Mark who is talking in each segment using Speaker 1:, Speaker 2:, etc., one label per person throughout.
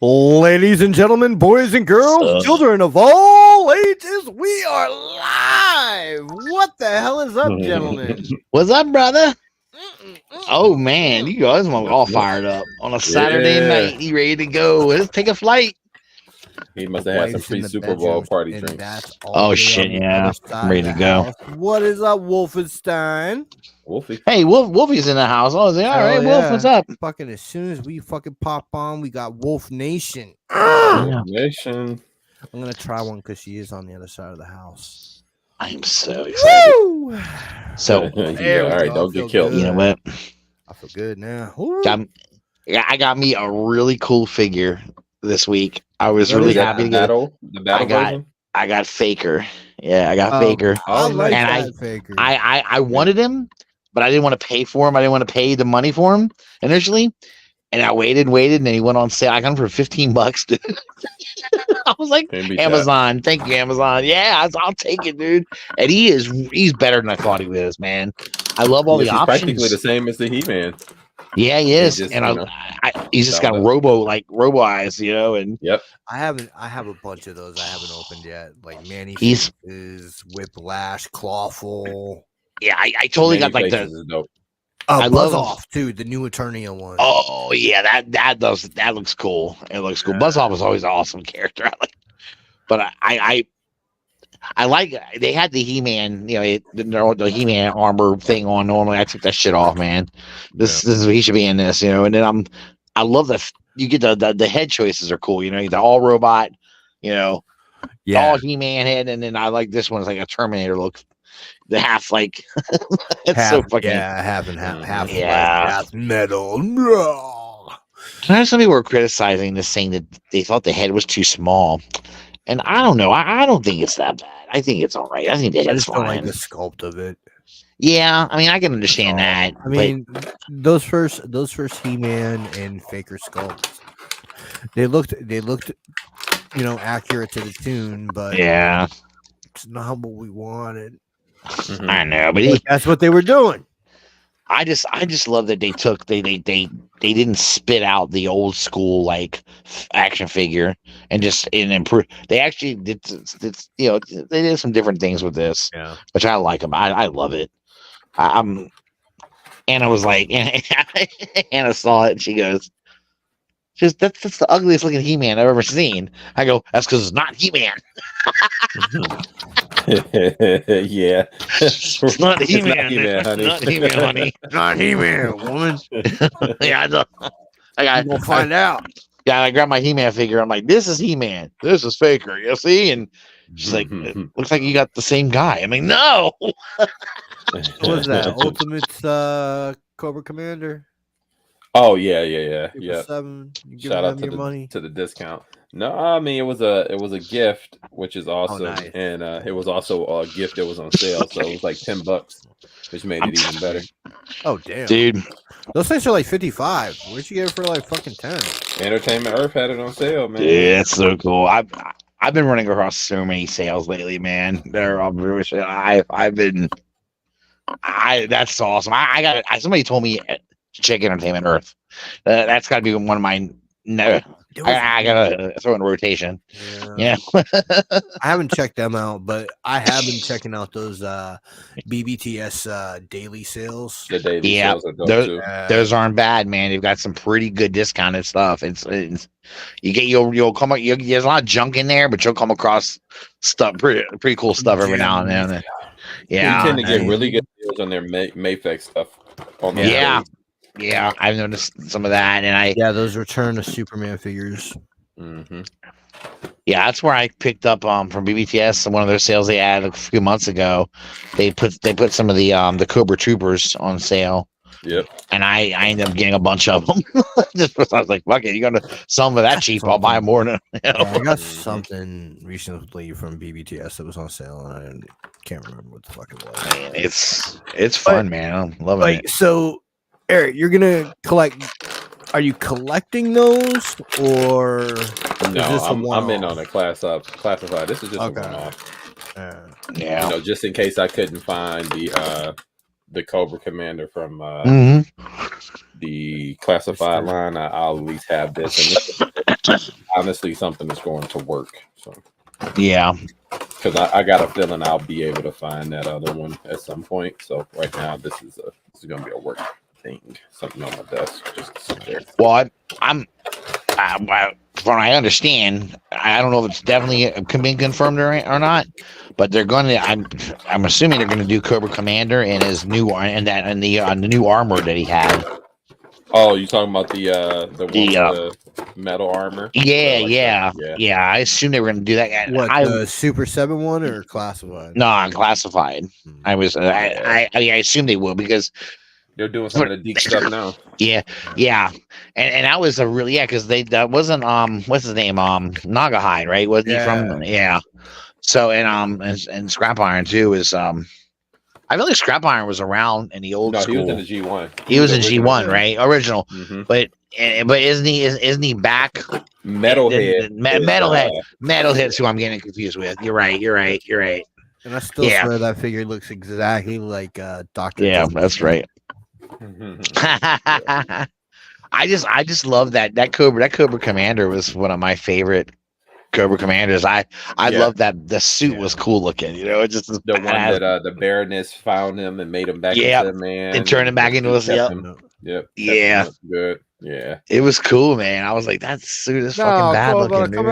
Speaker 1: Ladies and gentlemen, boys and girls, children of all ages, we are live. What the hell is up, gentlemen?
Speaker 2: What's up, brother? Oh man, you guys are all fired up on a Saturday night. You ready to go? Let's take a flight.
Speaker 3: He must have had some free Super Bowl party drinks.
Speaker 2: Oh shit, yeah. I'm ready to go.
Speaker 1: What is up, Wolfenstein?
Speaker 3: Wolfie.
Speaker 2: Hey, Wolfie's in the house. Oh, is he all right? Wolf, what's up?
Speaker 1: Fucking as soon as we fucking pop on, we got Wolf Nation.
Speaker 3: Nation.
Speaker 1: I'm gonna try one because she is on the other side of the house.
Speaker 2: I'm so excited.
Speaker 1: Woo!
Speaker 2: So
Speaker 3: yeah, all right, don't get killed.
Speaker 2: You know what?
Speaker 1: I feel good now.
Speaker 2: I got me a really cool figure this week. I was really happy to get
Speaker 3: the battle version?
Speaker 2: I got Faker. Yeah, I got Faker.
Speaker 1: I like
Speaker 2: and
Speaker 1: that Faker.
Speaker 2: I wanted him, but I didn't want to pay for him. I didn't want to pay the money for him initially. And I waited, and then he went on sale. I got him for $15, dude. I was like, Amazon, thank you, Amazon. Yeah, I'll take it, dude. And he's better than I thought he was, man. I love all the options.
Speaker 3: Practically the same as the He-Man.
Speaker 2: Yeah, he is. Just, and he's just got robo eyes, you know. And
Speaker 3: yep,
Speaker 1: I have a bunch of those I haven't opened yet, like Manny Faces, Whiplash, Clawful.
Speaker 2: Yeah, I totally got like the.
Speaker 1: I Buzz Off too, the new Eternia one.
Speaker 2: Oh yeah, that looks cool. It looks cool. Buzz Off was always an awesome character. But I like they had the He-Man, you know, the He-Man armor thing on. Normally, I took that shit off, man. This is he should be in this, you know. And then I love that you get the head choices are cool. You know, the all robot, you know, all He-Man head, and then I like this one's like a Terminator look. The half like it's so fucking
Speaker 1: half and half metal.
Speaker 2: I know some people were criticizing this, saying that they thought the head was too small, and I don't know. I don't think it's that bad. I think it's all right. I think the head's fine.
Speaker 1: I just don't like the sculpt of it.
Speaker 2: Yeah, I mean, I can understand that.
Speaker 1: I mean, those first He-Man and Faker sculpts, they looked, you know, accurate to the tune, but
Speaker 2: yeah,
Speaker 1: it's not what we wanted.
Speaker 2: I know, but
Speaker 1: that's what they were doing.
Speaker 2: I just love that they didn't spit out the old school like action figure and improve. They actually did, you know, they did some different things with this, which I like them. I love it. Anna was like, Anna saw it and she goes, that's the ugliest looking He-Man I've ever seen. I go, that's because it's not He-Man.
Speaker 3: Yeah,
Speaker 2: it's not He-Man.
Speaker 3: Not He-Man, honey.
Speaker 1: Not He-Man, woman.
Speaker 2: Yeah, I
Speaker 1: we'll find out.
Speaker 2: Yeah, I grabbed my He-Man figure. I'm like, this is He-Man. This is Faker. You see? And she's like, it looks like you got the same guy. I'm like, no.
Speaker 1: What was that? Ultimate Cobra Commander?
Speaker 3: Oh yeah.
Speaker 1: Shout out
Speaker 3: to the discount. No, I mean it was a gift, which is awesome, nice. And it was also a gift that was on sale, so it was like $10, which made it even better.
Speaker 1: Oh damn,
Speaker 2: dude!
Speaker 1: Those things are like $55. Where'd you get it for like fucking 10?
Speaker 3: Entertainment Earth had it on sale, man.
Speaker 2: Yeah, that's so cool. I've been running across so many sales lately, man. They're all really. That's awesome. Somebody told me to check Entertainment Earth. That's got to be one of my. No, I gotta throw in rotation. Yeah.
Speaker 1: I haven't checked them out, but I have been checking out those BBTS daily sales.
Speaker 3: The daily sales are dope too.
Speaker 2: Those aren't bad, man. They've got some pretty good discounted stuff. You'll come. There's a lot of junk in there, but you'll come across stuff, pretty cool stuff every now and then. Yeah,
Speaker 3: you tend to get really good deals on their Mayfix stuff.
Speaker 2: Yeah, I've noticed some of that, and
Speaker 1: those Return of Superman figures.
Speaker 3: Mm-hmm.
Speaker 2: Yeah, that's where I picked up from BBTS. One of their sales they had a few months ago. They put some of the Cobra Troopers on sale.
Speaker 3: Yep.
Speaker 2: And I ended up getting a bunch of them. Just because I was like, "Fuck it, you're gonna sell them for that cheap? I'll buy more." You know?
Speaker 1: I got something recently from BBTS that was on sale, and I can't remember what the fuck it was.
Speaker 2: Man, it's fun, man. I'm loving it.
Speaker 1: So, Eric, you're gonna collect. Are you collecting those, or
Speaker 3: no? I'm in on a classified. This is just a one-off.
Speaker 2: Yeah,
Speaker 3: you know, just in case I couldn't find the Cobra Commander from the classified line, I'll at least have this. And honestly something that's going to work. So
Speaker 2: Yeah.
Speaker 3: because I got a feeling I'll be able to find that other one at some point. So right now, this is going to be a work thing, something on my desk, just to sit there.
Speaker 2: Well, I'm from what I understand, I don't know if it's definitely being confirmed or not, but they're going to. I'm assuming they're going to do Cobra Commander and his new and the new armor that he had.
Speaker 3: Oh, you talking about the one with the metal armor?
Speaker 2: Yeah. I assume they were going to do that.
Speaker 1: What, the Super 7 one or classified?
Speaker 2: No, unclassified. I assume they will because
Speaker 3: they're doing some of the deep stuff now.
Speaker 2: Yeah, and that was a really because that wasn't what's his name Nagahide, right? Wasn't he from So and Scrap Iron too is I feel like Scrap Iron was around in the old school.
Speaker 3: He was in the G1.
Speaker 2: He was in G1, right? Original.
Speaker 3: Mm-hmm.
Speaker 2: But isn't he back?
Speaker 3: Metalhead.
Speaker 2: Metalhead's who I'm getting confused with. You're right.
Speaker 1: And I still swear that figure looks exactly like Dr.
Speaker 2: Yeah, that's right. I just love that Cobra Commander was one of my favorite Cobra Commanders. I love that the suit was cool looking. It just
Speaker 3: the one that the Baroness found him and made him back into a man
Speaker 2: and turned him back into a
Speaker 3: Yep.
Speaker 2: Yeah.
Speaker 3: Good. Yeah.
Speaker 2: It was cool, man. I was like, that suit is fucking bad looking, dude.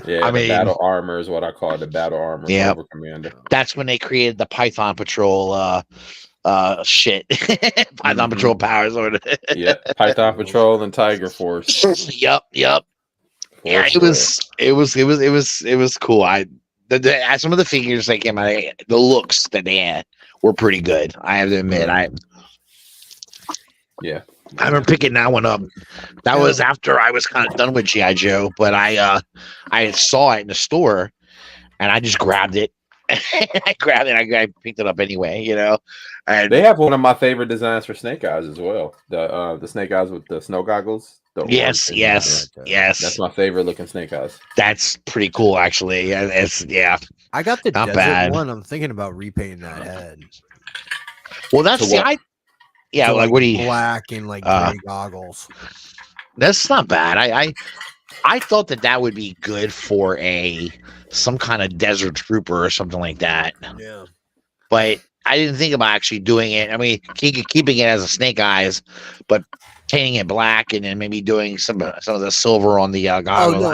Speaker 3: Yeah, I mean, the battle armor is what I call it, the battle armor Cobra Commander.
Speaker 2: That's when they created the Python Patrol shit. Python Patrol powers or
Speaker 3: Python Patrol and Tiger Force.
Speaker 2: Yep. Yeah, it was cool. Some of the figures that came out, the looks that they had were pretty good. I have to admit. I remember picking that one up. That was after I was kind of done with G.I. Joe, but I saw it in the store and I just grabbed it. I picked it up anyway, And
Speaker 3: they have one of my favorite designs for Snake Eyes as well. The Snake Eyes with the snow goggles.
Speaker 2: Yes.
Speaker 3: That's my favorite looking Snake Eyes.
Speaker 2: That's pretty cool, actually.
Speaker 1: I got the desert
Speaker 2: bad
Speaker 1: one. I'm thinking about repainting that head.
Speaker 2: Well, that's what do you
Speaker 1: black and gray goggles?
Speaker 2: That's not bad. I thought that would be good for some kind of desert trooper or something like that.
Speaker 1: Yeah.
Speaker 2: But I didn't think about actually doing it. I mean, keeping it as a Snake Eyes, but painting it black and then maybe doing some of the silver on the goggles.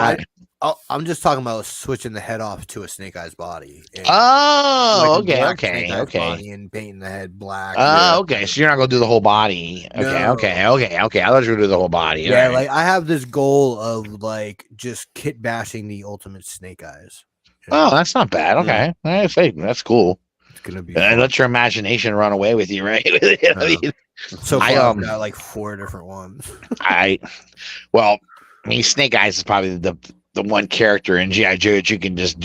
Speaker 1: I'm just talking about switching the head off to a Snake Eyes body.
Speaker 2: Okay.
Speaker 1: Body and painting the head black.
Speaker 2: Okay. So you're not gonna do the whole body. Okay. I thought you were gonna do the whole body.
Speaker 1: Yeah, I have this goal of just kit bashing the ultimate Snake Eyes.
Speaker 2: Oh, that's not bad. Okay, that's cool.
Speaker 1: It's gonna be.
Speaker 2: Let your imagination run away with you, right?
Speaker 1: So far, I've got 4 different ones.
Speaker 2: Snake Eyes is probably the one character in G.I. Joe that you can just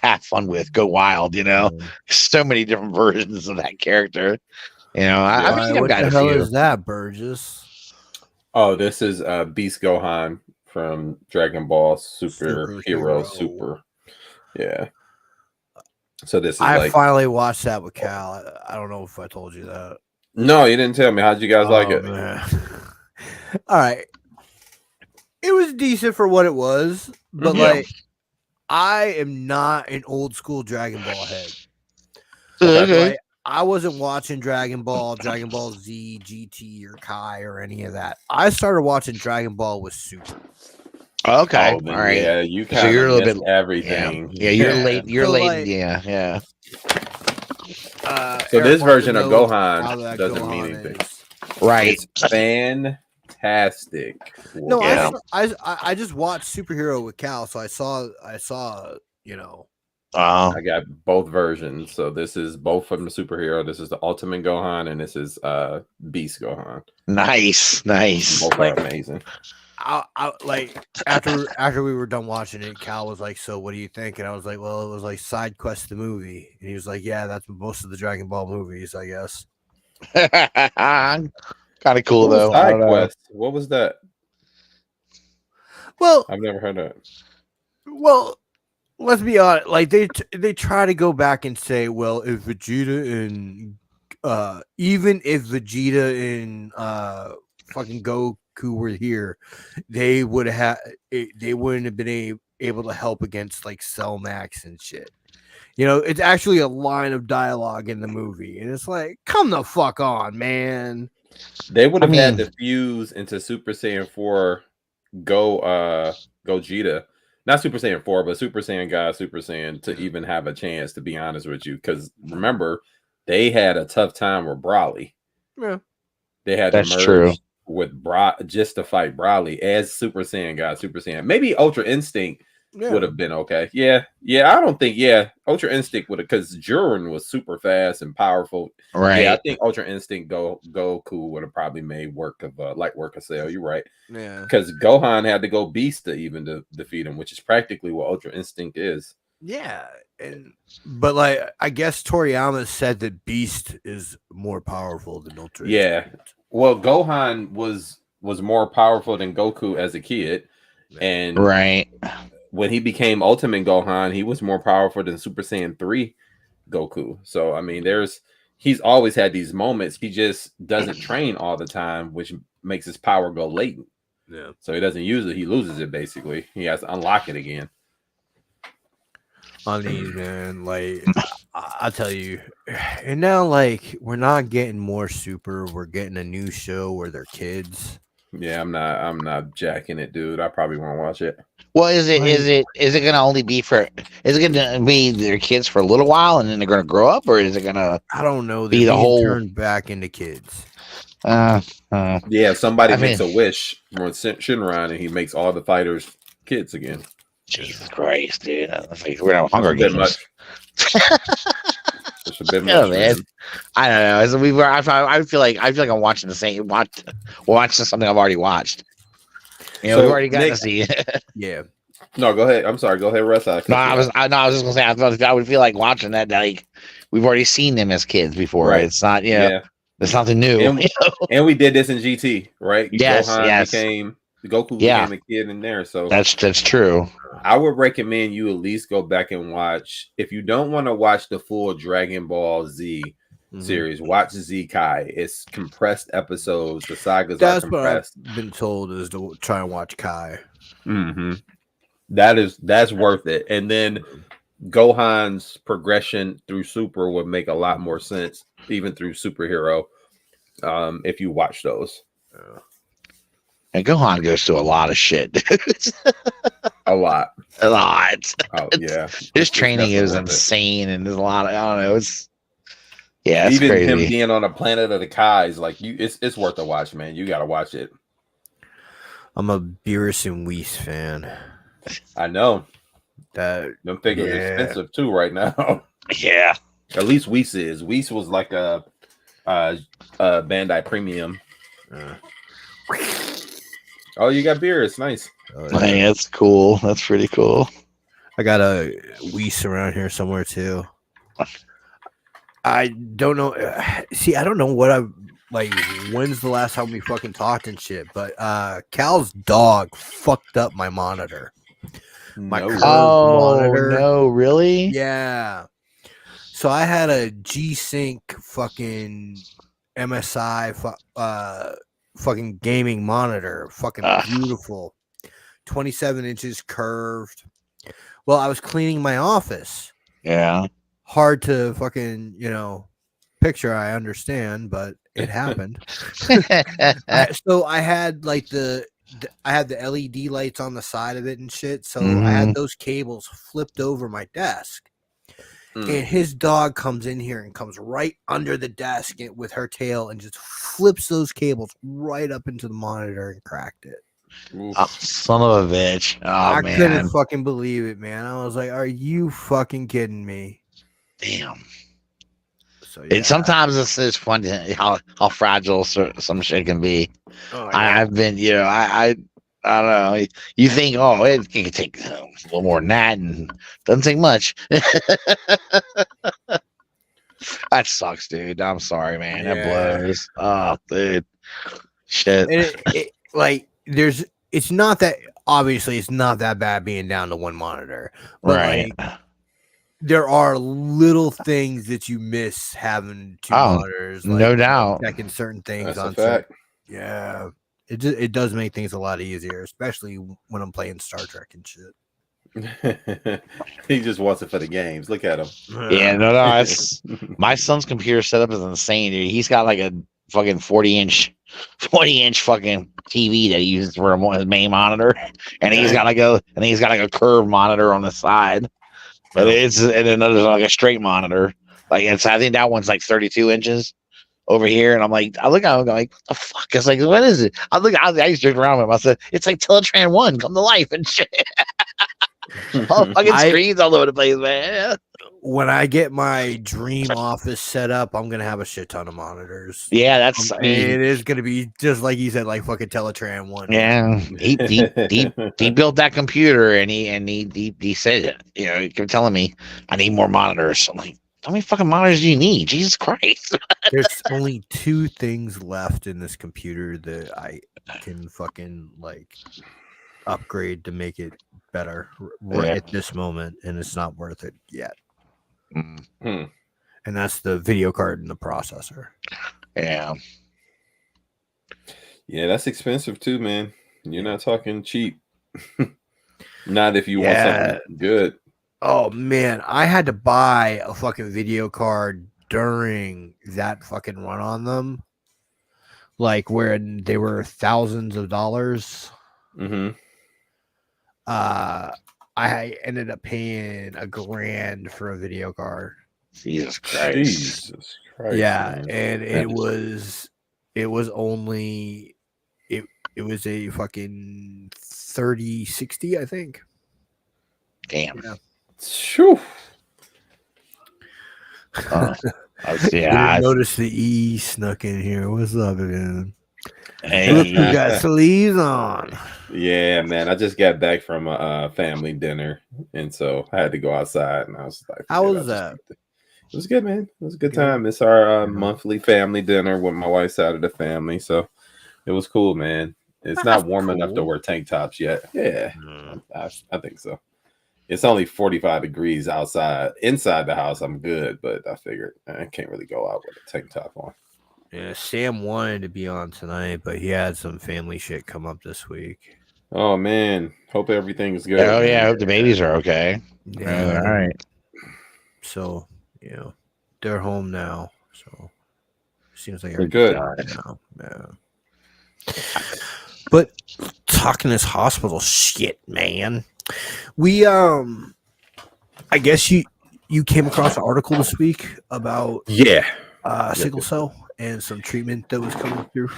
Speaker 2: have fun with, go wild, So many different versions of that character. I think I've got a few.
Speaker 1: What the hell is that, Burgess?
Speaker 3: Oh, this is Beast Gohan from Dragon Ball Superhero Super. Yeah. So this is
Speaker 1: I finally watched that with Cal. I don't know if I told you that.
Speaker 3: No, you didn't tell me. How'd you guys like it?
Speaker 1: All right. It was decent for what it was, but I am not an old school Dragon Ball head.
Speaker 2: Okay.
Speaker 1: I wasn't watching Dragon Ball Z, GT, or Kai, or any of that. I started watching Dragon Ball with Super.
Speaker 2: Okay, all right.
Speaker 3: Yeah, you kind of a little bit everything.
Speaker 2: Yeah, you're late. You're late. Yeah.
Speaker 3: So this version of Gohan doesn't mean anything.
Speaker 2: Right.
Speaker 3: It's fantastic.
Speaker 1: No, I just watched Superhero with Cal, so I saw.
Speaker 3: I got both versions. So this is both from the Superhero. This is the Ultimate Gohan, and this is Beast Gohan.
Speaker 2: Nice.
Speaker 3: Both are amazing.
Speaker 1: After we were done watching it, Cal was like, "So what do you think?" And I was like, "Well, it was like Side Quest the movie," and he was like, "Yeah, that's most of the Dragon Ball movies, I guess."
Speaker 2: Kind of cool though.
Speaker 3: Side Quest. What was that?
Speaker 1: Well,
Speaker 3: I've never heard of it.
Speaker 1: Well, let's be honest. They try to go back and say, well, if Vegeta and fucking Goku were here, they would have they wouldn't have been able to help against like Cell Max and shit. You know, it's actually a line of dialogue in the movie, and it's like, come the fuck on, man.
Speaker 3: They would have had to fuse into Super Saiyan 4 Gogeta. Not Super Saiyan 4, but Super Saiyan God, Super Saiyan to even have a chance, to be honest with you. Because remember, they had a tough time with Broly.
Speaker 1: Yeah.
Speaker 3: They had to merge with just to fight Broly as Super Saiyan God, Super Saiyan. Maybe Ultra Instinct would have been okay. Yeah. I don't think. Ultra Instinct would have, because Jiren was super fast and powerful.
Speaker 2: Right.
Speaker 3: Yeah, I think Ultra Instinct Goku would have probably made light work of Cell. You're right.
Speaker 1: Yeah.
Speaker 3: Because Gohan had to go Beast to even to defeat him, which is practically what Ultra Instinct is.
Speaker 1: Yeah, but like I guess Toriyama said that Beast is more powerful than Ultra.
Speaker 3: Yeah. Well, Gohan was more powerful than Goku as a kid, and when he became Ultimate Gohan, he was more powerful than Super Saiyan 3 Goku. So I mean, he's always had these moments. He just doesn't train all the time, which makes his power go latent.
Speaker 1: Yeah.
Speaker 3: So he doesn't use it. He loses it basically. He has to unlock it again.
Speaker 1: On these, man, like I tell you, and now like we're not getting more Super. We're getting a new show where they're kids.
Speaker 3: Yeah, I'm not jacking it, dude. I probably won't watch it.
Speaker 2: Well, is it gonna only be is it gonna be their kids for a little while and then they're gonna grow up, or is it gonna?
Speaker 1: I don't know.
Speaker 2: Be the whole
Speaker 1: turned back into kids.
Speaker 3: Yeah, somebody makes a wish for Shinron, and he makes all the fighters kids again.
Speaker 2: Jesus Christ, dude! We're not Hunger Games.
Speaker 3: It's a bit much,
Speaker 2: man. I don't know. I feel like I'm watching the same. Watching something I've already watched. You know, we've already got to see.
Speaker 1: Yeah.
Speaker 3: No, go ahead. I'm sorry. Go ahead, Russ.
Speaker 2: I was just gonna say I would feel like watching that. Like we've already seen them as kids before. Right? It's not. It's nothing new.
Speaker 3: And we did this in GT, right?
Speaker 2: Yes.
Speaker 3: Goku became a kid in there. So
Speaker 2: that's true.
Speaker 3: I would recommend you at least go back and watch. If you don't want to watch the full Dragon Ball Z series, watch Z Kai. It's compressed episodes. The sagas are compressed.
Speaker 1: What I've been told is to try and watch Kai.
Speaker 3: Mm-hmm. That's worth it. And then Gohan's progression through Super would make a lot more sense, even through Superhero, if you watch those.
Speaker 2: And Gohan goes through a lot of shit.
Speaker 3: A lot.
Speaker 2: Oh,
Speaker 3: yeah.
Speaker 2: His training is insane, and there's a lot of, I don't know. It's
Speaker 3: even
Speaker 2: crazy.
Speaker 3: Him being on a planet of the Kais, like it's worth a watch, man. You got to watch it.
Speaker 1: I'm a Beerus and Whis fan.
Speaker 3: I know.
Speaker 1: Them
Speaker 3: figures are expensive too right now.
Speaker 2: Yeah.
Speaker 3: At least Whis is. Whis was like a Bandai Premium. Oh, you got Beerus. Nice.
Speaker 2: Hey, that's cool. That's pretty cool.
Speaker 1: I got a Whis around here somewhere too. I don't know. See, I don't know what I like. When's the last time we fucking talked and shit? But Cal's dog fucked up my monitor. Monitor.
Speaker 2: No, really?
Speaker 1: Yeah. So I had a G-Sync fucking MSI fucking gaming monitor, fucking beautiful, 27 inches curved. Well, I was cleaning my office.
Speaker 2: Yeah.
Speaker 1: Hard to fucking, picture, I understand, but it happened. So I had like I had the LED lights on the side of it and shit. So I had those cables flipped over my desk. And his dog comes in here and comes right under the desk with her tail and just flips those cables right up into the monitor and cracked it.
Speaker 2: Oh, son of a bitch. Oh,
Speaker 1: I
Speaker 2: man.
Speaker 1: couldn't fucking believe it, man. I was like, are you fucking kidding me?
Speaker 2: Damn.
Speaker 1: So, yeah.
Speaker 2: Sometimes it's funny how fragile some shit can be.
Speaker 1: Oh, yeah.
Speaker 2: I've been, I don't know. You think, it can take a little more than that, and doesn't take much. That sucks, dude. I'm sorry, man.
Speaker 1: Yeah.
Speaker 2: That blows. Oh, dude. Shit.
Speaker 1: And it's not that, obviously, it's not that bad being down to one monitor. But
Speaker 2: right.
Speaker 1: There are little things that you miss having two monitors.
Speaker 2: No doubt.
Speaker 1: Checking certain things.
Speaker 3: That's a fact.
Speaker 1: Yeah. it does make things a lot easier, especially when I'm playing Star Trek and shit.
Speaker 3: He just wants it for the games. Look at him.
Speaker 2: Yeah, no, it's my son's computer setup is insane, dude. He's got like a fucking 40-inch fucking TV that he uses for his main monitor, and he's got like a curved monitor on the side, but it's and another like a straight monitor. Like I think that one's like 32 inches over here, and I look at him, I'm like, what the fuck? It's like, what is it? I used to joke around with him. I said, it's like Teletran 1 come to life and shit. All fucking screens all over the place, man.
Speaker 1: When I get my dream office set up, I'm gonna have a shit ton of monitors.
Speaker 2: Yeah,
Speaker 1: it is gonna be just like you said, like fucking Teletran 1.
Speaker 2: Yeah, he built that computer, and he said, you know, he kept telling me I need more monitors. I'm like, how many fucking monitors do you need? Jesus Christ!
Speaker 1: There's only 2 things left in this computer that I can fucking like upgrade to make it better at this moment, and it's not worth it yet.
Speaker 2: Mm-hmm.
Speaker 1: And that's the video card and the processor.
Speaker 2: Yeah,
Speaker 3: that's expensive too, man. You're not talking cheap. Not if you want something good.
Speaker 1: Oh man, I had to buy a fucking video card during that fucking run on them, like where they were thousands of dollars.
Speaker 3: Mm-hmm.
Speaker 1: I ended up paying $1,000 for a video card.
Speaker 2: Jesus Christ.
Speaker 1: Yeah,
Speaker 3: man.
Speaker 1: and it was only it was a fucking 3060, I think.
Speaker 2: Damn.
Speaker 1: Yeah.
Speaker 3: Shoo.
Speaker 1: I noticed the E snuck in here. What's up, man?
Speaker 2: Hey,
Speaker 1: look, you got sleeves on.
Speaker 3: Yeah, man. I just got back from a family dinner, and so I had to go outside. And I was like,
Speaker 1: "How was that?"
Speaker 3: It was good, man. It was a good time. It's our monthly family dinner with my wife's side of the family, so it was cool, man. It's not warm enough to wear tank tops yet. Yeah, I think so. It's only 45 degrees outside. Inside the house, I'm good, but I figured I can't really go out with a tank top on.
Speaker 1: Yeah, Sam wanted to be on tonight, but he had some family shit come up this week.
Speaker 3: Oh man, hope everything's good.
Speaker 2: Oh yeah, I hope the babies are okay.
Speaker 1: Yeah.
Speaker 2: All right.
Speaker 1: So they're home now. So seems like
Speaker 3: they're good
Speaker 1: now. Yeah. But talking this hospital shit, man. We I guess you came across an article this week about sickle cell and some treatment that was coming through.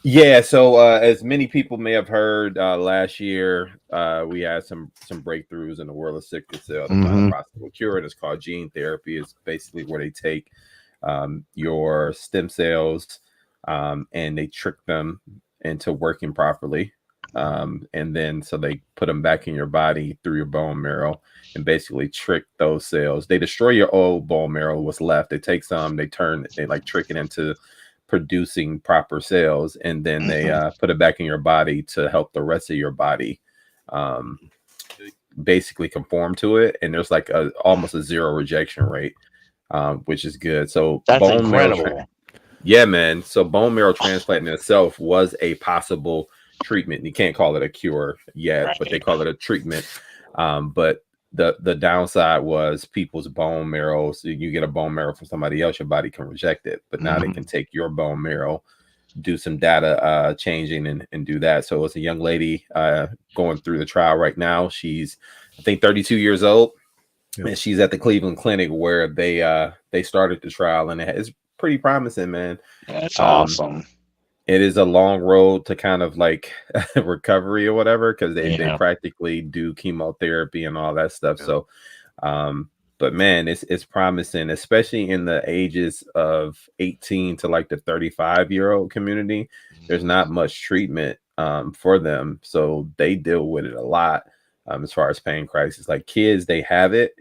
Speaker 3: Yeah, so as many people may have heard, last year we had some breakthroughs in the world of sickle cell. The possible cure, it's called gene therapy. It's basically where they take your stem cells and they trick them into working properly. And then so they put them back in your body through your bone marrow and basically trick those cells. They destroy your old bone marrow, what's left. They take some, they trick it into producing proper cells, and then they put it back in your body to help the rest of your body basically conform to it. And there's like almost a 0 rejection rate, which is good. So
Speaker 2: that's
Speaker 3: bone
Speaker 2: incredible.
Speaker 3: Marrow man. So bone marrow transplant in itself was a possible treatment. You can't call it a cure yet, but they call it a treatment. But the downside was people's bone marrow. So you get a bone marrow from somebody else, your body can reject it. But now they can take your bone marrow, do some data changing and do that. So it's a young lady going through the trial right now. She's, I think, 32 years old. And she's at the Cleveland Clinic where they started the trial, and it's pretty promising, man.
Speaker 2: That's awesome.
Speaker 3: It is a long road to kind of like recovery or whatever, because they practically do chemotherapy and all that stuff. So, but man, it's promising, especially in the ages of 18 to like the 35-year-old community. There's not much treatment for them, so they deal with it a lot. As far as pain crisis, like kids, they have it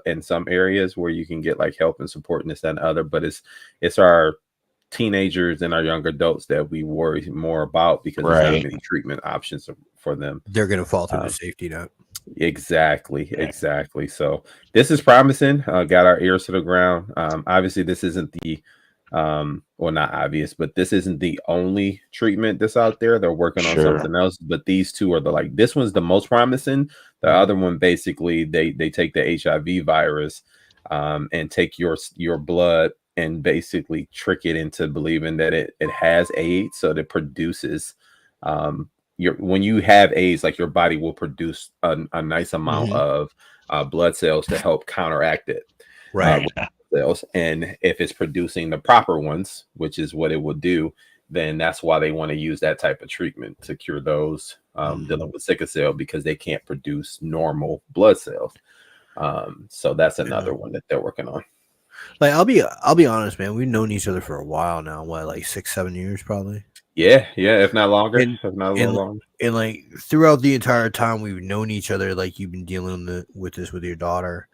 Speaker 3: in some areas where you can get like help and support and this, that, and other, but it's our teenagers and our young adults that we worry more about, because there's not many treatment options for them.
Speaker 1: They're going to fall through the safety net.
Speaker 3: Exactly. So this is promising. Got our ears to the ground. Obviously, this isn't the Well, not obvious, but this isn't the only treatment that's out there. They're working on something else, but these two are this one's the most promising. The other one, basically, they take the HIV virus and take your blood and basically trick it into believing that it has AIDS, so that it produces when you have AIDS, like your body will produce a nice amount of blood cells to help counteract it.
Speaker 1: Right.
Speaker 3: Cells, and if it's producing the proper ones, which is what it will do, then that's why they want to use that type of treatment to cure those dealing with sickle cell, because they can't produce normal blood cells. So that's another one that they're working on.
Speaker 1: Like, I'll be honest, man. We've known each other for a while now. What, like 6-7 years, probably?
Speaker 3: Yeah, if not longer, if not a little longer.
Speaker 1: And like throughout the entire time we've known each other, like you've been dealing with this with your daughter,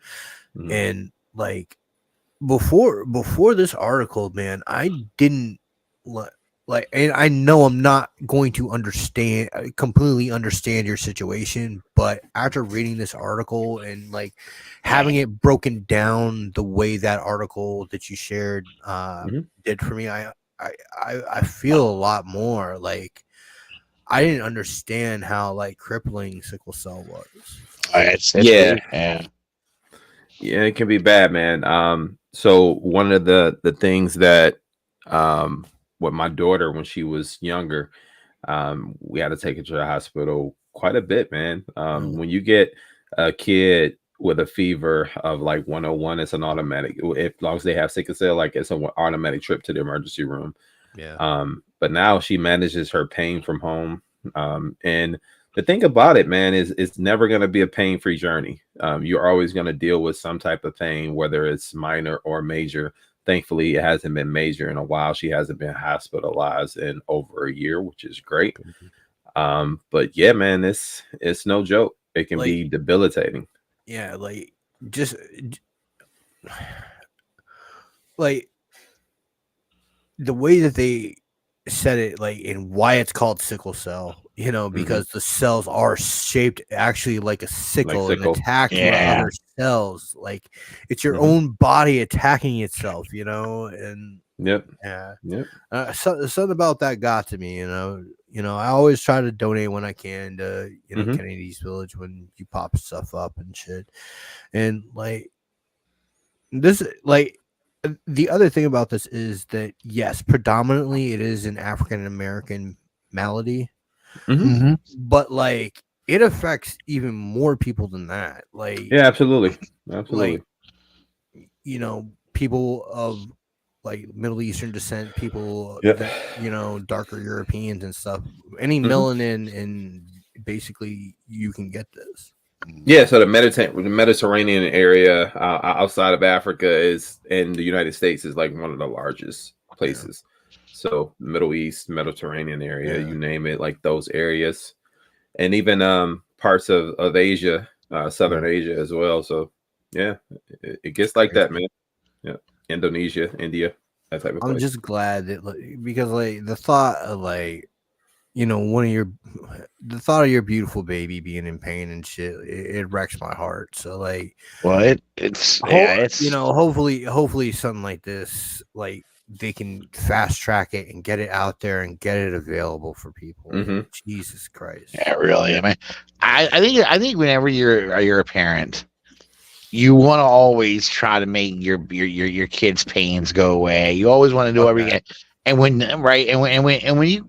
Speaker 1: and like before this article, man, I didn't like, and I know I'm not going to completely understand your situation, but after reading this article and like having it broken down the way that article that you shared did for me, I feel a lot more. Like, I didn't understand how like crippling sickle cell was.
Speaker 3: Yeah, it can be bad, man. So one of the things that with my daughter, when she was younger, we had to take her to the hospital quite a bit, man. When you get a kid with a fever of like 101, it's an automatic, as long as they have sickle cell, like it's an automatic trip to the emergency room. But now she manages her pain from home. And the thing about it, man, is it's never going to be a pain-free journey. You're always going to deal with some type of pain, whether it's minor or major. Thankfully, it hasn't been major in a while. She hasn't been hospitalized in over a year, which is great. But yeah, man, it's no joke. It can be debilitating.
Speaker 1: Yeah, like just like the way that they said it, like, and why it's called sickle cell, because the cells are shaped actually like a sickle, and attacking other cells. Like, it's your own body attacking itself, and something about that got to me. I always try to donate when I can to Kennedy's Village when you pop stuff up and shit. And like this, like, the other thing about this is that, yes, predominantly it is an African American malady, but like it affects even more people than that. Like,
Speaker 3: yeah, absolutely.
Speaker 1: Like, people of like Middle Eastern descent, people that, darker Europeans and stuff, any melanin, and basically you can get this.
Speaker 3: Yeah, so the Mediterranean area outside of Africa is, in the United States, is like one of the largest places. So Middle East, Mediterranean area, you name it, like those areas, and even parts of Asia, Southern Asia as well. So yeah, it gets like that, man. Yeah, Indonesia, India, that type of place.
Speaker 1: I'm just glad that, because like the thought of like, the thought of your beautiful baby being in pain and shit, it wrecks my heart. So like,
Speaker 2: well, it's
Speaker 1: hopefully something like this, like, they can fast track it and get it out there and get it available for people. Jesus Christ.
Speaker 2: Yeah, really. I mean, I think whenever you're a parent, you want to always try to make your kids' pains go away. You always want to do everything. And when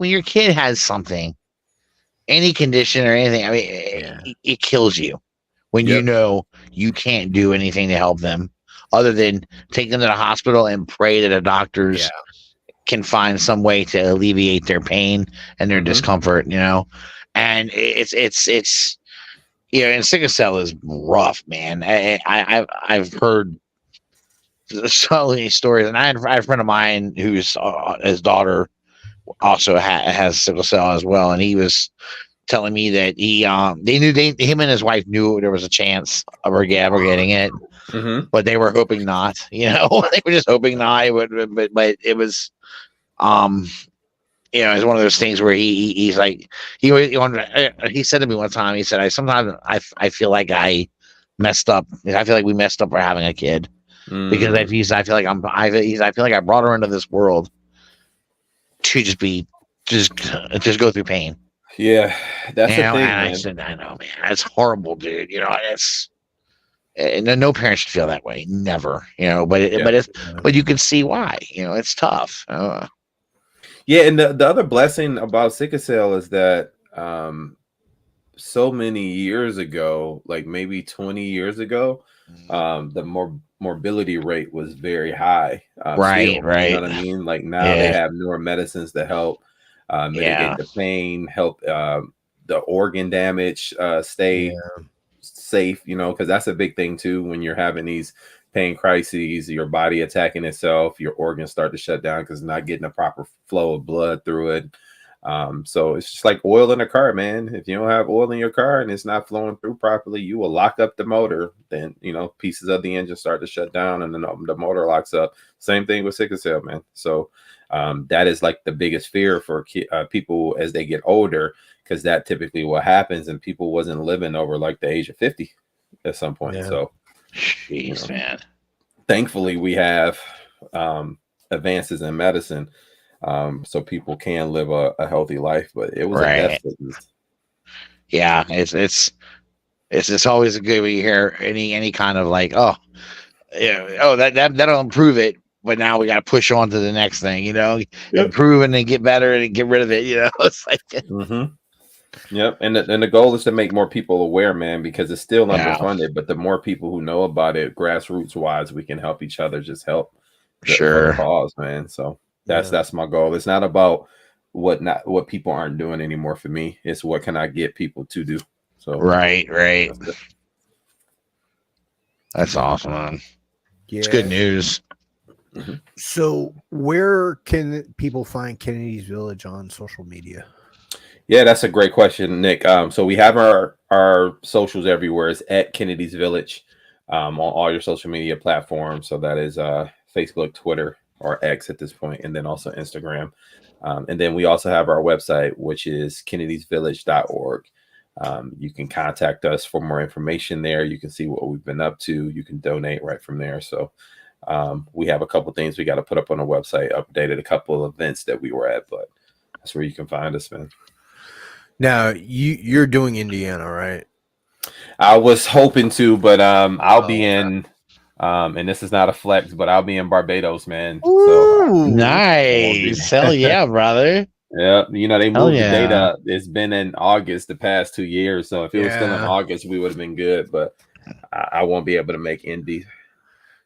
Speaker 2: your kid has something, any condition or anything, I mean, it kills you when you know you can't do anything to help them other than take them to the hospital and pray that the doctors can find some way to alleviate their pain and their discomfort, and it's and sickle cell is rough, man. I've heard so many stories, and I had a friend of mine whose his daughter also has sickle cell as well, and he was telling me that him and his wife knew there was a chance of her getting it, but they were hoping not. They were just hoping not. But it was, it's one of those things where he's like he said to me one time. He said, I feel like I messed up. I feel like we messed up for having a kid. because I feel like I feel like I brought her into this world to just go through pain.
Speaker 3: Yeah, that's the thing,
Speaker 2: And
Speaker 3: man.
Speaker 2: I said, I know, man, that's horrible, dude. And no parent should feel that way, never. But you can see why. It's tough.
Speaker 3: Yeah, and the other blessing about sickle cell is that so many years ago, like maybe 20 years ago, the morbidity rate was very high.
Speaker 2: Right.
Speaker 3: You know what I mean? Like now they have newer medicines to help mitigate the pain, help the organ damage stay safe, because that's a big thing too. When you're having these pain crises, your body attacking itself, your organs start to shut down because not getting a proper flow of blood through it. So it's just like oil in a car, man. If you don't have oil in your car and it's not flowing through properly, you will lock up the motor. Then, pieces of the engine start to shut down and then the motor locks up. Same thing with sickle cell, man. So that is like the biggest fear for people as they get older, because that typically what happens, and people wasn't living over like the age of 50 at some point. Yeah. So,
Speaker 2: jeez, man.
Speaker 3: Thankfully, we have advances in medicine. So people can live a healthy life, but it was a death sentence.
Speaker 2: Yeah, it's always good when you hear any kind of like, that'll improve it, but now we got to push on to the next thing, improve and then get better and get rid of it, It's like,
Speaker 3: Yep, and the goal is to make more people aware, man, because it's still underfunded. But the more people who know about it, grassroots wise, we can help each other. Just help the cause, man. So. That's my goal. It's not about what people aren't doing anymore for me. It's what can I get people to do. So
Speaker 2: right. That's awesome, man. Yeah. It's good news.
Speaker 1: So where can people find Kennedy's Village on social media?
Speaker 3: Yeah, that's a great question, Nick. So we have our socials everywhere. It's at Kennedy's Village on all your social media platforms. So that is Facebook, Twitter, or X at this point, and then also Instagram. And then we also have our website, which is kennedysvillage.org. You can contact us for more information there. You can see what we've been up to. You can donate right from there. So we have a couple things we got to put up on the website, updated a couple of events that we were at, but that's where you can find us, man.
Speaker 1: Now, you're doing Indiana, right?
Speaker 3: I was hoping to, but I'll be in... and this is not a flex, but I'll be in Barbados, man.
Speaker 2: Ooh, so nice. Hell yeah, brother.
Speaker 3: Yeah, they moved the date up. It's been in August the past 2 years. So if it was still in August, we would have been good, but I won't be able to make Indy.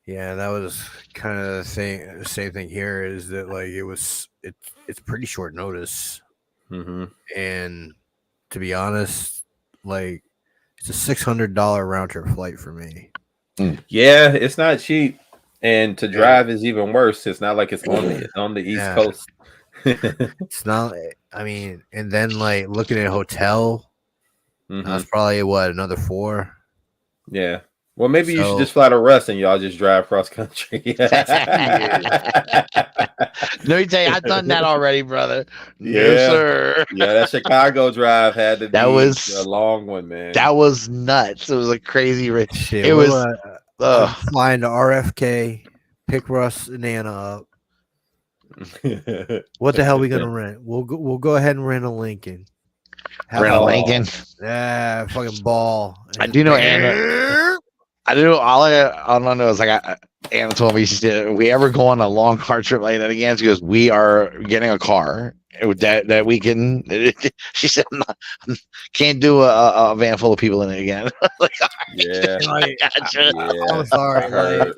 Speaker 1: Yeah, that was kind of the same thing here, is that like it's pretty short notice.
Speaker 3: Mm-hmm.
Speaker 1: And to be honest, like it's a $600 round trip flight for me.
Speaker 3: Yeah, it's not cheap, and to drive is even worse. It's not like it's on the East Coast.
Speaker 1: It's not. I mean, and then like looking at a hotel, that's probably another $4.
Speaker 3: Yeah. Well, maybe you should just fly to Russ and y'all just drive cross country.
Speaker 2: Let me tell you, I've done that already, brother.
Speaker 3: Yeah,
Speaker 2: yes, sir.
Speaker 3: Yeah, that Chicago drive had to be a long one, man.
Speaker 2: That was nuts. It was a crazy
Speaker 1: shit. It was flying to RFK, pick Russ and Anna up. What the hell are we gonna rent? We'll go ahead and rent a Lincoln.
Speaker 2: Rent a Lincoln.
Speaker 1: Yeah, fucking ball.
Speaker 2: I do know Anna. I do know all I know is like Anna told me, she said, if we ever go on a long car trip like that again, she goes, we are getting a car that we can. She said, can't do a van full of people in it again.
Speaker 1: I'm sorry.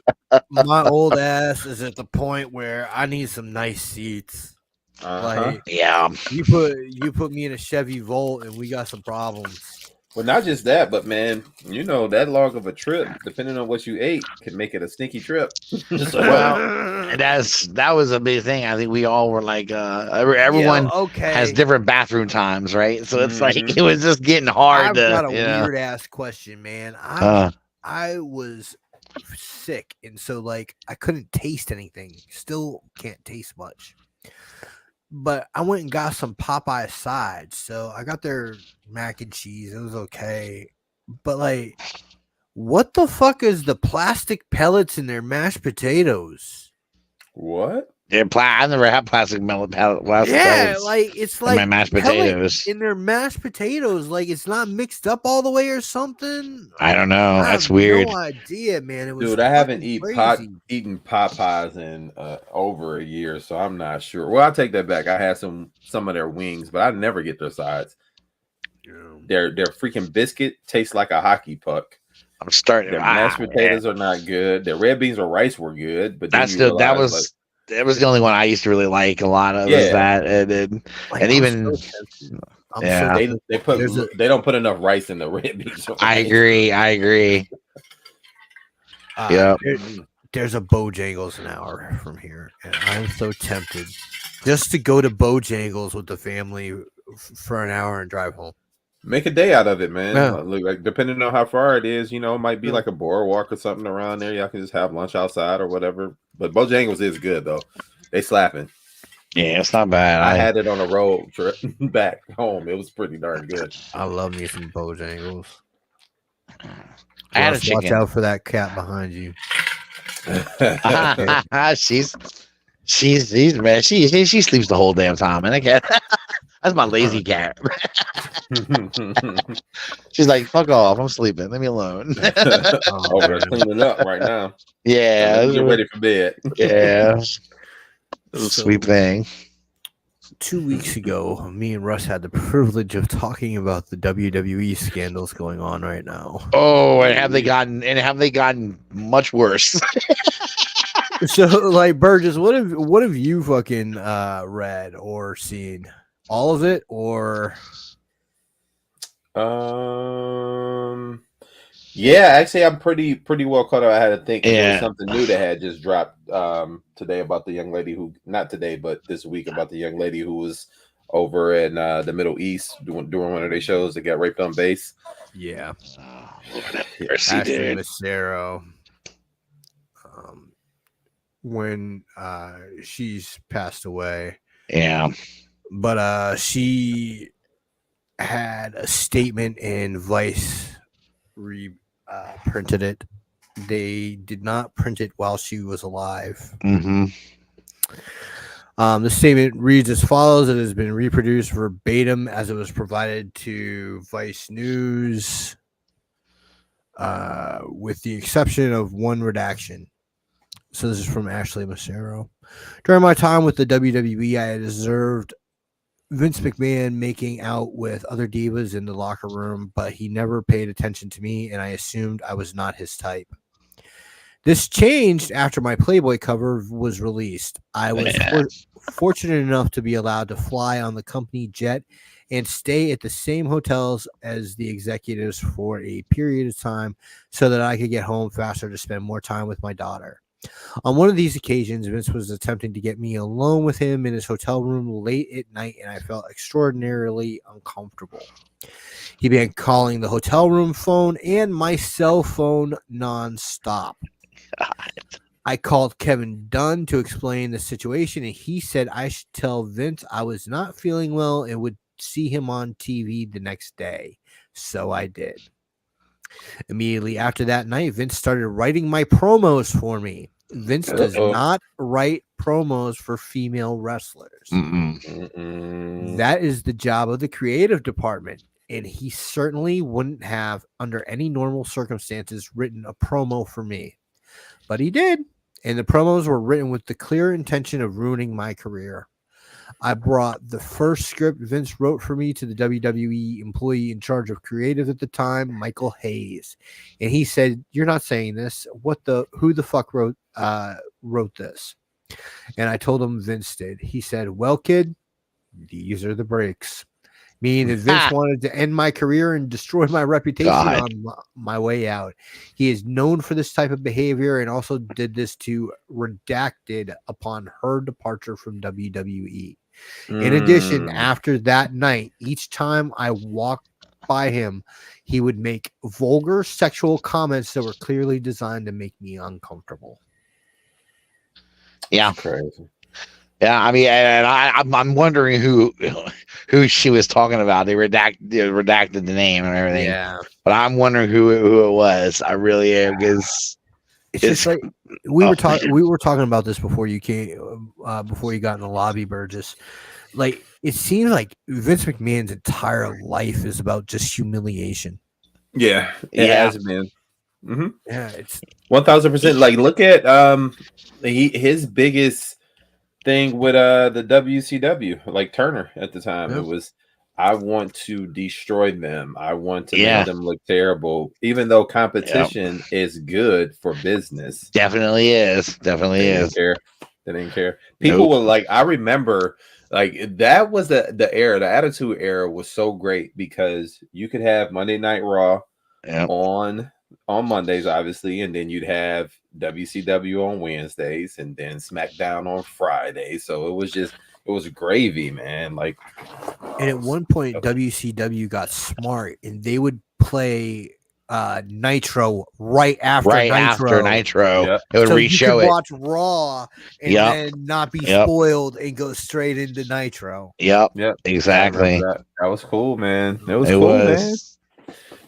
Speaker 1: My old ass is at the point where I need some nice seats.
Speaker 2: Like,
Speaker 1: you put me in a Chevy Volt and we got some problems.
Speaker 3: Well, not just that, but man, that long of a trip, depending on what you ate, can make it a stinky trip.
Speaker 2: That was a big thing. I think we all were like, everyone has different bathroom times, right? So it's like it was just getting hard.
Speaker 1: I've got a weird ass question, man. I was sick, and so like I couldn't taste anything. Still can't taste much. But I went and got some Popeye sides. So I got their mac and cheese. It was okay. But like What the fuck is the plastic pellets in their mashed potatoes?
Speaker 3: What?
Speaker 2: I never had plastic pellets.
Speaker 1: Like it's like
Speaker 2: my mashed potatoes
Speaker 1: in their mashed potatoes. Like it's not mixed up all the way or something.
Speaker 2: I don't know.
Speaker 1: I
Speaker 2: That's
Speaker 1: have
Speaker 2: weird.
Speaker 1: No idea, man. It was
Speaker 3: Dude, I haven't
Speaker 1: crazy.
Speaker 3: eaten Popeyes in over a year, so I'm not sure. Well, I'll take that back. I had some of their wings, but I never get their sides. Their freaking biscuit tastes like a hockey puck.
Speaker 2: I'm starting.
Speaker 3: Their mashed potatoes are not good. Their red beans or rice were good, but
Speaker 2: that was the only one I used to really like a lot of. Was that and then
Speaker 3: they don't put enough rice in the red beans.
Speaker 2: I agree. Yeah.
Speaker 1: There's a Bojangles an hour from here, and I'm so tempted just to go to Bojangles with the family for an hour and drive home.
Speaker 3: Make a day out of it, man. Yeah. Like depending on how far it is, it might be like a boardwalk or something around there. Y'all can just have lunch outside or whatever. But Bojangles is good though. They slapping.
Speaker 2: Yeah, it's not bad.
Speaker 3: I had it on a road trip back home. It was pretty darn good.
Speaker 1: I love me some Bojangles.
Speaker 2: I had a chicken.
Speaker 1: Watch out for that cat behind you.
Speaker 2: she's man. She sleeps the whole damn time, and I can't. That's my lazy cat. She's like, fuck off. I'm sleeping. Leave me alone.
Speaker 3: Over cleaning up right now.
Speaker 2: Yeah.
Speaker 3: Get ready for bed.
Speaker 2: Yeah. Sweet thing.
Speaker 1: 2 weeks ago, me and Russ had the privilege of talking about the WWE scandals going on right now.
Speaker 2: Oh, and have they gotten much worse?
Speaker 1: So, like, Burgess, what have you fucking read or seen? All of it, or
Speaker 3: yeah, actually I'm pretty well caught up. I had to think there was something new that had just dropped today about the young lady who, not today but this week, about the young lady who was over in the Middle East doing one of their shows that got raped on base.
Speaker 1: Yeah.
Speaker 2: Ashley
Speaker 1: Massaro. When she's passed away.
Speaker 2: Yeah.
Speaker 1: But she had a statement and Vice printed it. They did not print it while she was alive.
Speaker 2: Mm-hmm.
Speaker 1: The statement reads as follows. It has been reproduced verbatim as it was provided to Vice News, with the exception of one redaction. So this is from Ashley Massaro. During my time with the WWE, I had observed Vince McMahon making out with other divas in the locker room, but he never paid attention to me, and I assumed I was not his type. This changed after my Playboy cover was released. I was fortunate enough to be allowed to fly on the company jet and stay at the same hotels as the executives for a period of time so that I could get home faster to spend more time with my daughter. On one of these occasions, Vince was attempting to get me alone with him in his hotel room late at night, and I felt extraordinarily uncomfortable. He began calling the hotel room phone and my cell phone nonstop.
Speaker 2: God.
Speaker 1: I called Kevin Dunn to explain the situation, and he said I should tell Vince I was not feeling well and would see him on TV the next day. So I did. Immediately after that night, Vince started writing my promos for me. Vince does not write promos for female wrestlers. That is the job of the creative department, and he certainly wouldn't have, under any normal circumstances, written a promo for me. But he did, and the promos were written with the clear intention of ruining my career. I brought the first script Vince wrote for me to the WWE employee in charge of creative at the time, Michael Hayes. And he said, "You're not saying this. Who the fuck wrote this?" And I told him Vince did. He said, "Well, kid, these are the breaks." Meaning that Vince wanted to end my career and destroy my reputation on my way out. He is known for this type of behavior and also did this to Redacted upon her departure from WWE. In addition, after that night, each time I walked by him, he would make vulgar sexual comments that were clearly designed to make me uncomfortable.
Speaker 2: Yeah.
Speaker 3: Crazy.
Speaker 2: Yeah, I mean, and I'm wondering who she was talking about. They redacted the name and everything.
Speaker 1: Yeah,
Speaker 2: but I'm wondering who it was. I really am, because
Speaker 1: it's just like we were talking about this before you came, before you got in the lobby, Burgess. Like, it seems like Vince McMahon's entire life is about just humiliation.
Speaker 3: Yeah, it has been. Mm-hmm.
Speaker 1: Yeah, it's
Speaker 3: 1000%. Like, look at his biggest thing with the WCW, like Turner at the time. It was, I want to destroy them. I want to make them look terrible, even though competition is good for business.
Speaker 2: Definitely is. Definitely is.
Speaker 3: They didn't care. People were like, I remember, like, that was the era. The Attitude Era was so great because you could have Monday Night Raw on Mondays, obviously, and then you'd have WCW on Wednesdays, and then SmackDown on Fridays. So it was gravy, man. Like,
Speaker 1: and at one point, WCW got smart, and they would play Nitro right after Nitro.
Speaker 2: Yep. It would
Speaker 1: so
Speaker 2: re-show
Speaker 1: you could
Speaker 2: it.
Speaker 1: watch Raw and then not be spoiled and go straight into Nitro.
Speaker 2: Yep. Exactly.
Speaker 3: That was cool, man. It was cool, man.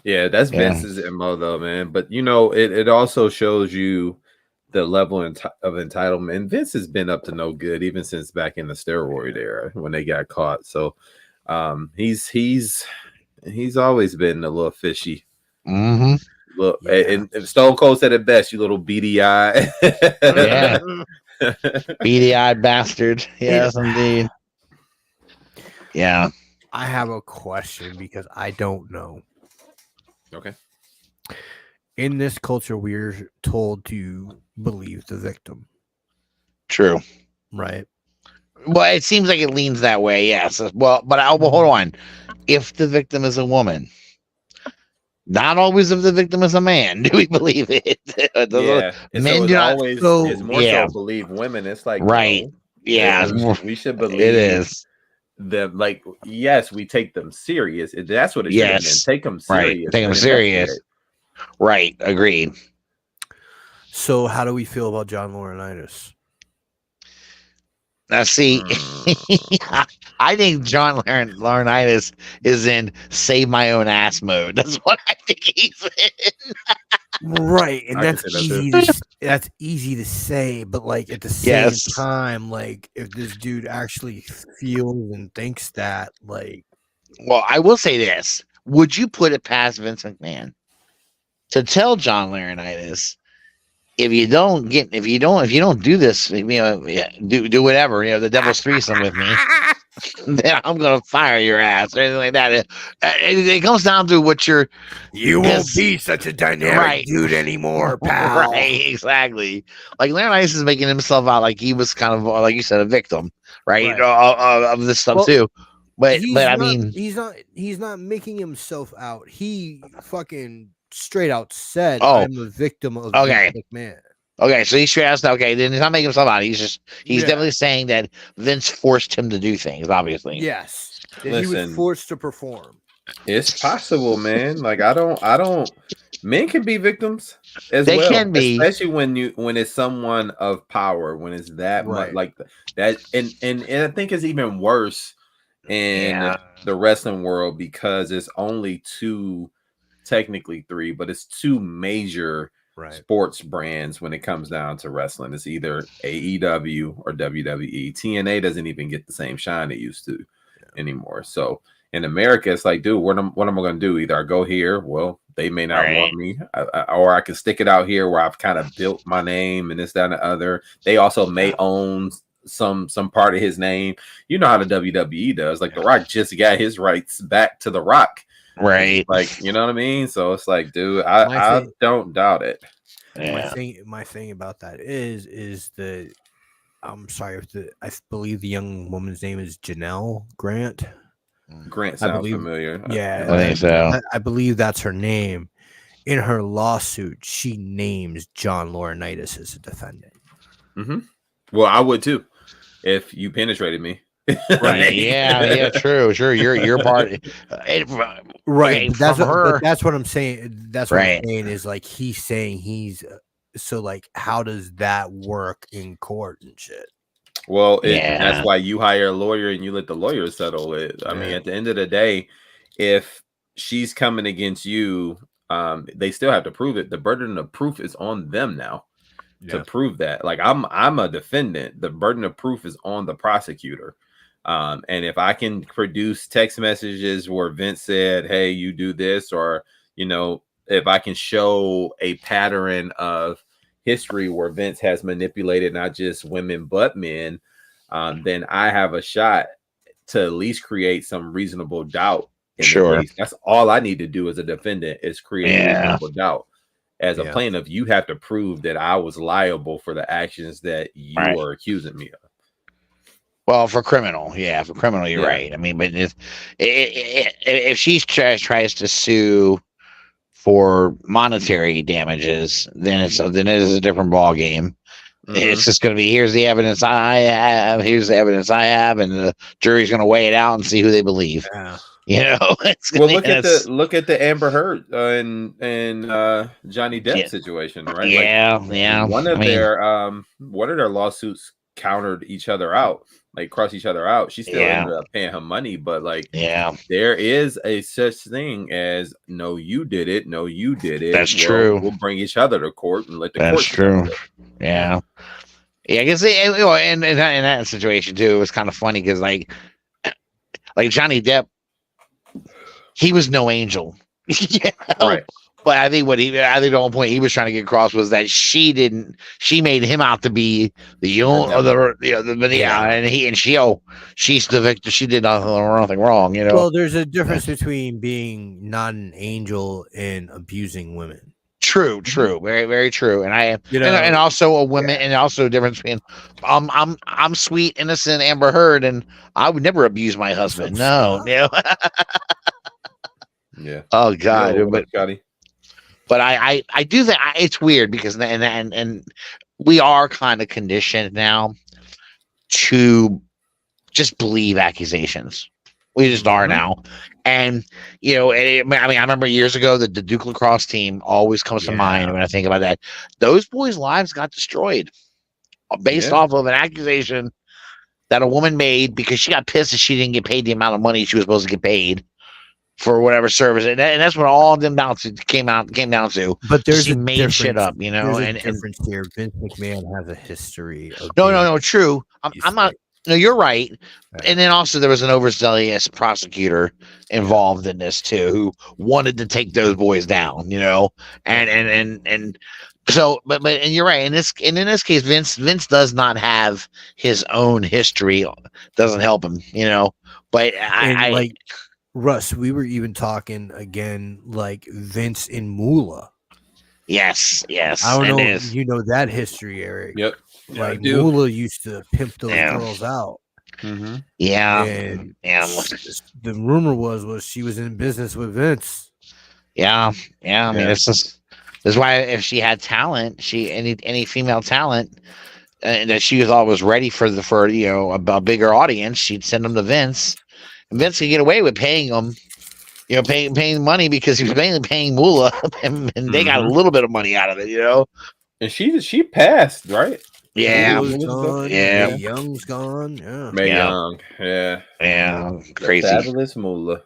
Speaker 3: Yeah, that's Vince's MO, though, man. But you know, it also shows you the level of entitlement. And Vince has been up to no good even since back in the steroid era when they got caught. So he's always been a little fishy.
Speaker 2: Mm-hmm.
Speaker 3: Look, and Stone Cold said it best, you little beady eye.
Speaker 2: Beady eyed bastard. Yes, indeed. Yeah.
Speaker 1: I have a question because I don't know.
Speaker 3: Okay.
Speaker 1: In this culture, we're told to believe the victim.
Speaker 2: True.
Speaker 1: Right.
Speaker 2: Well, it seems like it leans that way, yes. Well, but hold on. If the victim is a woman, not always if the victim is a man, do we believe it? Men do not
Speaker 3: always. It's more so believe women. It's like,
Speaker 2: right.
Speaker 3: No,
Speaker 2: yeah,
Speaker 3: we should believe
Speaker 2: it is.
Speaker 3: Them, like, yes, we take them serious. That's what it should have been. Take them serious.
Speaker 2: Right. Take them serious. Right. Agreed.
Speaker 1: So, how do we feel about John Laurinaitis?
Speaker 2: Now, see, I think John Laurinaitis is in save my own ass mode. That's what I think he's in.
Speaker 1: Right, and that's easy to say, but like at the same time, like if this dude actually feels and thinks that, like,
Speaker 2: well, I will say this: would you put it past Vince McMahon to tell John Laurinaitis, if you don't do this, you know, do whatever, you know, the devil's threesome with me, then I'm gonna fire your ass or anything like that. It comes down to what
Speaker 1: you won't be such a dynamic dude anymore, pal.
Speaker 2: Right, exactly. Like Laurinaitis is making himself out like he was kind of, like you said, a victim, right? Of this stuff too. But I mean,
Speaker 1: he's not making himself out. He fucking straight out said, I'm a victim of Vince McMahon.
Speaker 2: Okay, so he's straight out. Okay, then he's not making himself out. He's definitely saying that Vince forced him to do things. Obviously,
Speaker 1: yes. He was forced to perform.
Speaker 3: It's possible, man. Like I don't. Men can be victims as well. They can be, especially when it's someone of power. When it's that much like that, and I think it's even worse in the wrestling world because it's only technically three, but it's two major sports brands when it comes down to wrestling. It's either AEW or WWE. TNA doesn't even get the same shine it used to anymore. So in America, it's like, dude, what am I going to do? Either I go here, well, they may not want me, or I can stick it out here where I've kind of built my name and this, that, and the other. They also may own some part of his name. You know how the WWE does. Like The Rock just got his rights back to The Rock.
Speaker 2: Right.
Speaker 3: Like, you know what I mean? So it's like, dude, I don't doubt it.
Speaker 1: My thing about that is the I'm sorry, I believe the young woman's name is Janelle Grant.
Speaker 3: Grant sounds familiar.
Speaker 1: Yeah,
Speaker 2: I think so.
Speaker 1: I believe that's her name. In her lawsuit, she names John Laurinaitis as a defendant.
Speaker 3: Mm-hmm. Well, I would too if you penetrated me.
Speaker 2: Right. Yeah. True. Sure. You're part.
Speaker 1: Right. Okay, that's what I'm saying. That's what I'm saying is like he's saying he's so like how does that work in court and shit?
Speaker 3: Well, that's why you hire a lawyer and you let the lawyer settle it. I mean, at the end of the day, if she's coming against you, they still have to prove it. The burden of proof is on them now to prove that. Like I'm a defendant. The burden of proof is on the prosecutor. And if I can produce text messages where Vince said, "Hey, you do this," or if I can show a pattern of history where Vince has manipulated not just women but men, then I have a shot to at least create some reasonable doubt.
Speaker 2: Sure,
Speaker 3: that's all I need to do as a defendant is create reasonable doubt. As a plaintiff, you have to prove that I was liable for the actions that you are accusing me of.
Speaker 2: Well, for criminal, you're right. I mean, but if she tries to sue for monetary damages, then it is a different ball game. It's just going to be here's the evidence I have, and the jury's going to weigh it out and see who they believe.
Speaker 3: Look at the Amber Heard and Johnny Depp situation, right? One of their lawsuits countered each other out, cross each other out. She still ended up paying her money, but there is a such thing as no, you did it. That's true. We'll bring each other to court and let the court. That's true.
Speaker 2: Yeah. I guess in that situation too, it was kind of funny because like Johnny Depp, he was no angel. Right. But I think the whole point he was trying to get across was that she made him out to be the and she's the victim. She did nothing wrong,
Speaker 1: Well, there's a difference between being not an angel and abusing women.
Speaker 2: True, very, very true. And and also a woman, and also a difference between I'm sweet, innocent Amber Heard, and I would never abuse my husband. No.
Speaker 3: Yeah.
Speaker 2: Oh God, but I do think it's weird because and we are kind of conditioned now to just believe accusations. We just are now. And I remember years ago that the Duke lacrosse team always comes to mind when I think about that. Those boys' lives got destroyed based off of an accusation that a woman made because she got pissed that she didn't get paid the amount of money she was supposed to get paid for whatever service, and that's what all of them came down to. But
Speaker 1: she
Speaker 2: made shit up,
Speaker 1: There's a difference here. Vince McMahon has a history of
Speaker 2: no, true. I'm not. No, you're right. And then also there was an overzealous prosecutor involved in this too, who wanted to take those boys down. And so, but you're right. In this case, Vince does not have his own history. Doesn't help him. But
Speaker 1: Russ, we were even talking again, like Vince and Moolah.
Speaker 2: Yes.
Speaker 1: I don't know if you know that history, Eric.
Speaker 3: Yep.
Speaker 1: Like Moolah used to pimp those girls out.
Speaker 2: Mm-hmm. Yeah.
Speaker 1: And the rumor was she was in business with Vince.
Speaker 2: Yeah. I mean, this is why if she had talent, any female talent, and that she was always ready for a bigger audience, she'd send them to Vince. Vince could get away with paying them, paying money because he was mainly paying Moolah, and they got a little bit of money out of it,
Speaker 3: And she passed, right?
Speaker 2: Yeah,
Speaker 1: Mae Young's gone. Yeah,
Speaker 3: Mae Young.
Speaker 2: Yeah, crazy.
Speaker 3: Fabulous Moolah.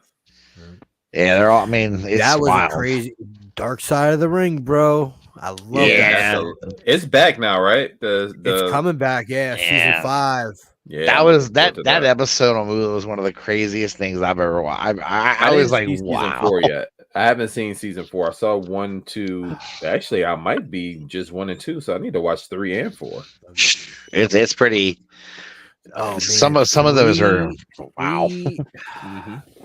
Speaker 2: Yeah, they're all. I mean,
Speaker 1: that was wild. A crazy dark side of the ring, bro. I love that.
Speaker 3: It's back now, right? It's
Speaker 1: coming back. Yeah, season 5.
Speaker 2: Yeah, that episode on Moolah was one of the craziest things I've ever watched. I was like, wow.
Speaker 3: Season 4 yet. I haven't seen season 4. I saw 1, 2. Actually, I might be just 1 and 2, so I need to watch 3 and 4.
Speaker 2: It's pretty. Oh, man. Some of those are wow.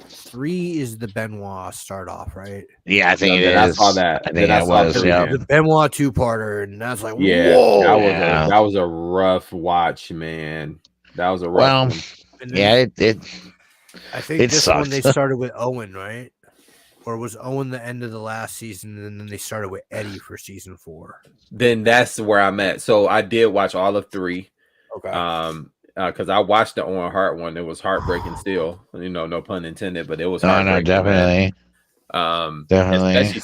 Speaker 1: 3 is the Benoit start off, right?
Speaker 2: Yeah, I think it is.
Speaker 3: I saw that.
Speaker 2: I think it was. Yeah,
Speaker 1: the Benoit 2-parter, and that's like,
Speaker 3: whoa. That was a rough watch, man. That was a rough one.
Speaker 2: I
Speaker 1: think this one they started with Owen, right? Or was Owen the end of the last season, and then they started with Eddie for season 4?
Speaker 3: Then that's where I'm at. So I did watch all of 3.
Speaker 1: Okay.
Speaker 3: Because I watched the Owen Hart one. It was heartbreaking still. No pun intended, but it was heartbreaking.
Speaker 2: No, definitely.
Speaker 3: Definitely.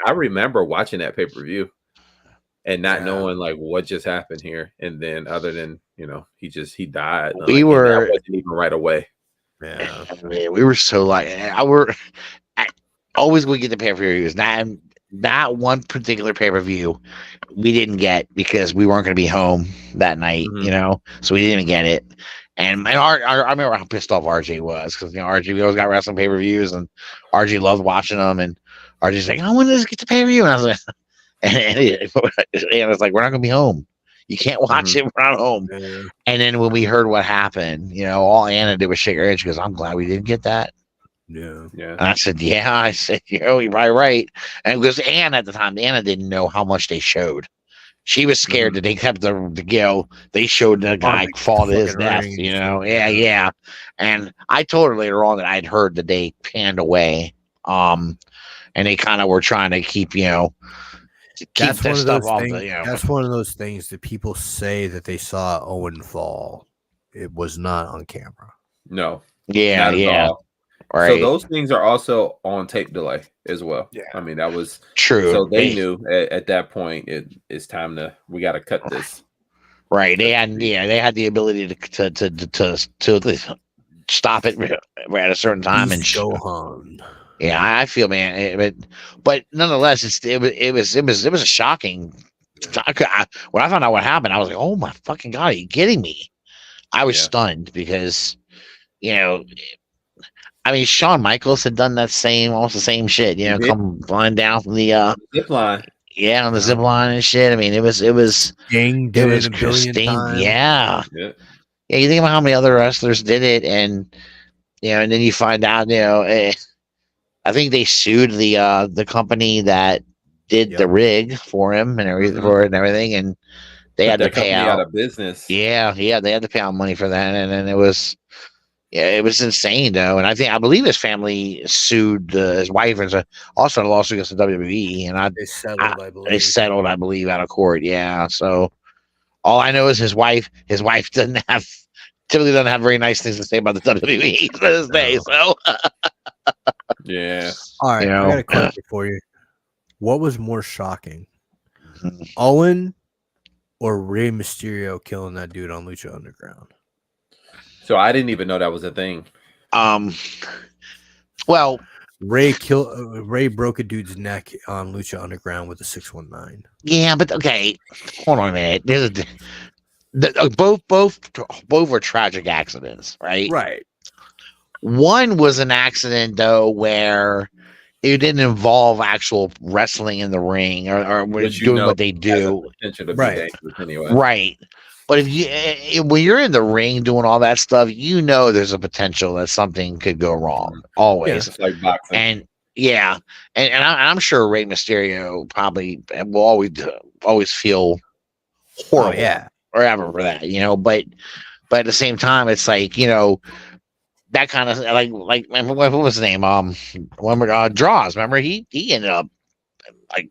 Speaker 3: I remember watching that pay-per-view. and not knowing like what just happened here. And then other than he died.
Speaker 2: We
Speaker 3: and
Speaker 2: were
Speaker 3: that wasn't even right away.
Speaker 1: Yeah,
Speaker 2: man, we were so like I always would get the pay-per-views. Not one particular pay-per-view we didn't get because we weren't going to be home that night, so we didn't even get it. And I remember how pissed off RJ was because RJ, we always got wrestling pay-per-views, and RJ loved watching them. And RJ's like, "I want to get the pay-per-view," and I was like, and it's like, "We're not going to be home. You can't watch it. We're not home."
Speaker 1: yeah.
Speaker 2: And then when we heard what happened, all Anna did was shake her head. She goes, "I'm glad we didn't get that."
Speaker 1: Yeah.
Speaker 2: And I said, "Yeah." I said, "You're probably right." And because Anna at the time, Anna didn't know how much they showed. She was scared that they kept they showed the guy fall to his death, Yeah. And I told her later on that I'd heard that they panned away. And they kind of were trying to keep, keep
Speaker 1: That's
Speaker 2: stuff off
Speaker 1: things, that's one of those things that people say that they saw Owen fall. It was not on camera.
Speaker 3: No.
Speaker 2: Yeah. All. Right.
Speaker 3: So those things are also on tape delay as well.
Speaker 1: Yeah.
Speaker 3: I mean, that was
Speaker 2: true.
Speaker 3: So they knew at that point it's time we got to cut this.
Speaker 2: Right. They had the ability to stop it at a certain time and
Speaker 1: go on.
Speaker 2: Yeah, I feel, man, but nonetheless, it was a shocking. When I found out what happened, I was like, "Oh my fucking god, are you kidding me?" I was stunned because, I mean, Shawn Michaels had done that almost the same shit. Come flying down from the
Speaker 3: zip line.
Speaker 2: Yeah, on the zip line and shit. I mean, it was
Speaker 1: Sting did it a billion times.
Speaker 2: Yeah. You think about how many other wrestlers did it, and and then you find out, I think they sued the company that did the rig for him and everything, and they had to pay out
Speaker 3: of business.
Speaker 2: Yeah, they had to pay out money for that, and then it was insane though. And I believe his family sued his wife and also had a lawsuit against the WWE, and they settled, I believe, out of court. Yeah, so all I know is his wife typically doesn't have very nice things to say about the WWE to this day. So.
Speaker 3: Yeah.
Speaker 1: All right. I got a question for you. What was more shocking, Owen or Rey Mysterio killing that dude on Lucha Underground?
Speaker 3: So I didn't even know that was a thing.
Speaker 2: Well,
Speaker 1: Ray broke a dude's neck on Lucha Underground with a 619.
Speaker 2: Yeah, but okay, hold on a minute. Both were tragic accidents, right?
Speaker 1: Right.
Speaker 2: One was an accident though where it didn't involve actual wrestling in the ring or doing what they do.
Speaker 3: Right. Anyway.
Speaker 2: Right. But when you're in the ring doing all that stuff, there's a potential that something could go wrong. Always.
Speaker 3: It's like boxing.
Speaker 2: And I'm sure Rey Mysterio probably will always feel horrible. Or ever for that, but at the same time, it's like, that kind of like what was his name? Draws. Remember he ended up like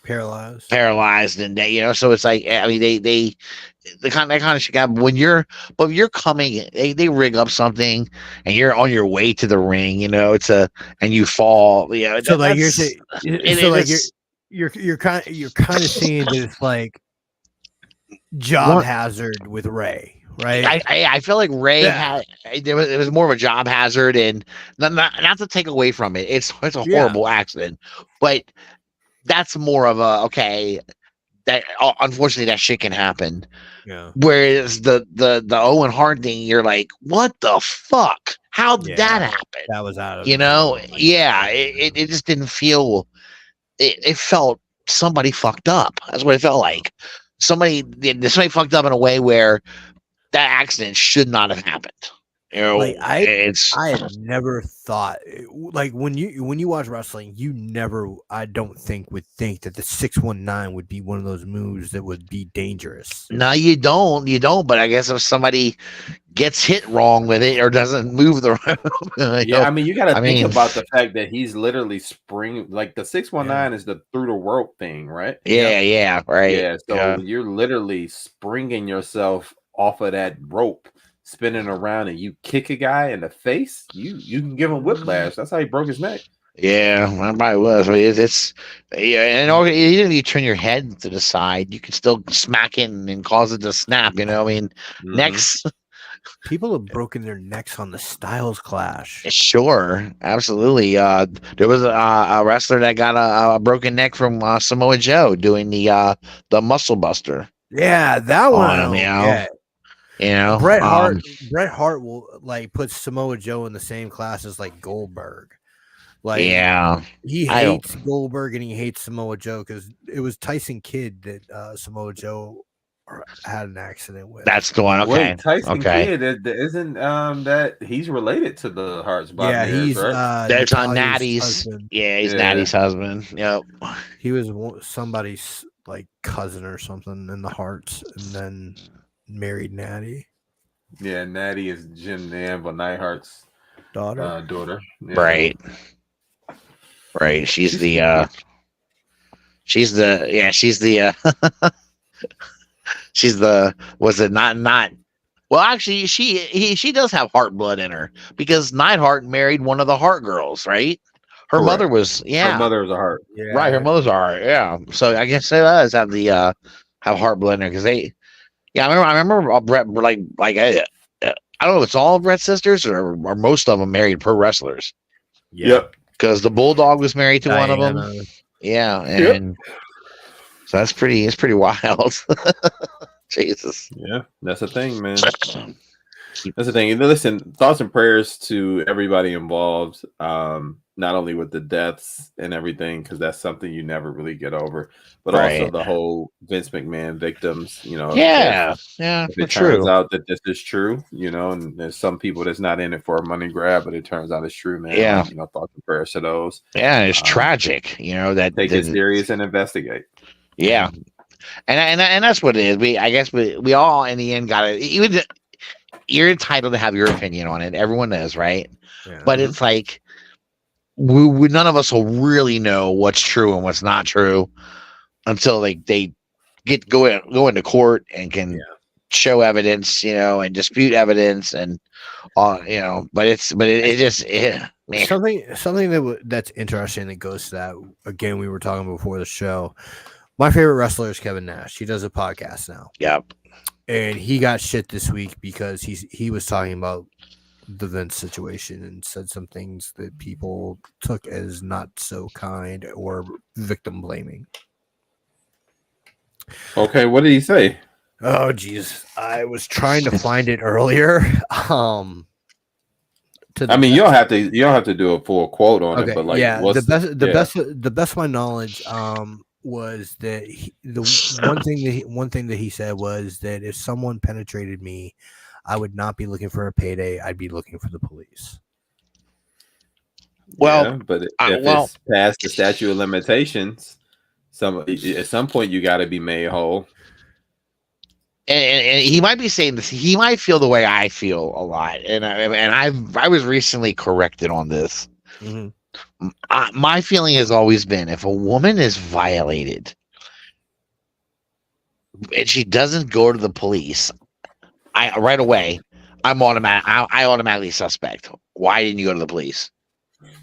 Speaker 2: paralyzed, and so it's like, I mean, they that kind of shit happen when you're coming. They rig up something and you're on your way to the ring, and you fall.
Speaker 1: So like you're kind of seeing this like job hazard with Ray. Right.
Speaker 2: I feel like Ray it was more of a job hazard, and not to take away from it. It's a horrible accident, but that's more of a that unfortunately that shit can happen.
Speaker 1: Yeah.
Speaker 2: Whereas the Owen Hart thing, you're like, what the fuck? How did that happen?
Speaker 1: That was out of
Speaker 2: it just didn't feel. It felt somebody fucked up. That's what it felt like. Somebody fucked up in a way where that accident should not have happened.
Speaker 1: I had never thought, like when you watch wrestling, you never, I don't think, would think that the 619 would be one of those moves that would be dangerous.
Speaker 2: No, you don't. But I guess if somebody gets hit wrong with it or doesn't move the right,
Speaker 3: I mean, you got to think about the fact that he's literally spring, like the 619 is the through the rope thing, right?
Speaker 2: Yeah, right.
Speaker 3: Yeah, so you're literally springing yourself off of that rope, spinning around, and you kick a guy in the face, you can give him whiplash. That's how he broke his neck.
Speaker 2: Yeah, I probably was. I mean, it's yeah, and even if you turn your head to the side, you can still smack it and cause it to snap. You know, I mean, necks.
Speaker 1: People have broken their necks on the Styles Clash.
Speaker 2: Sure, absolutely. There was a wrestler that got a broken neck from Samoa Joe doing the Muscle Buster.
Speaker 1: Yeah, that one.
Speaker 2: Yeah. You know,
Speaker 1: Bret Hart will like put Samoa Joe in the same class as like Goldberg. Like,
Speaker 2: yeah,
Speaker 1: he hates Goldberg and he hates Samoa Joe because it was Tyson Kidd that Samoa Joe had an accident with.
Speaker 2: That's the one. Okay,
Speaker 3: wait, Tyson Kidd isn't that he's related to the Harts?
Speaker 1: Yeah, he's
Speaker 3: right?
Speaker 2: That's on Natty's. Yeah, he's Natty's husband. Yep,
Speaker 1: he was somebody's like cousin or something in the Harts, and then married Natty.
Speaker 3: Yeah, Natty is Jim Neidhart's Neidhart's daughter. Yeah.
Speaker 2: Right. Right. She's the was it not well, actually she does have Hart blood in her because Neidhart married one of the Hart girls, right? Her
Speaker 3: Correct.
Speaker 2: mother was
Speaker 3: her mother was a Hart.
Speaker 1: Yeah.
Speaker 2: Right, her mother's a Hart, yeah. So I guess they does have the have Hart blood in her because they I remember Bret like I don't know if it's all of Bret's sisters or most of them married pro wrestlers.
Speaker 3: Yep.
Speaker 2: Because the Bulldog was married to one of them. Yeah, and so it's pretty wild. Jesus.
Speaker 3: Yeah, that's the thing, man. That's the thing. Listen, thoughts and prayers to everybody involved. Not only with the deaths and everything, because that's something you never really get over, but also the whole Vince McMahon victims. You know, if it turns out that this is true, you know, and there's some people that's not in it for a money grab, but it turns out it's true, man.
Speaker 2: Yeah,
Speaker 3: you know, thoughts and prayers to those.
Speaker 2: Yeah, it's tragic. You know that
Speaker 3: take it serious and investigate.
Speaker 2: Yeah, and that's what it is. I guess we all in the end got it. Even you're entitled to have your opinion on it. Everyone is, right? Yeah. But it's like we none of us will really know what's true and what's not true until they go into court and can show evidence, you know, and dispute evidence, and you know. But it just man.
Speaker 1: something that's interesting that goes to that. Again, we were talking before the show. My favorite wrestler is Kevin Nash. He does a podcast now.
Speaker 2: Yep.
Speaker 1: And he got shit this week because he was talking about the Vince situation and said some things that people took as not so kind or victim blaming.
Speaker 3: Okay, what did he say?
Speaker 1: Oh geez, I was trying to find it earlier.
Speaker 3: I mean, you don't have to do a full quote on it, but like,
Speaker 1: the best of my knowledge was that one thing that he said was that if someone penetrated me, I would not be looking for a payday. I'd be looking for the police.
Speaker 3: Well, but if it's past the statute of limitations, at some point you got to be made whole.
Speaker 2: And he might be saying this. He might feel the way I feel a lot, and I was recently corrected on this.
Speaker 1: Mm-hmm.
Speaker 2: My feeling has always been if a woman is violated and she doesn't go to the police, I automatically suspect. Why didn't you go to the police?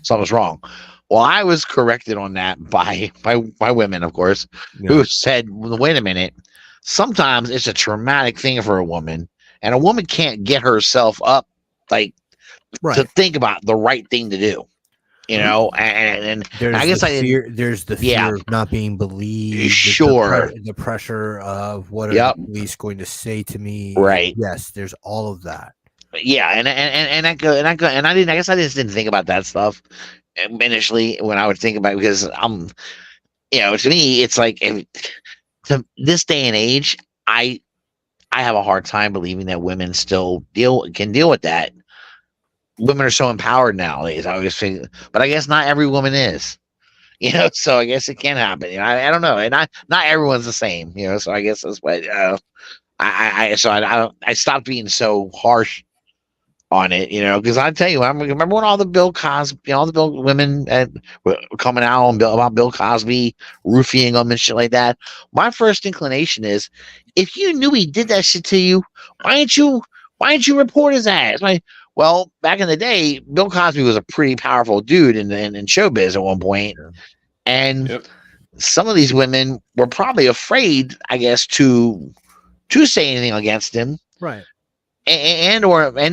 Speaker 2: Something's wrong. Well, I was corrected on that by women, of course, who said, wait a minute, sometimes it's a traumatic thing for a woman, and a woman can't get herself up to think about the right thing to do. You know, and I guess
Speaker 1: there's the fear of not being believed.
Speaker 2: Sure.
Speaker 1: The pressure of what are the police going to say to me?
Speaker 2: Right.
Speaker 1: Yes, there's all of that.
Speaker 2: Yeah, and I guess I just didn't think about that stuff initially when I would think about it, because you know, to me it's like to this day and age, I have a hard time believing that women still can deal with that. Women are so empowered nowadays. I always think, but I guess not every woman is, you know. So I guess it can happen. You know, I don't know, and not everyone's the same, you know. So I guess that's what I stopped being so harsh on it, you know, because I tell you, I remember when all the Bill Cosby, you know, all the women were coming out about Bill Cosby roofing them and shit like that. My first inclination is, if you knew he did that shit to you, why didn't you report his ass? Well, back in the day, Bill Cosby was a pretty powerful dude in showbiz at one point, and some of these women were probably afraid, I guess, to say anything against him,
Speaker 1: right?
Speaker 2: And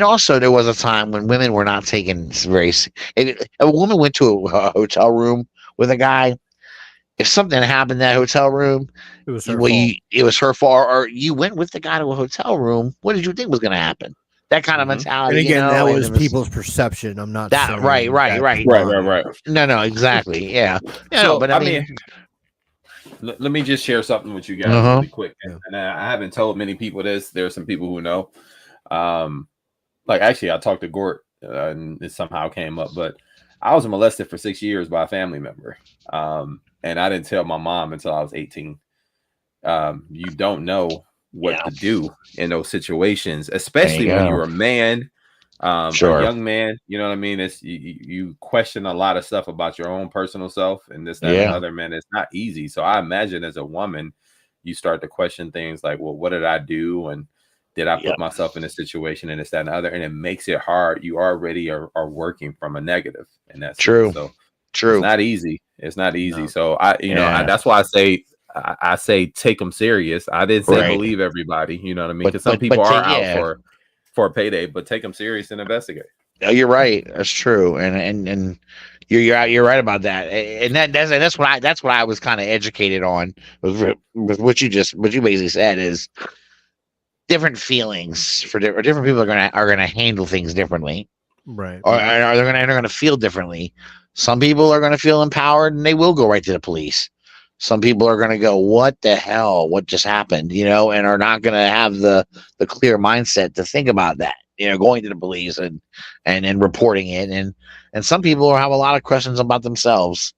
Speaker 2: also there was a time when women were not taken very. If a woman went to a hotel room with a guy, if something happened in that hotel room,
Speaker 1: it was her fault.
Speaker 2: It was her fault, or you went with the guy to a hotel room. What did you think was going to happen? That kind of mentality.
Speaker 1: And again, that was
Speaker 2: was
Speaker 1: people's perception. I'm not
Speaker 2: that right. No, exactly. Yeah.
Speaker 3: So,
Speaker 2: but I mean,
Speaker 3: let me just share something with you guys really quick. And I haven't told many people this. There are some people who know. Like actually, I talked to Gort, and it somehow came up. But I was molested for 6 years by a family member, and I didn't tell my mom until I was 18. You don't know what to do in those situations, especially when you're a man, a young man. You know what I mean? It's you question a lot of stuff about your own personal self, and this, that, and other. Man, it's not easy. So I imagine as a woman, you start to question things like, well, what did I do? And did I put myself in a situation, and this, that, and other? And it makes it hard. You already are working from a negative, and that's
Speaker 2: true.
Speaker 3: So
Speaker 2: true.
Speaker 3: It's not easy. It's not easy. No. So that's why I say take them serious. I didn't say believe everybody. You know what I mean? Because some people are out for a payday, but take them serious and investigate.
Speaker 2: No, you're right. That's true, and you're right about that. And that's what I was kind of educated on with what you basically said is different feelings for different people are gonna handle things differently,
Speaker 1: right?
Speaker 2: Or they're gonna feel differently. Some people are gonna feel empowered and they will go right to the police. Some people are gonna go, "What the hell? What just happened?" And are not gonna have the clear mindset to think about that. Going to the police and reporting it, and some people have a lot of questions about themselves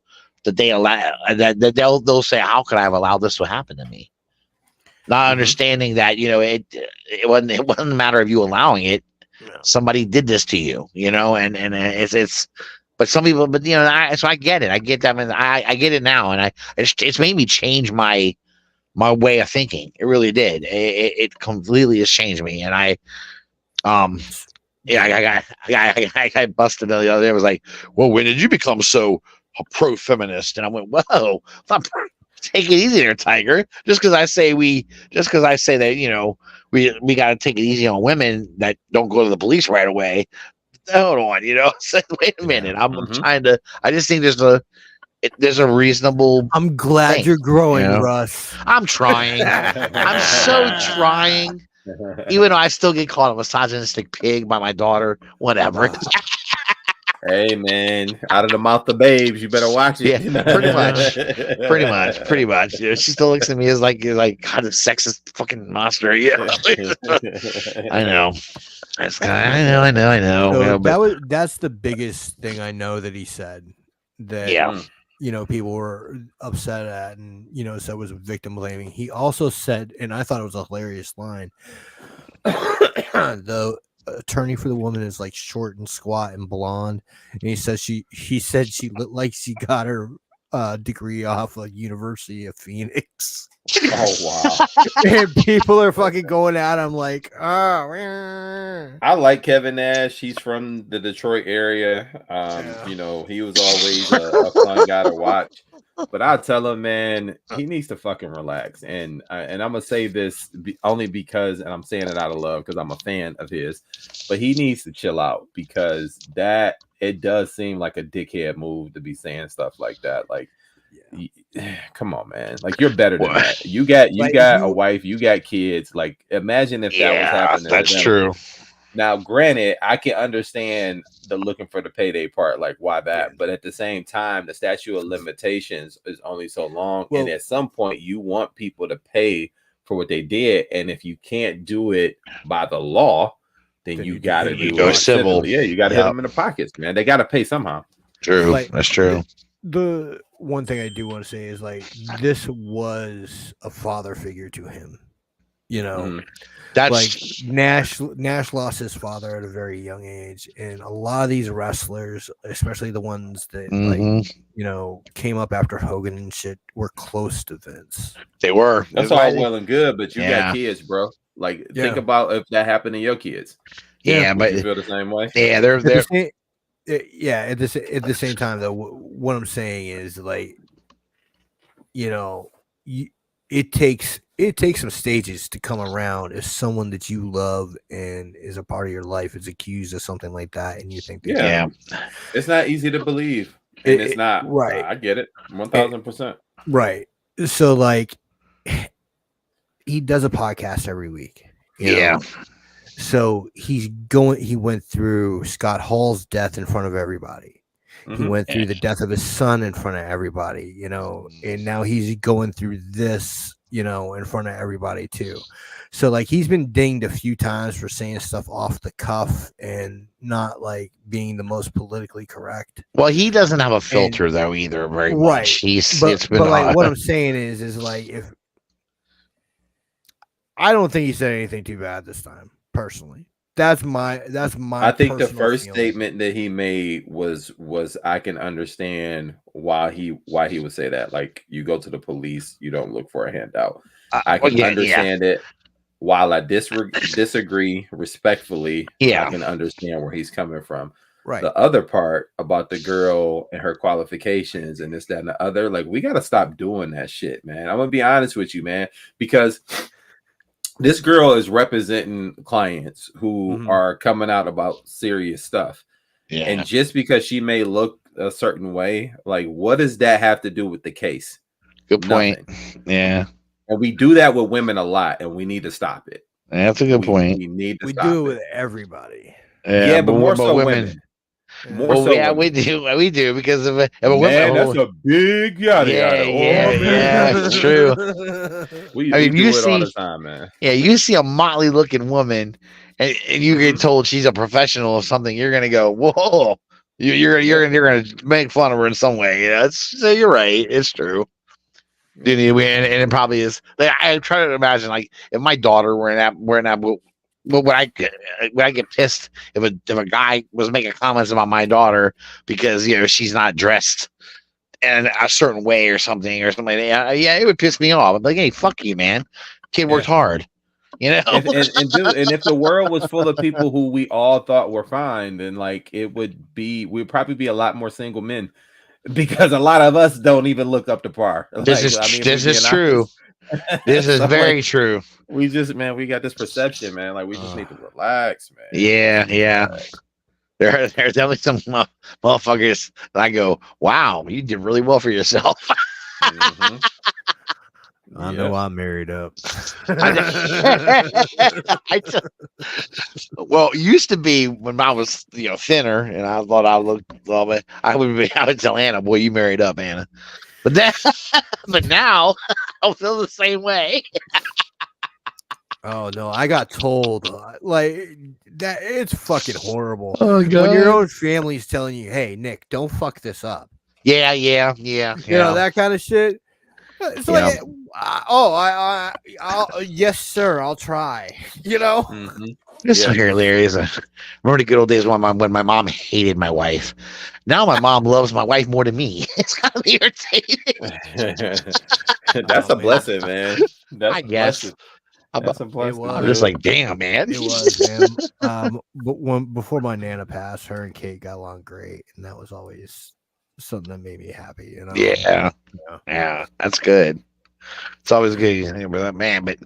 Speaker 2: that they allow that they'll say, "How could I have allowed this to happen to me?" Not understanding that it wasn't a matter of you allowing it. Somebody did this to you, and it's. But some people, so I get it. I get that. I get it now, and it's made me change my way of thinking. It really did. It completely has changed me, and I got busted the other day. I was like, "Well, when did you become so pro-feminist?" And I went, "Whoa, take it easy there, Tiger. Just because I say that we got to take it easy on women that don't go to the police right away. Hold on, wait a minute. I'm trying to. I just think there's a reasonable.
Speaker 1: I'm glad you're growing, Russ.
Speaker 2: I'm trying. I'm so trying. Even though I still get called a misogynistic pig by my daughter, whatever.
Speaker 3: Hey man, out of the mouth of babes, you better watch it.
Speaker 2: Yeah, pretty much. She still looks at me as like kind of sexist fucking monster. Yeah, I know. I know.
Speaker 1: So that's the biggest thing I know that he said. That people were upset at, and said was victim blaming. He also said, and I thought it was a hilarious line. The attorney for the woman is like short and squat and blonde, and he said she looked like she got her degree off of University of Phoenix.
Speaker 3: Oh wow!
Speaker 1: And people are fucking going at him like, oh.
Speaker 3: I like Kevin Nash. He's from the Detroit area. He was always a fun guy to watch. But I tell him, man, he needs to fucking relax. And I'm gonna say this only because, and I'm saying it out of love because I'm a fan of his. But he needs to chill out because it does seem like a dickhead move to be saying stuff like that. Like, come on, man. Like, you're better than that. You got a wife. You got kids. Like, imagine if that was happening.
Speaker 2: That's true.
Speaker 3: Now, granted, I can understand the looking for the payday part, like why that, but at the same time, the statute of limitations is only so long, and at some point, you want people to pay for what they did, and if you can't do it by the law, then you got to do it
Speaker 2: civil.
Speaker 3: Yeah, you got to hit them in the pockets, man. They got to pay somehow.
Speaker 2: True, that's true.
Speaker 1: The one thing I do want to say is like this was a father figure to him,
Speaker 2: That's
Speaker 1: like Nash lost his father at a very young age, and a lot of these wrestlers, especially the ones that came up after Hogan and shit, were close to Vince.
Speaker 2: They were.
Speaker 3: That's all well and good, but you got kids, bro. Like, think about if that happened to your kids.
Speaker 2: Yeah,
Speaker 3: but you feel the same way.
Speaker 2: Yeah, they're
Speaker 1: at the same time though, what I'm saying is like, you know, it takes some stages to come around if someone that you love and is a part of your life is accused of something like that, and you think
Speaker 3: it's not easy to believe, and it's not
Speaker 1: right.
Speaker 3: I get it 1,000%.
Speaker 1: Right. So like, he does a podcast every week. You know? So he went through Scott Hall's death in front of everybody. He went through the death of his son in front of everybody, you know, and now he's going through this, you know, in front of everybody too. So like, he's been dinged a few times for saying stuff off the cuff and not like being the most politically correct.
Speaker 2: Well, he doesn't have a filter though either, very much.
Speaker 1: But like, what I'm saying is like, if I don't think he said anything too bad this time, personally. That's my.
Speaker 3: I think the first statement that he made was I can understand why he would say that. Like, you go to the police, you don't look for a handout. I can understand it. While I disagree respectfully, I can understand where he's coming from.
Speaker 1: Right.
Speaker 3: The other part about the girl and her qualifications and this, that, and the other, like, we got to stop doing that shit, man. I'm gonna be honest with you, man, because this girl is representing clients who are coming out about serious stuff. Yeah. And just because she may look a certain way, like, what does that have to do with the case?
Speaker 2: Good point. Nothing. Yeah.
Speaker 3: And we do that with women a lot, and we need to stop it.
Speaker 2: That's a good point.
Speaker 3: We need to
Speaker 1: we
Speaker 3: stop
Speaker 1: do it with everybody.
Speaker 3: Yeah, but more so women.
Speaker 2: More so women. We do because of a
Speaker 3: woman. That's a big yada yada.
Speaker 2: Yeah, it's true.
Speaker 3: we do it all the time, man.
Speaker 2: Yeah, you see a motley looking woman, and you get told she's a professional of something, you're gonna go, whoa. You're gonna make fun of her in some way. Yeah, so you're right. It's true. And it probably is. Like, I try to imagine, like, if my daughter were in that, would I get pissed if a guy was making comments about my daughter because, you know, she's not dressed in a certain way or something like that? Yeah, it would piss me off. I'm like, hey, fuck you, man. Kid worked hard. You know,
Speaker 3: and if the world was full of people who we all thought were fine, then like we'd probably be a lot more single men. Because a lot of us don't even look up to par.
Speaker 2: This is true. This is very true.
Speaker 3: We got this perception, man. Like, we just need to relax, man.
Speaker 2: Yeah. There's definitely some motherfuckers that I go, wow, you did really well for yourself.
Speaker 1: I know I'm married up.
Speaker 2: Well, it used to be when I was, you know, thinner, and I thought I looked a little bit. I would tell Anna, "Boy, you married up, Anna." But now I feel the same way.
Speaker 1: Oh no, I got told like that. It's fucking horrible.
Speaker 2: Oh God.
Speaker 1: When your own family's telling you, "Hey, Nick, don't fuck this up."
Speaker 2: Yeah.
Speaker 1: You know, that kind of shit. It's like, yes, sir, I'll try. You know,
Speaker 2: it's so hilarious. Remember the good old days when my mom hated my wife. Now my mom loves my wife more than me. It's kind of irritating.
Speaker 3: That's a blessing, man.
Speaker 2: I guess.
Speaker 3: That's a blessing.
Speaker 2: I'm just like, damn, man.
Speaker 1: It was, man. But before my Nana passed, her and Kate got along great, and that was always something that made me happy. You know?
Speaker 2: Yeah, that's good. It's always good, man. But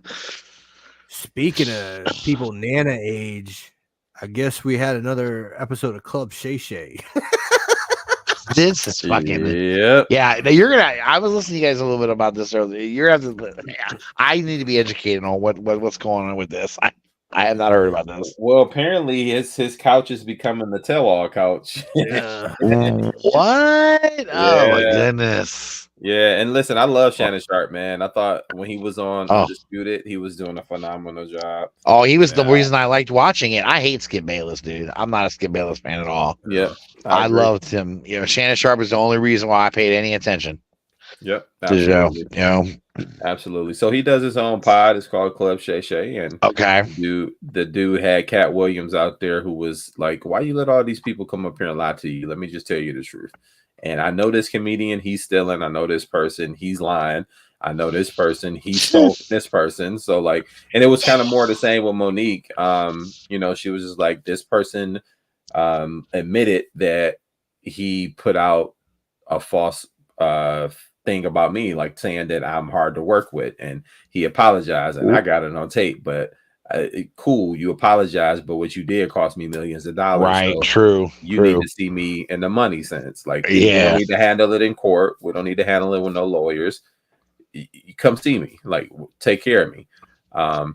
Speaker 1: speaking of people Nana age, I guess we had another episode of Club Shay Shay.
Speaker 2: This is fucking yeah. I was listening to you guys a little bit about this earlier. I need to be educated on what's going on with this. I have not heard about this.
Speaker 3: Well, apparently his couch is becoming the tell-all couch.
Speaker 1: Yeah.
Speaker 2: What? Oh my goodness.
Speaker 3: Yeah, and listen, I love Shannon Sharp, man. I thought when he was on Undisputed, he was doing a phenomenal job.
Speaker 2: Oh, he was the reason I liked watching it. I hate Skip Bayless, dude. I'm not a Skip Bayless fan at all.
Speaker 3: Yeah,
Speaker 2: I loved him. You know, Shannon Sharp is the only reason why I paid any attention.
Speaker 3: Yep,
Speaker 2: absolutely. You know,
Speaker 3: absolutely. So he does his own pod. It's called Club Shay Shay, and the dude had Cat Williams out there who was like, "Why you let all these people come up here and lie to you? Let me just tell you the truth." And I know this comedian, he's stealing. I know this person, he's lying. I know this person, he stole this person. So like, and it was kind of more the same with Monique. You know, she was just like, this person admitted that he put out a false thing about me, like saying that I'm hard to work with, and he apologized, and I got it on tape. But cool, you apologize, but what you did cost me millions of dollars.
Speaker 2: Right,
Speaker 3: so
Speaker 2: true.
Speaker 3: You need to see me in the money sense. Like, we
Speaker 2: Yeah,
Speaker 3: don't need to handle it in court. We don't need to handle it with no lawyers. You come see me, like, take care of me.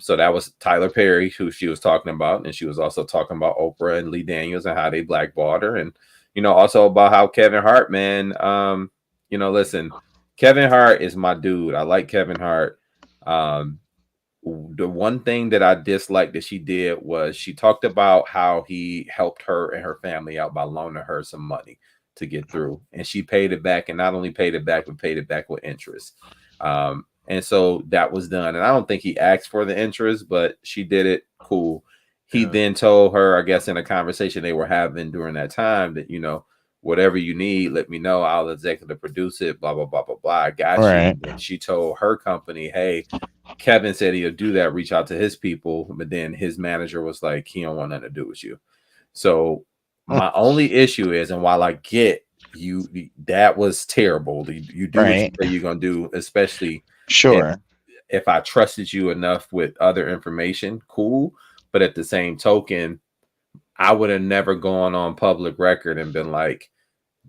Speaker 3: So that was Tyler Perry, who she was talking about, and she was also talking about Oprah and Lee Daniels and how they blackballed her, and you know, also about how Kevin Hart, man. You know, listen, Kevin Hart is my dude. I like Kevin Hart. The one thing that I disliked that she did was she talked about how he helped her and her family out by loaning her some money to get through, and she paid it back, and not only paid it back, but paid it back with interest. And so that was done, and I don't think he asked for the interest, but she did it. Cool. He then told her, I guess in a conversation they were having during that time, that, you know, whatever you need, let me know. I'll executive produce it, blah, blah, blah, blah, blah. I got you. And she told her company, hey, Kevin said he'll do that, reach out to his people. But then his manager was like, he don't want nothing to do with you. So my only issue is, and while I get you, that was terrible. You do what you say you're going to do, especially if I trusted you enough with other information, cool. But at the same token, I would have never gone on public record and been like,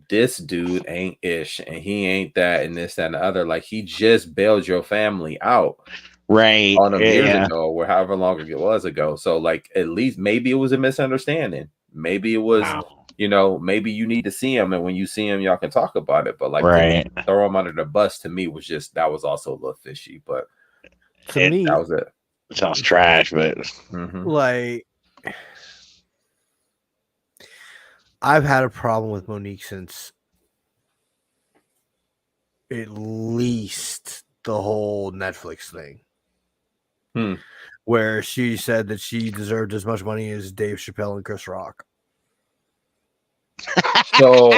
Speaker 3: this dude ain't ish, and he ain't that, and this, that, and the other. Like, he just bailed your family out. On a years ago, or however long it was ago. So, like, at least maybe it was a misunderstanding. Maybe it was, you know, maybe you need to see him, and when you see him, y'all can talk about it. But like, throw him under the bus to me was just, that was also a little fishy. But
Speaker 1: to me,
Speaker 3: that was it.
Speaker 2: It sounds trash, but
Speaker 1: like, I've had a problem with Monique since at least the whole Netflix thing. Where she said that she deserved as much money as Dave Chappelle and Chris Rock.
Speaker 3: So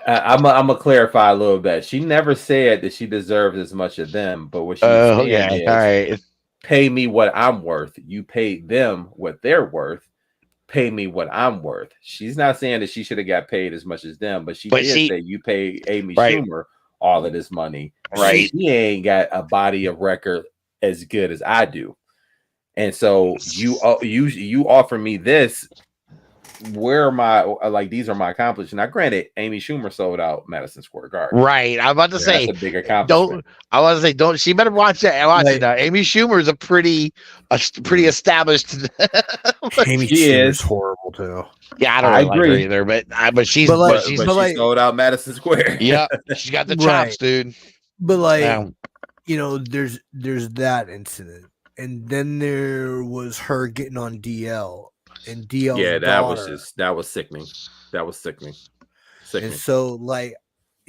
Speaker 3: I'm gonna clarify a little bit. She never said that she deserved as much of them, but what she was saying is, pay me what I'm worth. You pay them what they're worth. Pay me what I'm worth. She's not saying that she should have got paid as much as them, but she did say you pay Amy Schumer all of this money. Right? She ain't got a body of record as good as I do, and so you offer me this. Where are my, like, these are my accomplishments. Now, granted, Amy Schumer sold out Madison Square Garden.
Speaker 2: Right. I'm about to say,
Speaker 3: that's a big accomplishment.
Speaker 2: Don't she better watch that. Watch it now. Amy Schumer is a pretty established.
Speaker 1: Amy Schumer is horrible too.
Speaker 2: Yeah, I don't really like her either, but she's
Speaker 3: she sold out Madison Square.
Speaker 2: Yeah, she's got the chops, dude.
Speaker 1: But like, you know, there's that incident, and then there was her getting on DL. And DL,
Speaker 3: that was sickening. That was sickening.
Speaker 1: And so, like,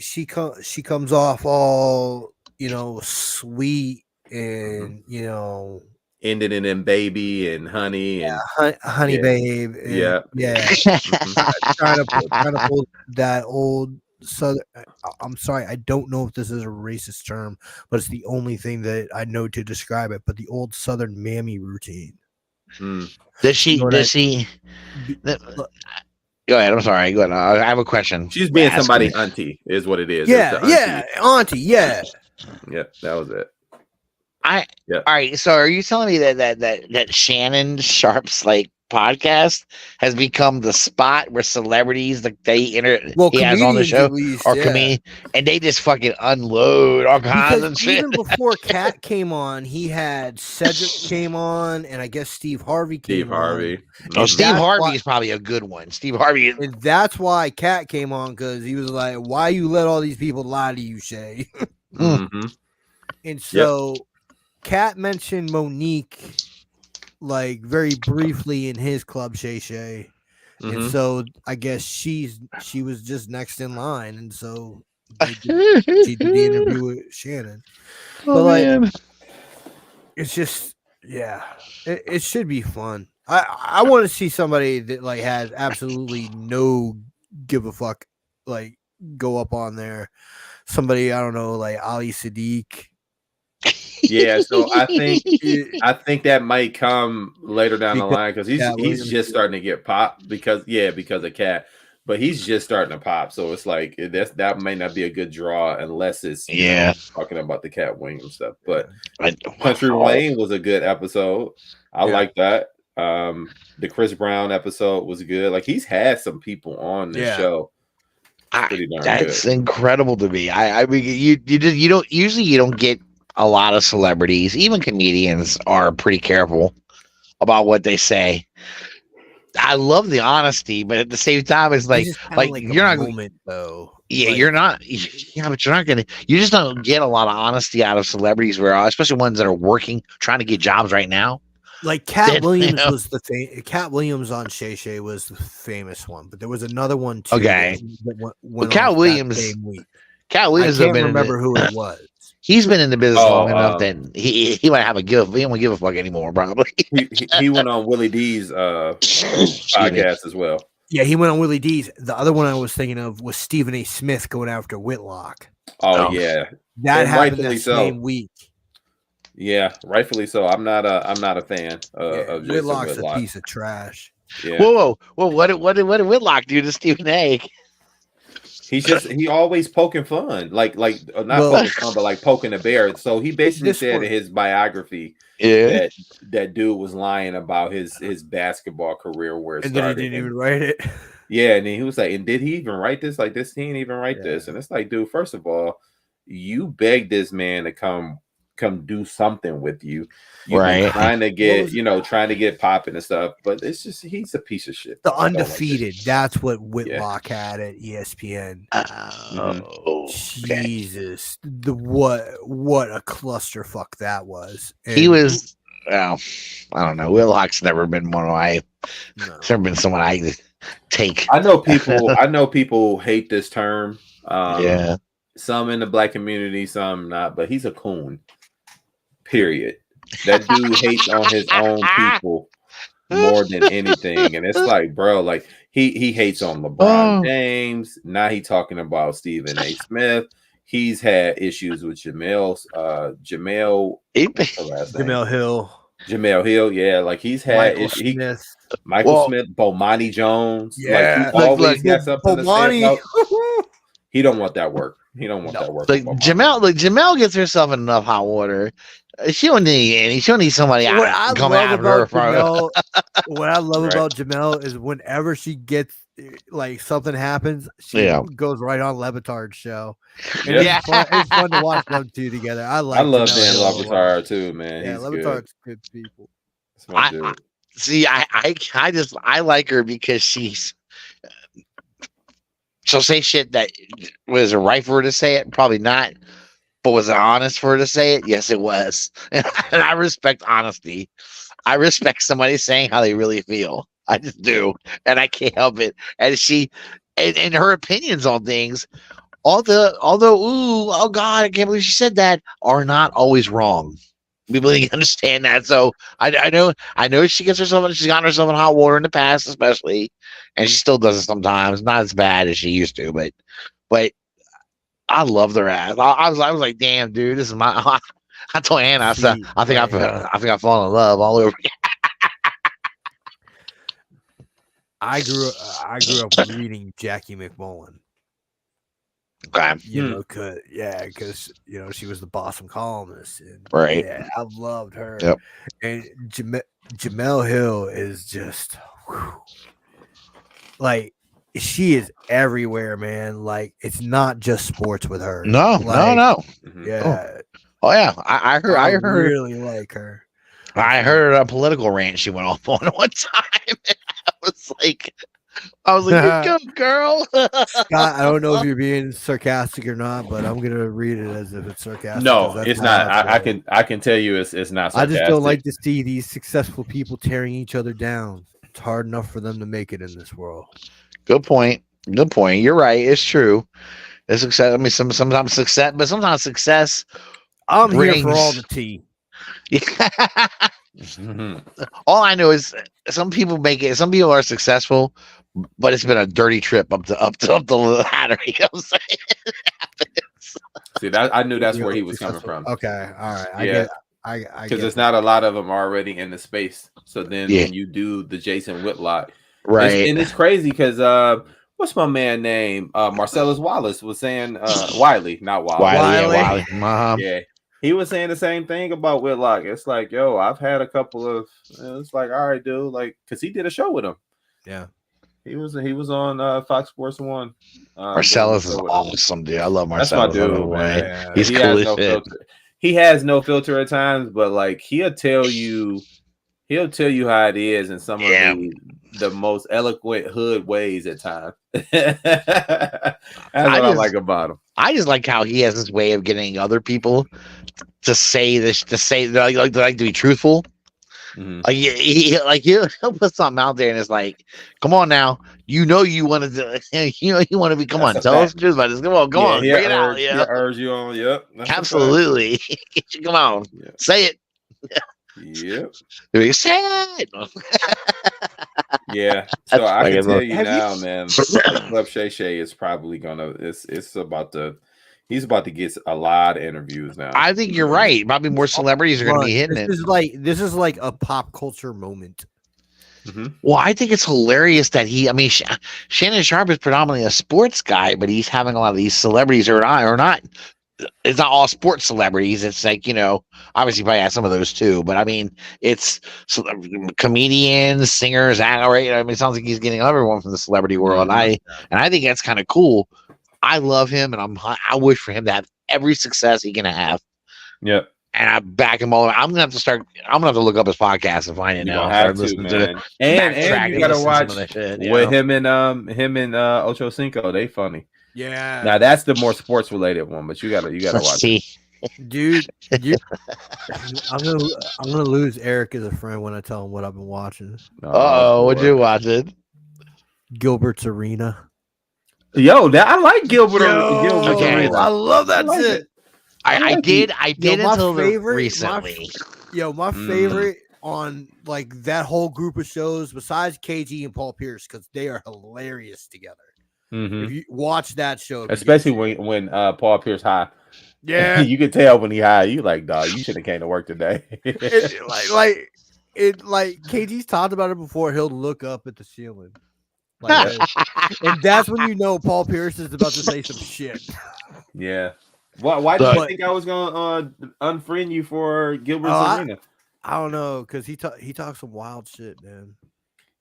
Speaker 1: she comes off all, you know, sweet and you know,
Speaker 3: ended in baby and honey and
Speaker 1: honey babe. And, trying to pull that old Southern. I'm sorry, I don't know if this is a racist term, but it's the only thing that I know to describe it. But the old Southern mammy routine.
Speaker 2: Does she? Go ahead. I'm sorry. Go ahead. I have a question.
Speaker 3: She's being somebody auntie, is what it is.
Speaker 1: Auntie.
Speaker 3: Yep, that was it.
Speaker 2: All right. So, are you telling me that Shannon Sharp's like podcast has become the spot where celebrities he has on the show comedian, and they just fucking unload all kinds of shit?
Speaker 1: Even before Kat came on, he had Cedric came on, and I guess Steve Harvey came on.
Speaker 2: Oh, Steve Harvey is probably a good one. Steve Harvey,
Speaker 1: and that's why Kat came on, because he was like, "Why you let all these people lie to you, Shay?" And so, Kat mentioned Monique, like, very briefly in his club, Shay Shay. And so I guess she was just next in line, and so she did the interview with Shannon. Man. It's just, it should be fun. I want to see somebody that like has absolutely no give a fuck, like, go up on there. somebody I don't know, like Ali Sadiq.
Speaker 3: Yeah, so I think that might come later down the line because he's just starting to get popped because of Cat, but he's just starting to pop. So it's like that might not be a good draw unless it's talking about the Cat Williams stuff. But Country Wayne was a good episode. I like that. The Chris Brown episode was good. Like he's had some people on the show.
Speaker 2: That's incredible to me. I mean, you don't get a lot of celebrities, even comedians, are pretty careful about what they say. I love the honesty, but at the same time, it's like you're not moment, though. Yeah, like, you're not. Yeah, but you're not gonna. You just don't get a lot of honesty out of celebrities, especially ones that are working, trying to get jobs right now.
Speaker 1: Like Cat Williams was Cat Williams on Shay Shay was the famous one, but there was another one too.
Speaker 2: Okay, Cat Williams. Cat Williams.
Speaker 1: I can't remember who it was.
Speaker 2: He's been in the business long enough that he might have he don't give a fuck anymore, probably.
Speaker 3: he went on Willie D's podcast as well.
Speaker 1: Yeah, he went on Willie D's. The other one I was thinking of was Stephen A. Smith going after Whitlock.
Speaker 3: Oh yeah,
Speaker 1: that happened that same week.
Speaker 3: Yeah, rightfully so. I'm not a fan of Jason
Speaker 1: Whitlock's a piece of trash.
Speaker 2: Yeah. Whoa! What did Whitlock do to Stephen A?
Speaker 3: He always poking fun, like not poking fun, but like poking the bear. So he basically said in his biography that dude was lying about his basketball career where it started.
Speaker 1: Then he didn't even write it.
Speaker 3: Yeah, and then he was like, and did he even write this? Like this, he didn't even write this. And it's like, dude, first of all, you begged this man to come do something with you. Right. Trying to get popping and stuff, but it's just he's a piece of shit.
Speaker 1: The Undefeated, that's what Whitlock had at ESPN. Jesus. What a clusterfuck that was. And
Speaker 2: he was I don't know. Whitlock's never been one of never been someone I take.
Speaker 3: I know people hate this term. Some in the black community, some not, but he's a coon. Period. That dude hates on his own people more than anything. And it's like, bro, like he hates on LeBron James. Now he's talking about Stephen A. Smith. He's had issues with Jamel
Speaker 1: Hill.
Speaker 3: Jamel Hill, yeah. Like he's had Michael Smith, Bomani Jones.
Speaker 1: Yeah.
Speaker 3: Like he always got something to say about. He don't want that work. He don't want that work.
Speaker 2: Like Jamel gets herself in enough hot water. She don't need somebody come after her.
Speaker 1: What I love about Jamel is whenever she gets like something happens, she goes right on Le Batard's show. And it's fun to watch them two together. I love
Speaker 3: Dan Le Batard too, man.
Speaker 1: Yeah, Le Batard's good people.
Speaker 2: I like her because she'll say shit that was it right for her to say it? Probably not. But was it honest for her to say it? Yes, it was. And I respect honesty. I respect somebody saying how they really feel. I just do. And I can't help it. And and her opinions on things, although, oh God, I can't believe she said that, are not always wrong. People need to understand that. So I know she's gotten herself in hot water in the past, especially, and she still does it sometimes. Not as bad as she used to, but I love their ass. I was like, damn, dude, this is my. I told Anna, I said, I think I fall in love all over again.
Speaker 1: I grew up reading Jackie McMullen.
Speaker 2: Okay.
Speaker 1: Because she was the Boston columnist, and
Speaker 2: right.
Speaker 1: Yeah, I loved her.
Speaker 2: Yep.
Speaker 1: And Jamel Hill is just like she is everywhere, man. Like it's not just sports with her.
Speaker 2: No.
Speaker 1: Yeah.
Speaker 2: Oh yeah. I heard. I
Speaker 1: really like her.
Speaker 2: I heard a political rant she went off on one time. I was like, you go, girl.
Speaker 1: Scott, I don't know if you're being sarcastic or not, but I'm gonna read it as if it's sarcastic.
Speaker 3: No, it's not. I can tell you it's not sarcastic.
Speaker 1: I just don't like to see these successful people tearing each other down. It's hard enough for them to make it in this world.
Speaker 2: Good point. You're right. It's true. It's success. I mean, sometimes success, but sometimes success.
Speaker 1: I'm here for all the tea.
Speaker 2: All I know is some people make it. Some people are successful, but it's been a dirty trip up the ladder. You know what I'm saying?
Speaker 3: See that I knew that's where he was coming from.
Speaker 1: Okay, all right. I get.
Speaker 3: Because there's not a lot of them already in the space. So then when you do the Jason Whitlock,
Speaker 2: right?
Speaker 3: And it's crazy because what's my man name? Marcellus Wallace was saying Wiley, not Wiley. Yeah. He was saying the same thing about Whitlock. It's like, yo, I've had a couple of. It's like, all right, dude, like, because he did a show with him.
Speaker 1: Yeah,
Speaker 3: he was on Fox Sports 1.
Speaker 2: Marcellus is awesome, dude. I love Marcellus.
Speaker 3: That's my dude, man.
Speaker 2: Yeah. He's cool as shit.
Speaker 3: He has no filter at times, but like he'll tell you how it is in some of the most eloquent hood ways at times. That's what I like about him.
Speaker 2: I just like how he has this way of getting other people to say this, like to be truthful. Mm-hmm. Like he'll put something out there and it's like, come on now, you want to be, come on, tell us the truth about this. Come on, bring it out. Yeah,
Speaker 3: urge you on. Yep,
Speaker 2: absolutely. Come on, say it.
Speaker 3: Yep.
Speaker 2: Say it.
Speaker 3: Yeah. So I can tell you now, man, Club Shay Shay is probably gonna. He's about to get a lot of interviews now.
Speaker 2: I think you're right. Probably more celebrities are going to be hitting it.
Speaker 1: This is like a pop culture moment.
Speaker 2: Mm-hmm. Well, I think it's hilarious that Shannon Sharpe is predominantly a sports guy, but he's having a lot of these celebrities or not. It's not all sports celebrities. It's like, obviously probably has some of those too, but I mean, it's comedians, singers, right? I mean, it sounds like he's getting everyone from the celebrity world. And I think that's kind of cool. I love him, and I wish for him to have every success he can have.
Speaker 3: Yep.
Speaker 2: And I back him all. I'm gonna have to look up his podcast and find it now.
Speaker 3: And you gotta watch with him and Ocho Cinco. They funny.
Speaker 1: Yeah.
Speaker 3: Now that's the more sports related one, but you gotta watch it.
Speaker 1: Dude, I'm gonna lose Eric as a friend when I tell him what I've been watching.
Speaker 2: What you watching?
Speaker 1: Gilbert's Arena.
Speaker 3: Yo, I like Gilbert.
Speaker 1: Okay, I love that shit.
Speaker 2: I did until recently.
Speaker 1: My favorite on like that whole group of shows besides KG and Paul Pierce, because they are hilarious together.
Speaker 3: Mm-hmm.
Speaker 1: If you watch that show,
Speaker 3: especially when Paul Pierce high, you can tell when he high. You like, dog, you should have came to work today.
Speaker 1: like KG's talked about it before. He'll look up at the ceiling. And that's when you know Paul Pierce is about to say some shit.
Speaker 3: Yeah. Why do you think I was gonna unfriend you for Gilbert's Arena?
Speaker 1: I don't know, because he talks some wild shit, man.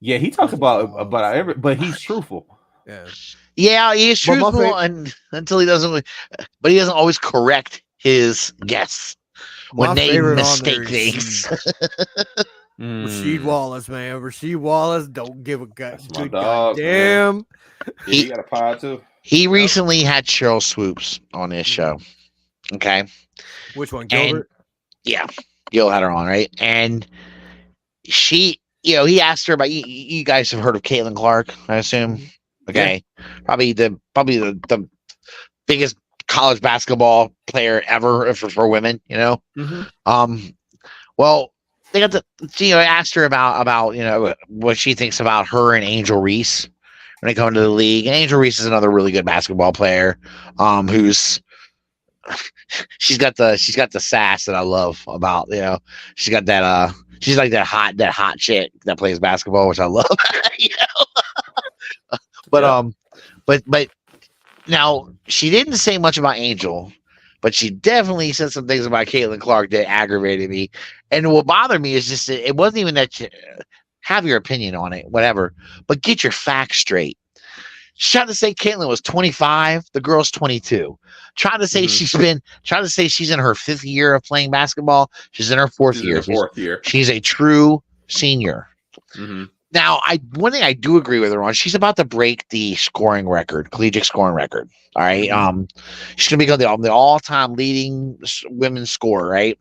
Speaker 3: Yeah, he talks but he's truthful.
Speaker 2: Yeah, he is truthful until he doesn't. But he doesn't always correct his guests when they mistake things.
Speaker 1: Rasheed Wallace, man. Rasheed Wallace don't give a good
Speaker 3: damn.
Speaker 1: He
Speaker 3: got a pod too.
Speaker 2: He recently had Cheryl Swoops on his show. Okay.
Speaker 1: Which one, Gilbert?
Speaker 2: Gil had her on, right? And she, he asked her about you guys have heard of Caitlin Clark, I assume. Okay. Yeah. Probably the biggest college basketball player ever for women, Mm-hmm. Well, they got asked her about what she thinks about her and Angel Reese when they come into the league. And Angel Reese is another really good basketball player, who's she's got the sass that I love about, she's got that she's like that hot chick that plays basketball, which I love. But now she didn't say much about Angel. But she definitely said some things about Caitlin Clark that aggravated me. And what bothered me is just it wasn't even that you have your opinion on it, whatever, but get your facts straight. She's trying to say Caitlin was 25, the girl's 22. Trying to say she's in her 5th year of playing basketball. She's in her 4th year. She's a true senior.
Speaker 3: Mm-hmm.
Speaker 2: Now, one thing I do agree with her on, she's about to break the collegiate scoring record. All right. She's going to become the all-time leading women's scorer, right?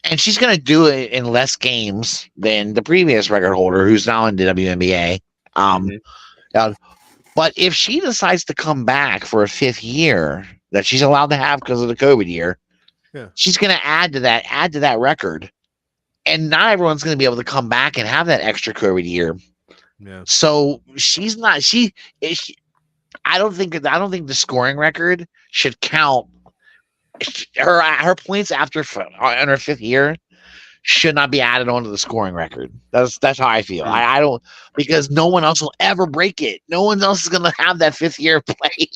Speaker 2: And she's going to do it in less games than the previous record holder, who's now in the WNBA. But if she decides to come back for a 5th year that she's allowed to have because of the COVID year, she's going to add to that record. And not everyone's going to be able to come back and have that extra COVID year.
Speaker 1: Yeah.
Speaker 2: So she's not. I don't think the scoring record should count her points after on her 5th year should not be added onto the scoring record. That's how I feel. I don't, because no one else will ever break it. No one else is gonna have that 5th year play.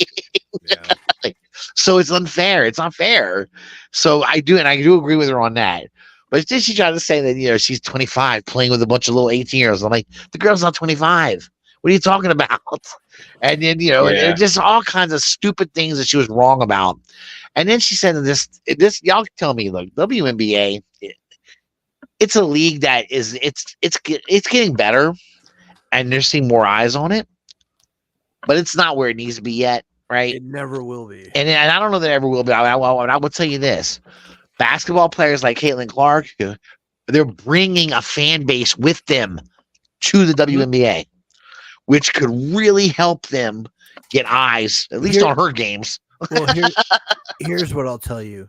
Speaker 2: Yeah. So it's unfair. It's not fair. So I do agree with her on that. But then she tried to say that she's 25 playing with a bunch of little 18-year-olds. I'm like, the girl's not 25. What are you talking about? And then and just all kinds of stupid things that she was wrong about. And then she said this y'all tell me, look, WNBA. It's a league that is it's getting better, and there's seeing more eyes on it, but it's not where it needs to be yet, right?
Speaker 1: It never will be,
Speaker 2: and I don't know that it ever will be. I will tell you this: basketball players like Caitlin Clark, they're bringing a fan base with them to the WNBA, which could really help them get eyes, at least on her games.
Speaker 1: Well, here's what I'll tell you.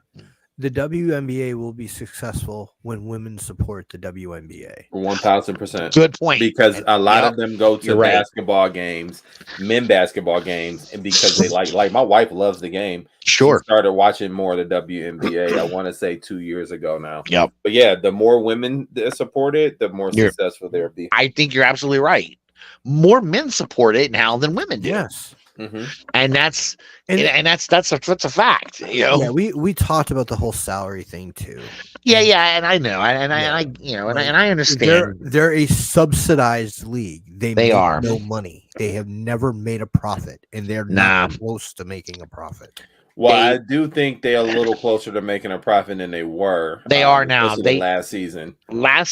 Speaker 1: The WNBA will be successful when women support the WNBA.
Speaker 3: 1,000%.
Speaker 2: Good point.
Speaker 3: Because a lot of them go to basketball games, men basketball games, and because they like my wife loves the game.
Speaker 2: Sure.
Speaker 3: She started watching more of the WNBA, I want to say 2 years ago now.
Speaker 2: Yep.
Speaker 3: But yeah, the more women that support it, the more successful they'll be.
Speaker 2: I think you're absolutely right. More men support it now than women do.
Speaker 1: Yes.
Speaker 2: Mm-hmm. And that's a fact.
Speaker 1: Yeah, we talked about the whole salary thing too.
Speaker 2: Yeah, and I know, and I understand.
Speaker 1: They're a subsidized league. They
Speaker 2: are
Speaker 1: no money. They have never made a profit, and they're not close to making a profit.
Speaker 3: Well, I do think they're a little closer to making a profit than they were.
Speaker 2: They are now.
Speaker 3: Last season,
Speaker 1: I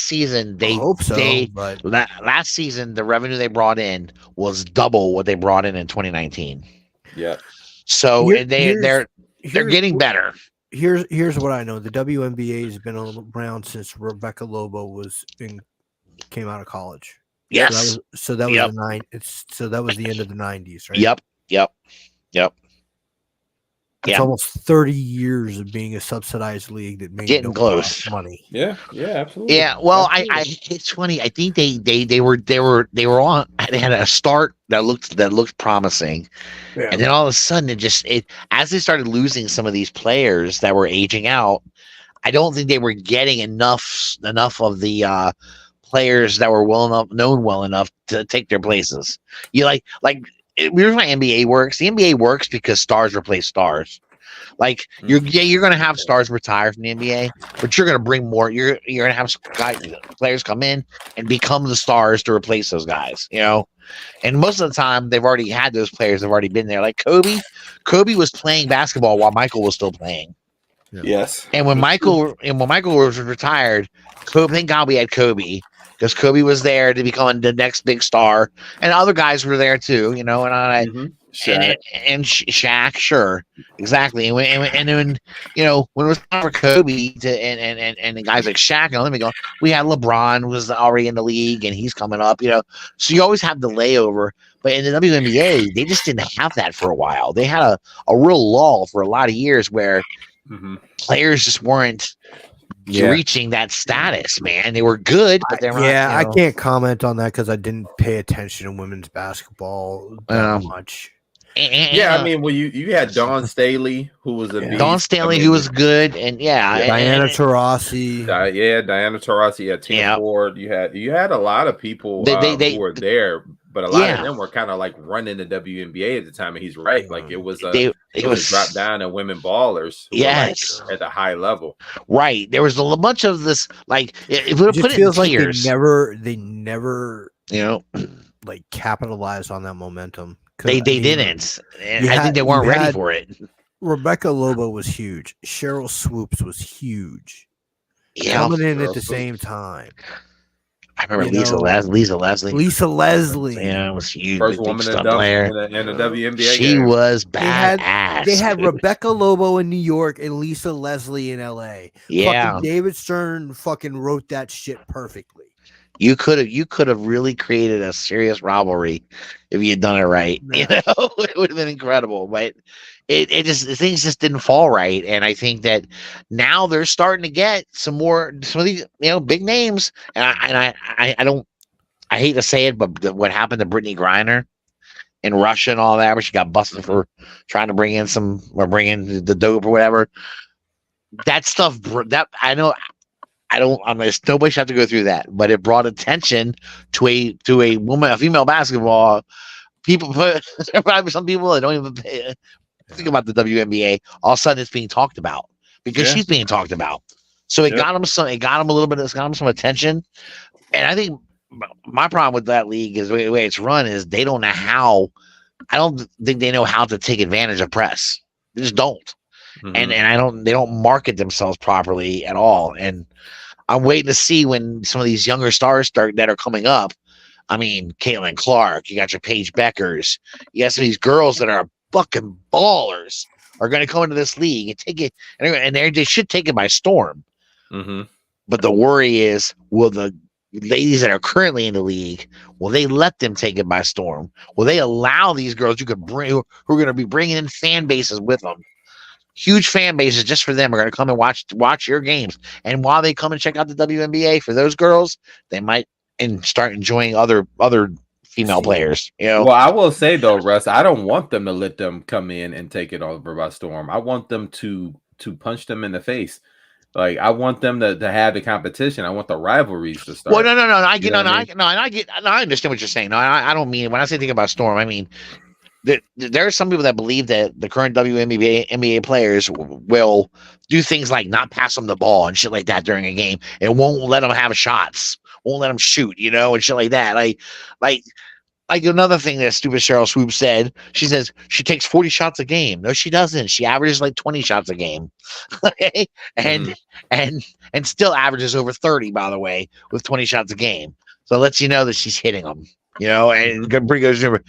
Speaker 1: hope so, but
Speaker 2: last season the revenue they brought in was double what they brought in 2019.
Speaker 3: Yeah.
Speaker 2: So they're getting better.
Speaker 1: Here's what I know: the WNBA has been around since Rebecca Lobo came out of college.
Speaker 2: Yes.
Speaker 1: So that was that was the end of the 90s, right?
Speaker 2: Yep.
Speaker 1: It's almost 30 years of being a subsidized league that made
Speaker 2: getting close
Speaker 1: money.
Speaker 3: Yeah, absolutely.
Speaker 2: Yeah, well, it's funny. I think they were on. They had a start that looked promising, and then all of a sudden as they started losing some of these players that were aging out, I don't think they were getting enough of the players that were known well enough to take their places. Here's how NBA works. The NBA works because stars replace stars. Like you're going to have stars retire from the NBA, but you're going to bring more. You're going to have players come in and become the stars to replace those guys. And most of the time they've already had those players. Have already been there. Like Kobe. Kobe was playing basketball while Michael was still playing.
Speaker 3: Yes.
Speaker 2: And when Michael was retired, thank God we had Kobe. Because Kobe was there to become the next big star, and other guys were there too, and
Speaker 3: Shaq.
Speaker 2: And Shaq, sure, exactly. And when when it was time for Kobe and the guys like Shaq and let me go, we had LeBron was already in the league and he's coming up, So you always have the layover, but in the WNBA they just didn't have that for a while. They had a real lull for a lot of years where players just weren't. Reaching that status, man. They were good, but they're not.
Speaker 1: Yeah, I can't comment on that because I didn't pay attention to women's basketball that much.
Speaker 3: Yeah, I mean, well, you had Dawn Staley, who was a
Speaker 2: Dawn Staley, who was good, and
Speaker 1: Diana Taurasi.
Speaker 3: Diana Taurasi. You had Tina Ford. You had a lot of people who were there, but a lot of them were kind of like running the WNBA at the time. And he's right, like it was dropped down and women ballers.
Speaker 2: Yes,
Speaker 3: at the high level.
Speaker 2: Right. There was a bunch of this, like if we put it
Speaker 1: feels
Speaker 2: in
Speaker 1: like
Speaker 2: tiers,
Speaker 1: they never, like capitalized on that momentum.
Speaker 2: They didn't. And I think they weren't ready for it.
Speaker 1: Rebecca Lobo was huge. Cheryl Swoops was huge.
Speaker 2: Yeah,
Speaker 1: coming in at the same time.
Speaker 2: I remember Lisa Leslie.
Speaker 1: Lisa Leslie.
Speaker 2: Yeah, it was huge.
Speaker 3: First woman in the WNBA.
Speaker 2: She was badass.
Speaker 1: They had Rebecca Lobo in New York and Lisa Leslie in LA.
Speaker 2: Yeah.
Speaker 1: Fucking David Stern fucking wrote that shit perfectly.
Speaker 2: You could have really created a serious rivalry if you had done it right.
Speaker 1: Yeah.
Speaker 2: It would have been incredible. But things just didn't fall right. And I think that now they're starting to get some of these big names. And I hate to say it, but what happened to Brittany Griner in Russia and all that, where she got busted for trying to bring in the dope or whatever. that stuff that I know. Nobody should have to go through that, but it brought attention to a woman, a female basketball. People, probably some people that don't even think about the WNBA. All of a sudden, it's being talked about because she's being talked about. So it got them some. It got them a little bit. It's got them some attention. And I think my problem with that league is the way it's run is they don't know how. I don't think they know how to take advantage of press. They just don't. Mm-hmm. And they don't market themselves properly at all. And I'm waiting to see when some of these younger stars that are coming up. I mean, Caitlin Clark, you got your Paige Beckers, you got some of these girls that are fucking ballers are going to come into this league and take it, and they should take it by storm.
Speaker 3: Mm-hmm.
Speaker 2: But the worry is, will the ladies that are currently in the league, will they let them take it by storm? Will they allow these girls who are going to be bringing in fan bases with them? Huge fan bases just for them are going to come and watch your games. And while they come and check out the WNBA, for those girls, they might start enjoying other female players. You know.
Speaker 3: Well, I will say though, Russ, I don't want them to let them come in and take it over by storm. I want them to punch them in the face. Like I want them to have the competition. I want the rivalries to start.
Speaker 2: Well, no. I understand what you're saying. No, I don't mean when I say think about storm. I mean. There are some people that believe that the current NBA players will do things like not pass them the ball and shit like that during a game and won't let them have shots, won't let them shoot, and shit like that. Like another thing that stupid Cheryl Swoop said, she says she takes 40 shots a game. No, she doesn't. She averages like 20 shots a game. Okay? And still averages over 30, by the way, with 20 shots a game. So it lets you know that she's hitting them, and pretty good.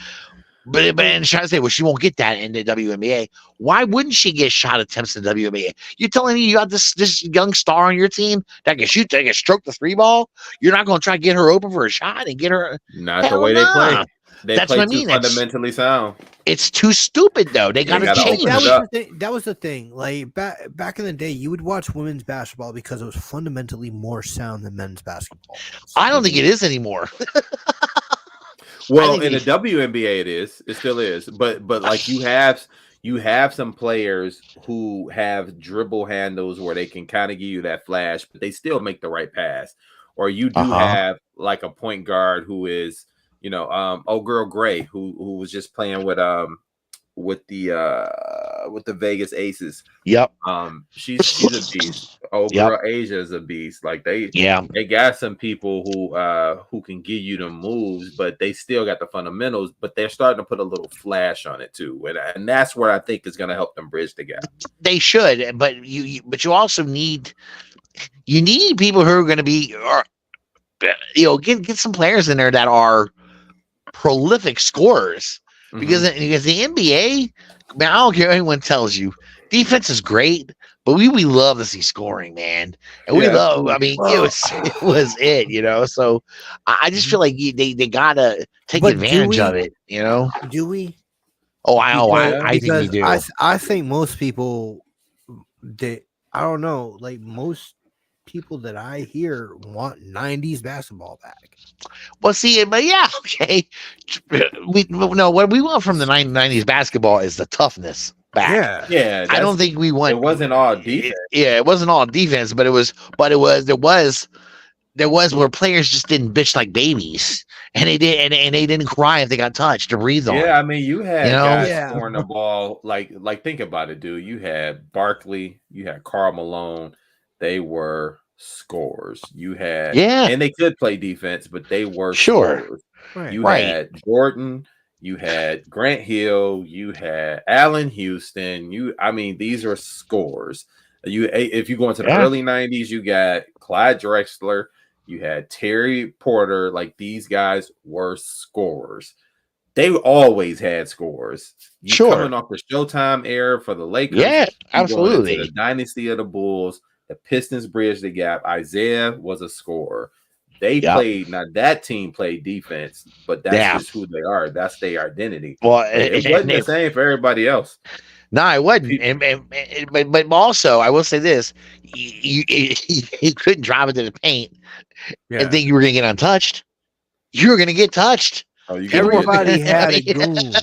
Speaker 2: But and trying to say, well, she won't get that in the WNBA. Why wouldn't she get shot attempts in the WNBA? You're telling me you got this young star on your team that can shoot, that can stroke the three ball? You're not going to try to get her open for a shot and get her?
Speaker 3: Not the way they play. That's play what I mean. Fundamentally sound.
Speaker 2: It's too stupid though. They got to change.
Speaker 1: That was the thing. Like back in the day, you would watch women's basketball because it was fundamentally more sound than men's basketball.
Speaker 2: I don't think it is anymore.
Speaker 3: Well, in the WNBA, it still is, but like you have some players who have dribble handles where they can kind of give you that flash, but they still make the right pass. Or you do have like a point guard who is, old girl Gray who was just playing with the Vegas Aces.
Speaker 2: Yep.
Speaker 3: She's a beast. Girl Asia is a beast. Like they got some people who can give you the moves, but they still got the fundamentals, but they're starting to put a little flash on it too. And that's where I think is going to help them bridge the gap.
Speaker 2: They should, but you also need people who are going to be get some players in there that are prolific scorers. Because the NBA, man, I don't care what anyone tells you, defense is great, but we love to see scoring, man. And we love, I mean, it was it. So I just feel like they gotta take advantage of it,
Speaker 1: Do we?
Speaker 2: Oh, I think we do.
Speaker 1: I think most people, I don't know, like most people that I hear want 90s basketball back.
Speaker 2: Well, see, but yeah, okay. What we want from the 90s basketball is the toughness back.
Speaker 3: Yeah.
Speaker 2: I don't think we want.
Speaker 3: It wasn't all defense.
Speaker 2: It wasn't all defense, but there was where players just didn't bitch like babies, and they didn't cry if they got touched or breathed on.
Speaker 3: Yeah, I mean, you had guys scoring the ball like think about it, dude. You had Barkley, you had Karl Malone. They were scorers. You had and they could play defense, but they were scorers. Right. You had Jordan, you had Grant Hill, you had Allen Houston. These are scorers. If you go into the early 90s, you got Clyde Drexler, you had Terry Porter. Like these guys were scorers. They always had scores. Coming off the Showtime era for the Lakers.
Speaker 2: Yeah, absolutely.
Speaker 3: The dynasty of the Bulls. The Pistons bridged the gap. Isaiah was a scorer. They played. Now that team played defense, but that's just who they are. That's their identity.
Speaker 2: Well,
Speaker 3: it wasn't the same for everybody else.
Speaker 2: No, it wasn't. But also, I will say this: you couldn't drive into the paint and think you were going to get untouched. You were going to get touched.
Speaker 1: Everybody had a goon.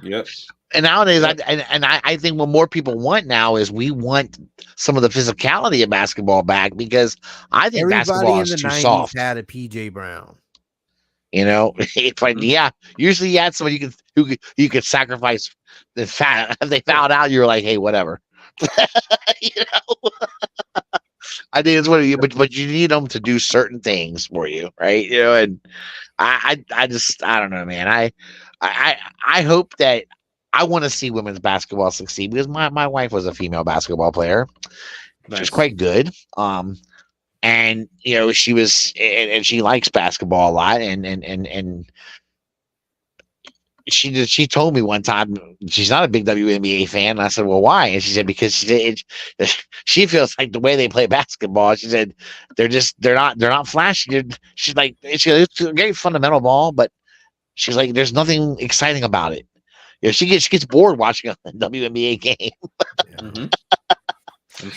Speaker 3: Yep.
Speaker 2: And nowadays, I think what more people want now is we want some of the physicality of basketball back, because I think basketball is too soft.
Speaker 1: Had a PJ Brown.
Speaker 2: You know, usually you had somebody you could sacrifice the fat. If they fouled out, you were like, hey, whatever. You know, I think it's what you, but you need them to do certain things for you, right? You know, and I don't know, man. I hope that. I want to see women's basketball succeed, because my wife was a female basketball player. Nice. She was quite good. And you know, she was, and she likes basketball a lot. And she told me one time she's not a big WNBA fan. And I said, well, why? And she said, because she feels like the way they play basketball. She said they're not flashy. She's like, it's a great fundamental ball, but she's like, there's nothing exciting about it. You know, she gets bored watching a WNBA game. Mm-hmm.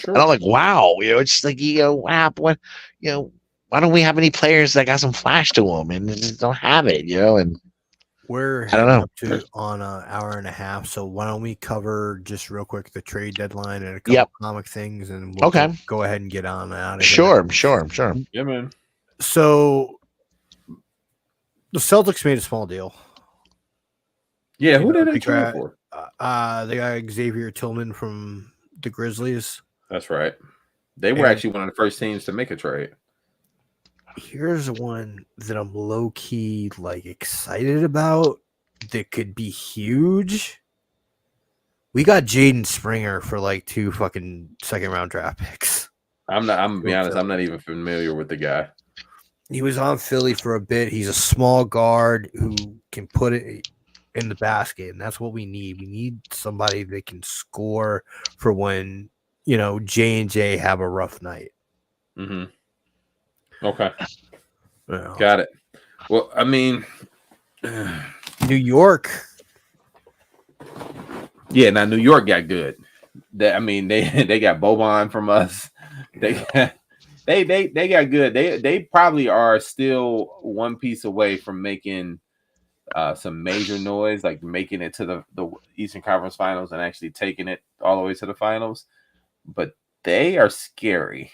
Speaker 2: And I'm like, wow, you know, it's just like, you know, what, you know, why don't we have any players that got some flash to them, and they just don't have it, you know? And
Speaker 1: we're up to on an hour and a half, so why don't we cover just real quick the trade deadline and a couple comic things, and we'll go ahead and get on out of
Speaker 2: Sure.
Speaker 3: Yeah, man.
Speaker 1: So the Celtics made a small deal.
Speaker 3: Yeah, who did they trade for?
Speaker 1: They got Xavier Tillman from the Grizzlies.
Speaker 3: That's right. They were actually one of the first teams to make a trade.
Speaker 1: Here's one that I'm low key like excited about that could be huge. We got Jaden Springer for like 2 fucking second round draft picks.
Speaker 3: I'm gonna be honest, I'm not even familiar with the guy.
Speaker 1: He was on Philly for a bit. He's a small guard who can put it in the basket, and that's what we need. We need somebody that can score for when, you know, J&J have a rough night.
Speaker 3: Mm-hmm. Okay.
Speaker 1: Yeah.
Speaker 3: Got it. Well, I mean,
Speaker 1: New York.
Speaker 3: Yeah, now New York got good. They got Boban from us. They got good. They probably are still one piece away from making some major noise, like making it to the Eastern Conference Finals and actually taking it all the way to the finals. But they are scary.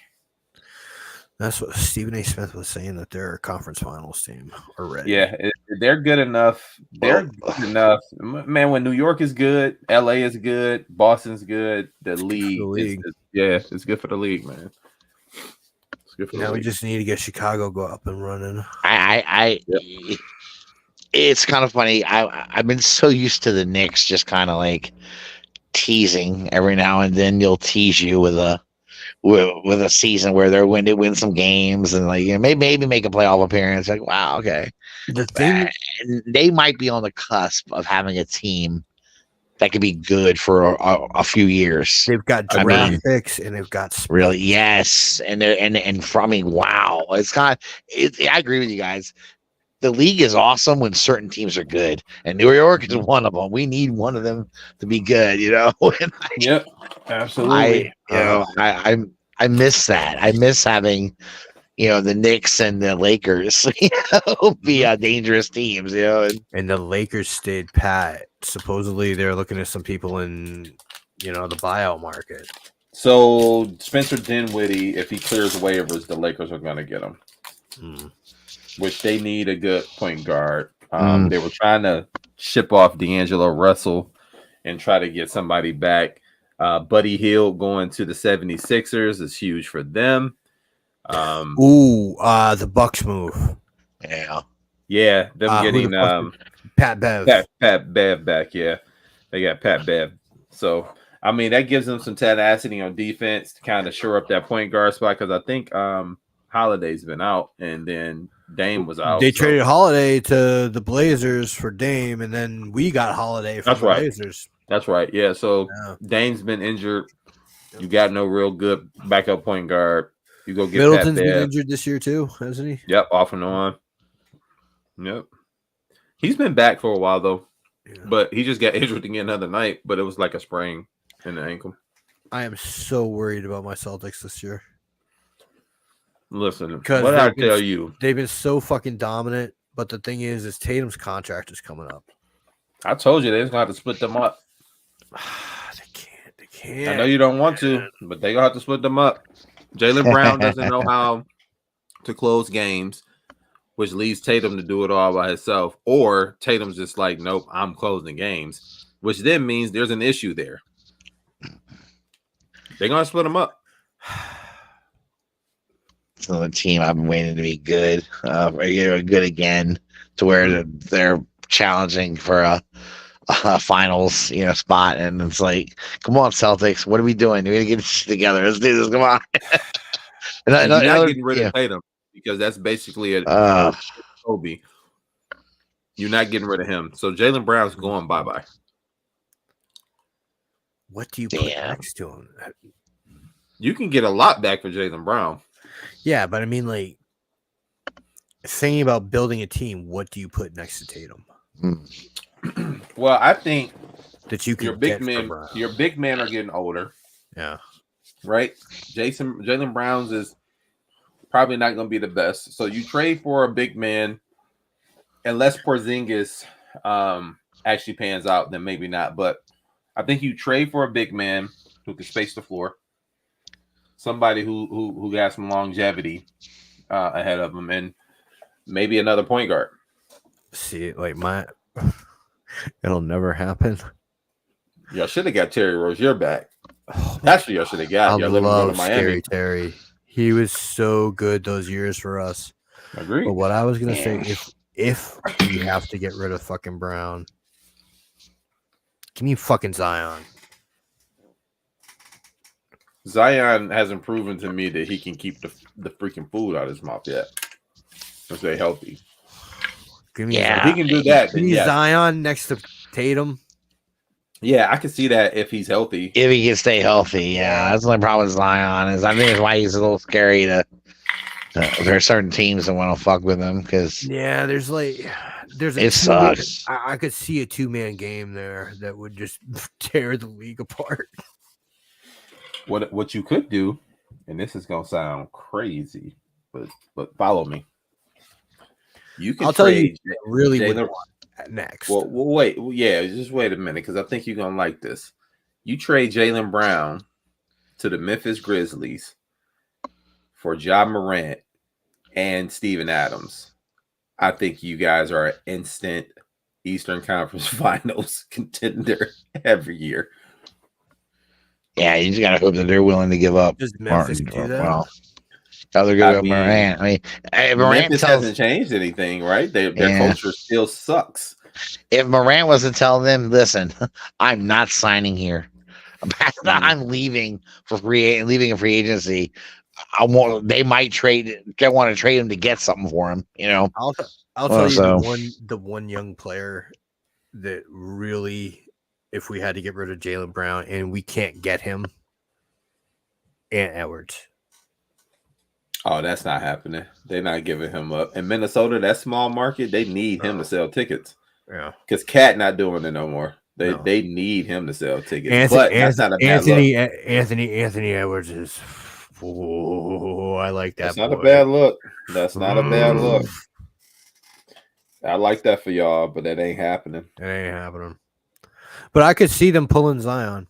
Speaker 1: That's what Stephen A. Smith was saying, that they're a conference finals team already.
Speaker 3: Yeah, they're good enough. They're good enough. Man, when New York is good, LA is good, Boston's good, the league. It's good for the league, man. It's good for the league.
Speaker 1: We just need to get Chicago go up and running.
Speaker 2: It's kind of funny. I've been so used to the Knicks just kind of like teasing every now and then. They'll tease you with a season where they're going to win some games and like, you know, maybe make a playoff appearance. Like, wow, okay.
Speaker 1: The thing,
Speaker 2: they might be on the cusp of having a team that could be good for a few years.
Speaker 1: They've got draft picks and they've got
Speaker 2: really, yes, and wow, it's kind of. I agree with you guys. The league is awesome when certain teams are good, and New York is one of them. We need one of them to be good, you know.
Speaker 3: Yep, absolutely.
Speaker 2: I miss that. I miss having, you know, the Knicks and the Lakers, you know, be dangerous teams, you know.
Speaker 1: And the Lakers stayed pat. Supposedly, they're looking at some people in, you know, the buyout market.
Speaker 3: So Spencer Dinwiddie, if he clears waivers, the Lakers are going to get him. Which they need a good point guard. They were trying to ship off D'Angelo Russell and try to get somebody back. Buddy Hield going to the 76ers is huge for them.
Speaker 1: The Bucks move.
Speaker 2: Yeah,
Speaker 3: them getting
Speaker 1: Pat Bev.
Speaker 3: Pat Bev back. Yeah, they got Pat Bev. So I mean, that gives them some tenacity on defense to kind of shore up that point guard spot, because I think Holiday's been out, and then Dame was out.
Speaker 1: They traded Holiday to the Blazers for Dame, and then we got Holiday from the Blazers.
Speaker 3: That's right. Yeah. So Dame's been injured. You got no real good backup point guard. You go get
Speaker 1: Middleton's been injured this year too, hasn't he?
Speaker 3: Yep, off and on. Yep. He's been back for a while though, but he just got injured again the other night. But it was like a sprain in the ankle.
Speaker 1: I am so worried about my Celtics this year.
Speaker 3: Listen, what I tell you,
Speaker 1: they've been so fucking dominant. But the thing is Tatum's contract is coming up.
Speaker 3: I told you they're going to have to split them up.
Speaker 1: They can't.
Speaker 3: I know you don't want to, but they gonna have to split them up. Jaylen Brown doesn't know how to close games, which leaves Tatum to do it all by himself. Or Tatum's just like, nope, I'm closing games, which then means there's an issue there. They're gonna split them up.
Speaker 2: So the team I've been waiting to be good, good again, to where they're challenging for a finals, spot, and it's like, come on, Celtics, what are we doing? We gotta get this together. Let's do this. Come on.
Speaker 3: You're not getting rid of Tatum because that's basically a Kobe. You're not getting rid of him, so Jaylen Brown's going bye.
Speaker 1: What do you put next to him?
Speaker 3: You can get a lot back for Jaylen Brown.
Speaker 1: Yeah, but I mean, like, thinking about building a team, what do you put next to Tatum?
Speaker 3: Well, I think
Speaker 1: that you can
Speaker 3: your big men are getting older.
Speaker 1: Yeah.
Speaker 3: Right? Jaylen Brown's is probably not going to be the best. So you trade for a big man, unless Porzingis actually pans out, then maybe not. But I think you trade for a big man who can space the floor, somebody who got some longevity ahead of him, and maybe another point guard.
Speaker 1: See, like it'll never happen.
Speaker 3: Y'all should have got Terry Rozier back. That's what y'all should have got.
Speaker 1: I love Scary Terry. He was so good those years for us.
Speaker 3: Agreed.
Speaker 1: But what I was gonna say, if we have to get rid of fucking Brown, give me fucking Zion.
Speaker 3: Zion hasn't proven to me that he can keep the freaking food out of his mouth yet. To stay healthy.
Speaker 1: Give me
Speaker 3: if he can do that,
Speaker 1: give me Zion next to Tatum.
Speaker 3: Yeah, I can see that if he's healthy.
Speaker 2: If he can stay healthy, yeah. That's the only problem with Zion is I think it's why he's a little scary to there are certain teams that want to fuck with him because
Speaker 1: it
Speaker 2: sucks.
Speaker 1: I could see a 2-man game there that would just tear the league apart.
Speaker 3: What you could do, and this is gonna sound crazy, but follow me. You can.
Speaker 1: I'll tell you really next.
Speaker 3: Well, wait. Yeah, just wait a minute because I think you're gonna like this. You trade Jaylen Brown to the Memphis Grizzlies for Ja Morant and Steven Adams. I think you guys are an instant Eastern Conference Finals contender every year.
Speaker 2: Yeah, you just gotta hope that they're willing to give up.
Speaker 1: Does Memphis do that?
Speaker 2: Well, they're good with Morant. I mean,
Speaker 3: Memphis hasn't changed anything, right? Their culture still sucks.
Speaker 2: If Morant was to tell them, listen, I'm not signing here. I'm leaving for free agency. They might trade. They want to trade him to get something for him.
Speaker 1: I'll tell you the one young player that really, if we had to get rid of Jaylen Brown and we can't get him, Ant Edwards.
Speaker 3: Oh, that's not happening. They're not giving him up. In Minnesota, that small market, they need him to sell tickets.
Speaker 1: Yeah,
Speaker 3: because Cat not doing it no more. They need him to sell tickets. That's not a bad look.
Speaker 1: Anthony Edwards is. Oh, I like that.
Speaker 3: That's not a bad look. That's not a bad look. I like that for y'all, but that ain't happening.
Speaker 1: It ain't happening. But I could see them pulling Zion.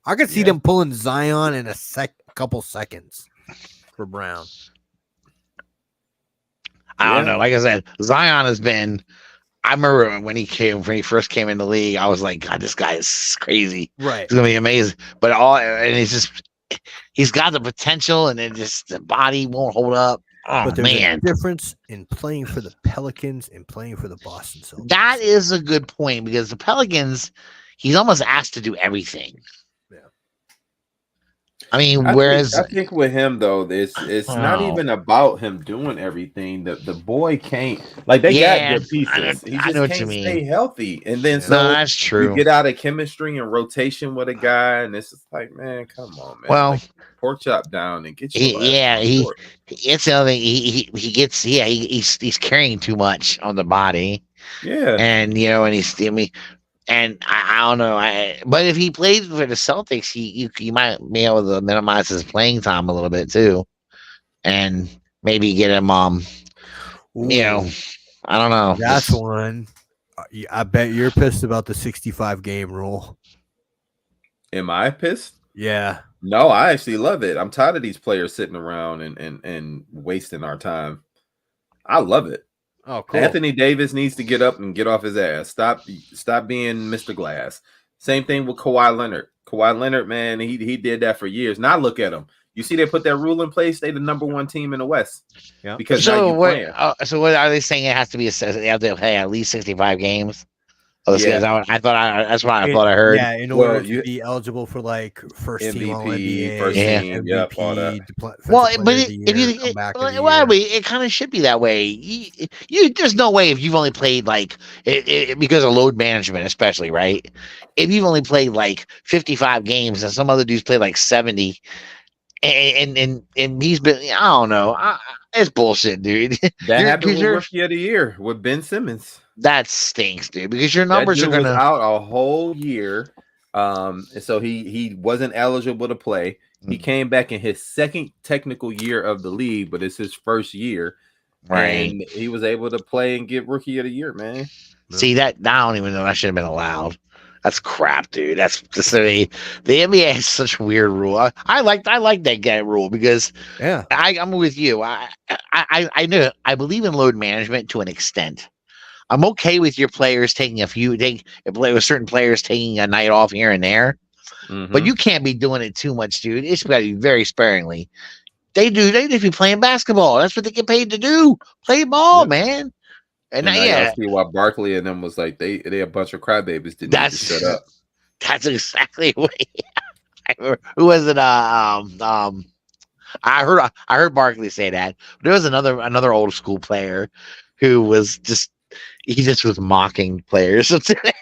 Speaker 1: I could see them pulling Zion in a couple seconds for Brown.
Speaker 2: I don't know. Like I said, Zion has been. I remember when he first came in the league, I was like, God, this guy is crazy.
Speaker 1: Right.
Speaker 2: It's gonna be amazing. But he's got the potential, and then just the body won't hold up. Oh,
Speaker 1: but there's a difference in playing for the Pelicans and playing for the Boston Celtics.
Speaker 2: That is a good point because the Pelicans, he's almost asked to do everything.
Speaker 1: Yeah.
Speaker 2: I mean,
Speaker 3: I think with him though, it's not even about him doing everything. The boy can't they got good pieces. He just can't stay healthy, and then
Speaker 2: that's true.
Speaker 3: You get out of chemistry and rotation with a guy, and it's just like, man, come on, man.
Speaker 2: Well,
Speaker 3: pork chop down and get
Speaker 2: you. It's the other thing. He gets. Yeah, he's carrying too much on the body.
Speaker 3: Yeah,
Speaker 2: and and he's And I don't know. But if he played for the Celtics, you might be able to minimize his playing time a little bit too, and maybe get him. I don't know.
Speaker 1: That's one. I bet you're pissed about the 65 game rule.
Speaker 3: Am I pissed?
Speaker 1: Yeah.
Speaker 3: No, I actually love it. I'm tired of these players sitting around and wasting our time. I love it.
Speaker 1: Oh, cool.
Speaker 3: Anthony Davis needs to get up and get off his ass. Stop being Mr. Glass. Same thing with Kawhi Leonard. Kawhi Leonard, man, he did that for years. Now look at him. You see, they put that rule in place. They the number one team in the West.
Speaker 1: Yeah.
Speaker 3: Because now you playing.
Speaker 2: So what are they saying? It has to be they have to play at least 65 games. Oh, yeah. That's what I thought I heard.
Speaker 1: Yeah, in order to be eligible for like first
Speaker 3: MVP,
Speaker 1: team All NBA,
Speaker 3: first team,
Speaker 1: MVP,
Speaker 3: all that.
Speaker 2: It kind of should be that way. You there's no way if you've only played like because of load management, especially, right? If you've only played like 55 games and some other dudes played like 70, and he's been, I don't know, it's bullshit, dude.
Speaker 3: That happened with Rookie of the Year with Ben Simmons.
Speaker 2: That stinks, dude, because your numbers are going to
Speaker 3: out a whole year. So he wasn't eligible to play. He came back in his second technical year of the league, but it's his first year.
Speaker 2: Right.
Speaker 3: And he was able to play and get Rookie of the Year, man.
Speaker 2: See, I don't even know that should have been allowed. That's crap, dude. That's just the NBA has such a weird rule. I like that guy rule because I'm with you. I believe in load management to an extent. I'm okay with your players taking with certain players taking a night off here and there, but you can't be doing it too much, dude. It's got to be very sparingly. They just be playing basketball. That's what they get paid to do. Play ball, man. And
Speaker 3: I see why Barkley and them was like they a bunch of crybabies didn't need to shut up.
Speaker 2: That's exactly what. Who was it? I heard Barkley say that. But there was another old school player who was just was mocking players. I can't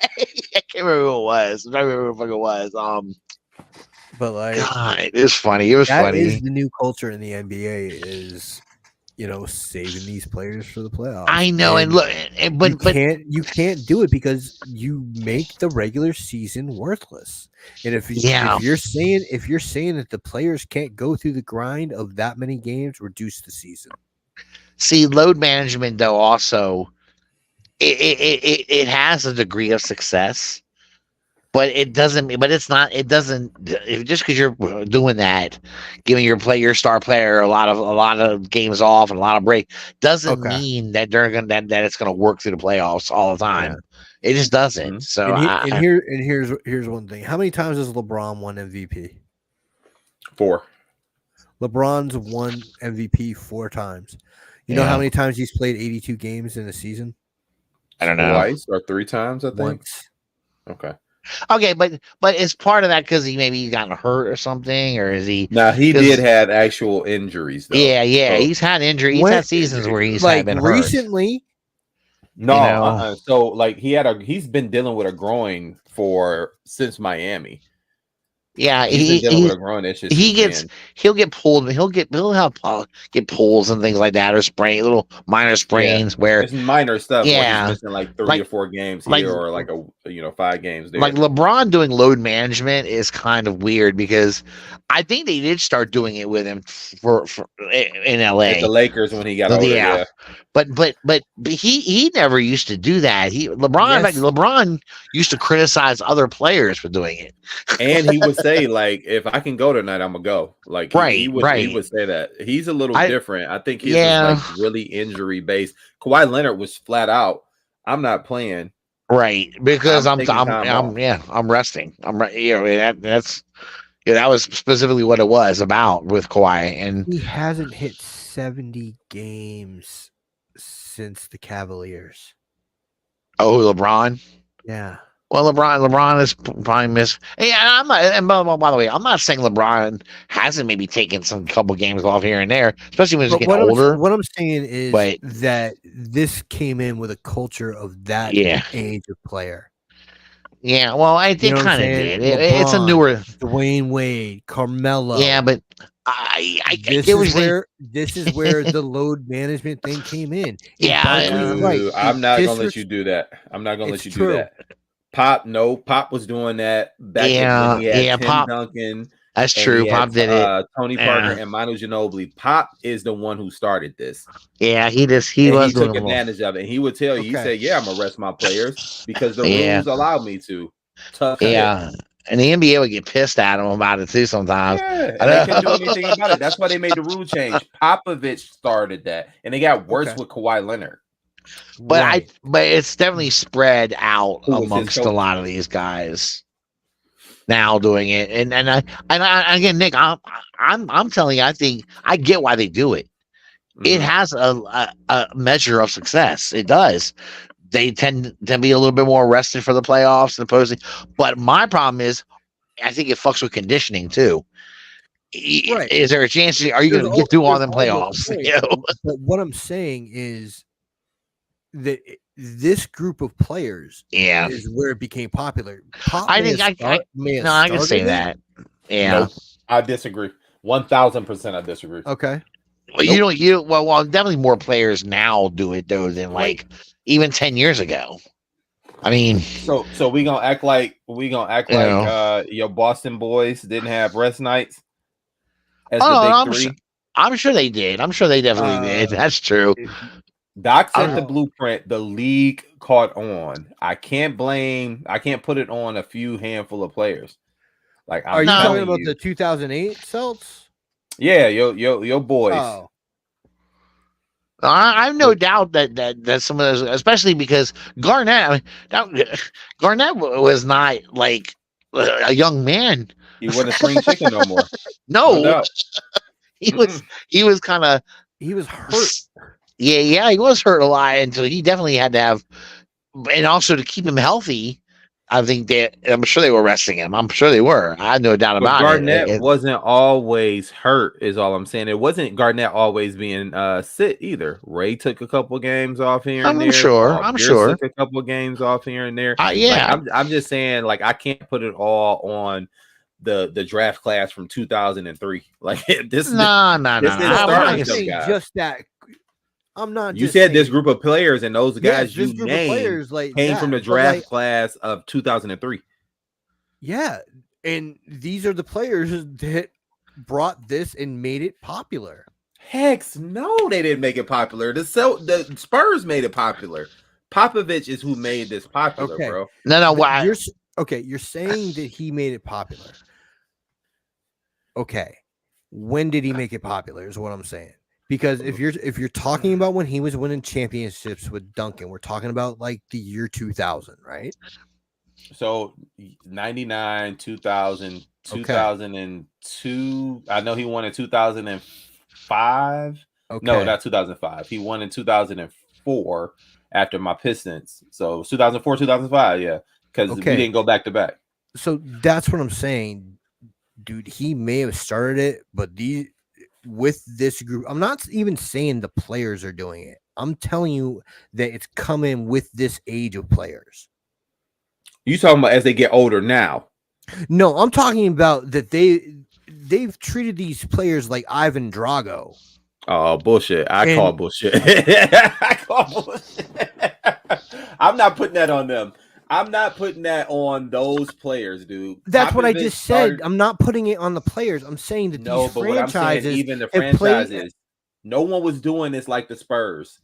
Speaker 2: remember who it was. I don't remember who the fuck it was.
Speaker 1: But like,
Speaker 2: God, it was funny. It was funny.
Speaker 1: That is the new culture in the NBA is, saving these players for the playoffs.
Speaker 2: I know, and look, but
Speaker 1: you can't do it because you make the regular season worthless. And if you're saying that the players can't go through the grind of that many games, reduce the season.
Speaker 2: See, load management though also it has a degree of success, but it doesn't. But it's not. It doesn't. Just because you're doing that, giving your star player a lot of games off and a lot of break, doesn't mean that that it's gonna work through the playoffs all the time. Yeah. It just doesn't. Mm-hmm. So
Speaker 1: here's one thing. How many times has LeBron won MVP?
Speaker 3: 4.
Speaker 1: LeBron's won MVP 4 times. You know how many times he's played 82 games in a season?
Speaker 2: I don't know.
Speaker 3: Twice or 3 times, I think.
Speaker 1: Once.
Speaker 2: Okay, but is part of that because he gotten hurt or something, or is he?
Speaker 3: No, he did have actual injuries. Though.
Speaker 2: Yeah, so, he's had injuries. He's had seasons where he's been hurt.
Speaker 1: Recently.
Speaker 3: No, so like he's been dealing with a groin since Miami.
Speaker 2: Yeah,
Speaker 3: he's dealing with a groin issue.
Speaker 2: He'll get pulled. He'll get pulls and things like that, or little minor sprains where
Speaker 3: it's minor stuff.
Speaker 2: Yeah,
Speaker 3: he's missing like 3 or 4 games here, or like 5 games there.
Speaker 2: Like LeBron doing load management is kind of weird because I think they did start doing it with him for in LA.
Speaker 3: At the Lakers when he got older. Yeah.
Speaker 2: But he never used to do that. LeBron used to criticize other players for doing it.
Speaker 3: And he would say, like, if I can go tonight, I'm gonna go. Like he would say that. He's a little different. I think he's like really injury based. Kawhi Leonard was flat out, I'm not playing.
Speaker 2: Right. Because I'm resting. That was specifically what it was about with Kawhi. And
Speaker 1: he hasn't hit 70 games since the Cavaliers.
Speaker 2: Oh, LeBron?
Speaker 1: Yeah.
Speaker 2: Well, LeBron is probably missed. Yeah, I'm not. And by the way, I'm not saying LeBron hasn't maybe taken some couple games off here and there, especially when he's getting older.
Speaker 1: What I'm saying is that this came in with a culture of that age of player.
Speaker 2: Yeah, well, I think kind of did. It's a newer
Speaker 1: Dwayne Wade, Carmelo.
Speaker 2: Yeah, but
Speaker 1: this is where the load management thing came in.
Speaker 3: I'm not gonna let you do that. I'm not gonna let you do that. Pop was doing that back when he had Tim Duncan.
Speaker 2: That's true. Pop did it.
Speaker 3: Tony Parker and Manu Ginobili. Pop is the one who started this.
Speaker 2: Yeah, he
Speaker 3: took advantage of it. And he would tell you, he said, "Yeah, I'm gonna rest my players because the rules allow me to."
Speaker 2: And the NBA would get pissed at him about it too sometimes.
Speaker 3: Yeah, and they couldn't do anything about it. That's why they made the rule change. Popovich started that, and it got worse with Kawhi Leonard.
Speaker 2: But but it's definitely spread out amongst a lot of these guys now doing it. And again, Nick, I'm telling you, I think I get why they do it. It has a measure of success. It does. They tend to be a little bit more rested for the playoffs and opposing. But my problem is, I think it fucks with conditioning too. Right. Is there a chance? Are you going to get through all them playoffs? You know?
Speaker 1: But what I'm saying is that this group of players is where it became popular.
Speaker 2: I think I can say that. Yeah.
Speaker 3: Nope. I disagree. 1,000% I disagree.
Speaker 1: Okay.
Speaker 2: Well, well, definitely more players now do it though than like even 10 years ago. I mean,
Speaker 3: so we gonna act like your Boston boys didn't have rest nights as the big three.
Speaker 2: I'm sure they did. I'm sure they definitely did. That's true.
Speaker 3: Doc set the blueprint. The league caught on. I can't put it on a few handful of players. Like,
Speaker 1: are you talking about the 2008 Celts?
Speaker 3: Yeah, your boys.
Speaker 1: Oh.
Speaker 2: I have no doubt that some of those, especially because Garnett was not like a young man.
Speaker 3: He wasn't a spring chicken no more.
Speaker 2: No, he was kind of
Speaker 1: hurt.
Speaker 2: Yeah, he was hurt a lot until he definitely had to have, and also to keep him healthy. I think I'm sure they were resting him. I'm sure they were. I have no doubt about
Speaker 3: Garnett it. Garnett wasn't always hurt, is all I'm saying. It wasn't Garnett always being sit either. Ray took a couple games off here and there.
Speaker 2: I'm sure.
Speaker 3: Took a couple games off here and there.
Speaker 2: Yeah.
Speaker 3: Like, I'm just saying, like, I can't put it all on the draft class from 2003. Like, this.
Speaker 2: No.
Speaker 1: I'm not saying just that. I'm not.
Speaker 3: You said this group of players and those guys you named came from the draft class of 2003.
Speaker 1: Yeah, and these are the players that brought this and made it popular.
Speaker 3: Heck, no, they didn't make it popular. The Spurs made it popular. Popovich is who made this popular, bro.
Speaker 2: No, why?
Speaker 1: You're saying that he made it popular. Okay, when did he make it popular? Is what I'm saying. Because if you're talking about when he was winning championships with Duncan, we're talking about like the year 2000, right?
Speaker 3: So 99, 2000, 2002. I know he won in 2005. Okay. No, not 2005. He won in 2004 after my Pistons. So 2004, 2005, yeah. Because we didn't go back to back.
Speaker 1: So that's what I'm saying. Dude, he may have started it, but with this group, I'm not even saying the players are doing it. I'm telling you that it's coming with this age of players.
Speaker 3: You talking about as they get older now?
Speaker 1: No, I'm talking about that they've treated these players like Ivan Drago.
Speaker 3: Oh, bullshit. I call bullshit. I'm not putting that on them. I'm not putting that on those players, dude.
Speaker 1: That's what I just said. I'm not putting it on the players. I'm saying that these franchises,
Speaker 3: what I'm saying, even the franchises, no one was doing this like the Spurs.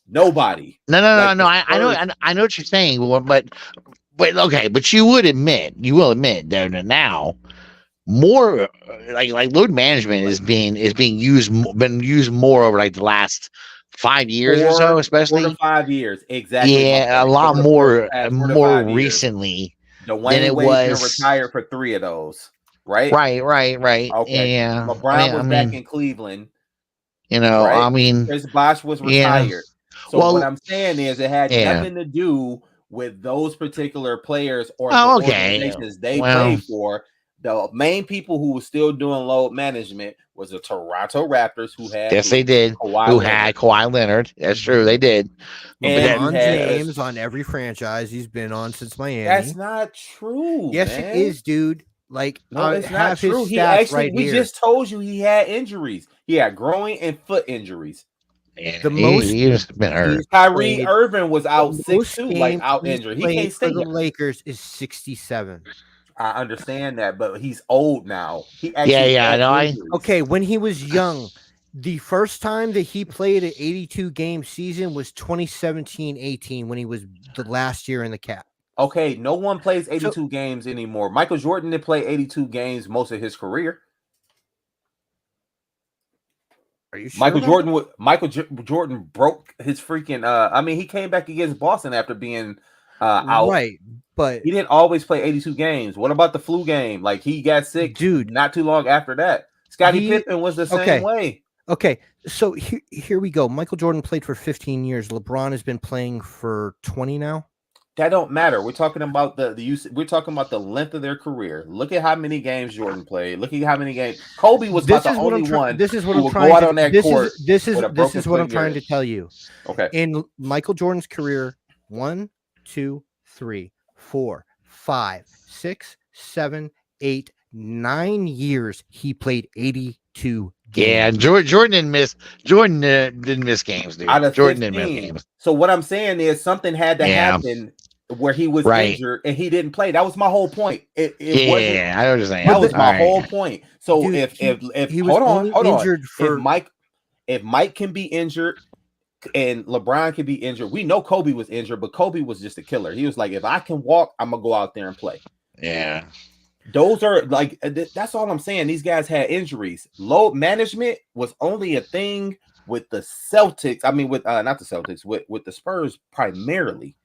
Speaker 3: Nobody.
Speaker 2: No. I know what you're saying, but okay, but you will admit that now more like load management is being used more over like the last 5 years or so, especially
Speaker 3: 4 to 5 years, exactly.
Speaker 2: Yeah, a lot more recently than it was.
Speaker 3: Retired for 3 of those, right?
Speaker 2: Right.
Speaker 3: Okay.
Speaker 2: Yeah,
Speaker 3: LeBron was back in Cleveland.
Speaker 2: You know, right? I mean,
Speaker 3: Chris Bosh was retired. Yeah. So what I'm saying is, it had nothing to do with those particular players or organizations they played for. The main people who were still doing load management was the Toronto Raptors, who had
Speaker 2: they did. Had Kawhi Leonard. That's true, they did.
Speaker 1: And James on every franchise he's been on since Miami.
Speaker 3: That's not true.
Speaker 1: Yes,
Speaker 3: man.
Speaker 1: It is, dude. Like,
Speaker 3: no, it's not true. He actually, we just told you he had injuries. He had groin and foot injuries.
Speaker 2: Yeah, he's been hurt.
Speaker 3: Kyrie Irving was out 6'2", like out injured. He can't stay.
Speaker 1: The Lakers is 67.
Speaker 3: I understand that, but he's old now. He
Speaker 1: okay, when he was young, the first time that he played an 82-game season was 2017-18 when he was the last year in the cap.
Speaker 3: Okay, no one plays 82 games anymore. Michael Jordan did play 82 games most of his career.
Speaker 1: Are you sure?
Speaker 3: Michael Jordan broke his freaking. I mean, he came back against Boston after being out.
Speaker 1: Right, but
Speaker 3: he didn't always play 82 games. What about the flu game? Like he got sick,
Speaker 1: dude,
Speaker 3: not too long after that. Scottie Pippen was the same way.
Speaker 1: Okay, so here we go. Michael Jordan played for 15 years. LeBron has been playing for 20 now.
Speaker 3: That don't matter. We're talking about the use. We're talking about the length of their career. Look at how many games Jordan played. Look at how many games Kobe was about the only one.
Speaker 1: This is what
Speaker 3: I'm trying.
Speaker 1: This is what I'm trying to tell you.
Speaker 3: Okay.
Speaker 1: In Michael Jordan's career, 1, 2, 3, 4, 5, 6, 7, 8, 9 years. He played 82 games.
Speaker 2: Yeah, Jordan didn't miss. Jordan didn't miss games, dude. Jordan didn't miss games.
Speaker 3: So what I'm saying is something had to happen where he was injured and he didn't play. That was my whole point. It wasn't,
Speaker 2: I know what you're saying.
Speaker 3: That was my whole point. So dude, if
Speaker 1: he was injured for
Speaker 3: if Mike can be injured and LeBron can be injured, we know Kobe was injured, but Kobe was just a killer. He was like, if I can walk, I'm gonna go out there and play.
Speaker 2: Yeah.
Speaker 3: Those are like, that's all I'm saying. These guys had injuries. Load management was only a thing with the Celtics. I mean, with not the Celtics, with the Spurs primarily.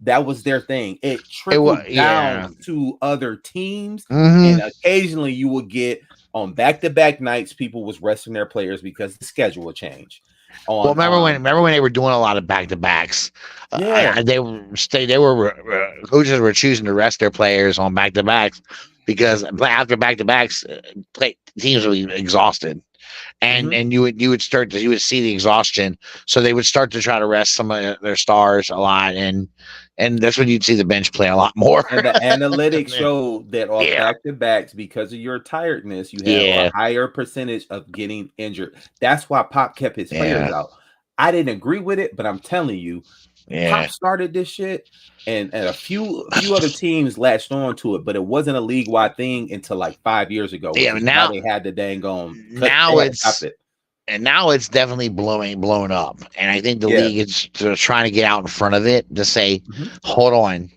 Speaker 3: That was their thing. It trickled down to other teams, and occasionally you would get on back-to-back nights. People was resting their players because the schedule would change.
Speaker 2: Remember when they were doing a lot of back-to-backs? Coaches were choosing to rest their players on back-to-backs because after back-to-backs, teams would be exhausted. And you would see the exhaustion, so they would start to try to rest some of their stars a lot, and that's when you'd see the bench play a lot more.
Speaker 3: And the analytics showed that on back-to-backs, because of your tiredness, you have a higher percentage of getting injured. That's why Pop kept his players out. I didn't agree with it, but I'm telling you, Pop started this shit, and a few other teams latched on to it, but it wasn't a league-wide thing until like 5 years ago. Now they had the dang on.
Speaker 2: Now it's definitely blown up, and I think the league is trying to get out in front of it to say, hold on,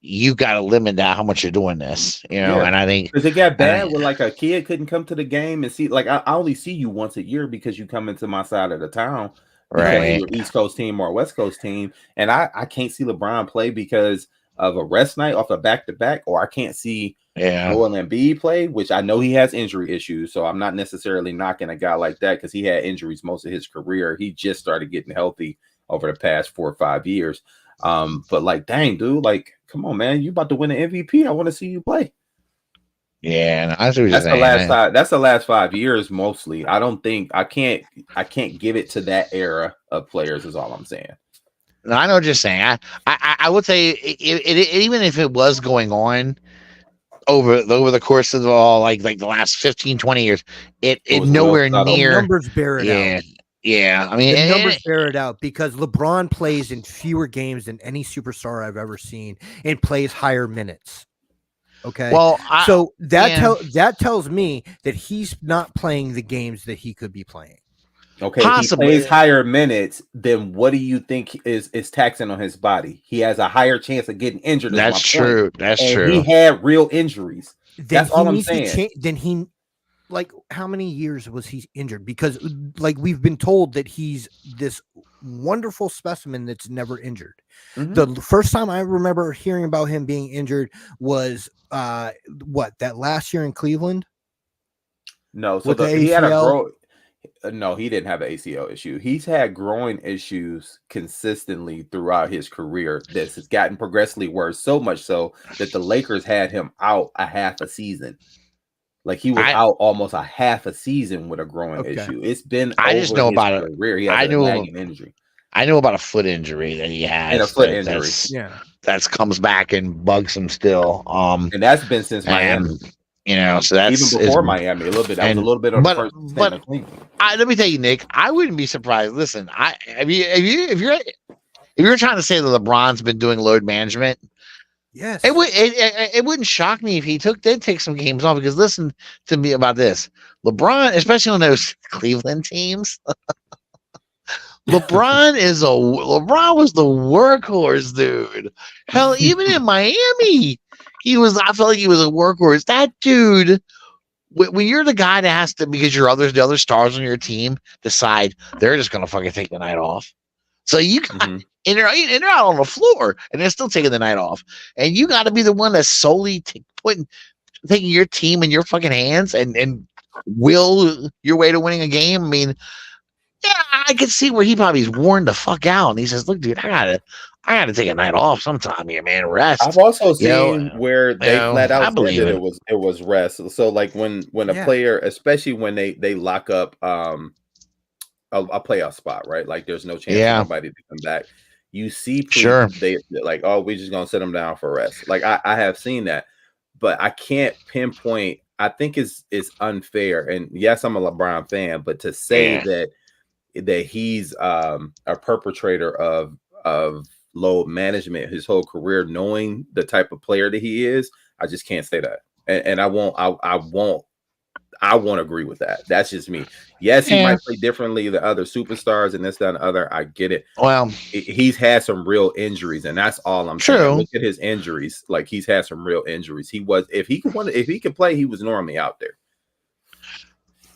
Speaker 2: you got to limit that how much you're doing this, And I think
Speaker 3: because it got bad when like a kid couldn't come to the game and see, like I only see you once a year because you come into my side of the town. Right, East Coast team or West Coast team, and I can't see LeBron play because of a rest night off a back-to-back, or I can't see Joel Embiid play, which I know he has injury issues, so I'm not necessarily knocking a guy like that because he had injuries most of his career. He just started getting healthy over the past 4 or 5 years. But like, dang, dude, like, come on, man, you about to win an MVP? I want to see you play.
Speaker 2: Yeah, I see what you're saying.
Speaker 3: That's the last 5 years mostly. I don't think I can't give it to that era of players. Is all I'm saying.
Speaker 2: No, I know what you're saying. I would say even if it was going on over the course of all like the last 15, 20 years, it nowhere near
Speaker 1: numbers bear it out.
Speaker 2: Yeah, I mean,
Speaker 1: the numbers bear it out because LeBron plays in fewer games than any superstar I've ever seen and plays higher minutes. Okay.
Speaker 2: Well,
Speaker 1: so that tells me that he's not playing the games that he could be playing.
Speaker 3: Okay, possibly. He plays higher minutes. Then what do you think is taxing on his body? He has a higher chance of getting injured.
Speaker 2: That's true. That's true.
Speaker 3: He had real injuries. That's all I'm saying.
Speaker 1: Then he, like, how many years was he injured? Because like we've been told that he's this wonderful specimen that's never injured. The first time I remember hearing about him being injured was that last year in Cleveland.
Speaker 3: No, so he had a no, he didn't have an ACL issue. He's had groin issues consistently throughout his career. This has gotten progressively worse, so much so that the Lakers had him out a half a season. Like he was out almost a half a season with a groin issue. It's been.
Speaker 2: I just know about it.
Speaker 3: I knew an injury.
Speaker 2: I know about a foot injury that he has.
Speaker 3: And a foot injury.
Speaker 2: That comes back and bugs him still.
Speaker 3: And that's been since Miami.
Speaker 2: So that's
Speaker 3: even before Miami a little bit. That was a little bit on the first.
Speaker 2: But let me tell you, Nick, I wouldn't be surprised. Listen, if you're trying to say that LeBron's been doing load management,
Speaker 1: yes,
Speaker 2: it wouldn't shock me if he did take some games off. Because listen to me about this, LeBron, especially on those Cleveland teams. LeBron was the workhorse, dude. Hell, even in Miami, I felt like he was a workhorse. That dude, when you're the guy that has to, because the other stars on your team decide they're just gonna fucking take the night off. So you got, and they're out on the floor and they're still taking the night off. And you got to be the one that's solely taking your team in your fucking hands and will your way to winning a game. I mean, yeah, I can see where he probably is worn the fuck out. And he says, look, dude, I gotta take a night off sometime here, man. Rest.
Speaker 3: I've also seen where they flat out said that it was rest. So like when a player, especially when they lock up a playoff spot, right? Like there's no chance for nobody to come back. You see, they like, oh, we're just gonna sit them down for rest. Like I have seen that, but I can't pinpoint. I think it's unfair. And yes, I'm a LeBron fan, but to say that he's a perpetrator of load management his whole career, knowing the type of player that he is, I just can't say that. And I won't agree with that. That's just me. Yes, he might play differently than other superstars and this, that, and other. I get it.
Speaker 2: Well,
Speaker 3: he's had some real injuries, and that's all I'm saying. Look at his injuries. Like he's had some real injuries. If he could play, he was normally out there.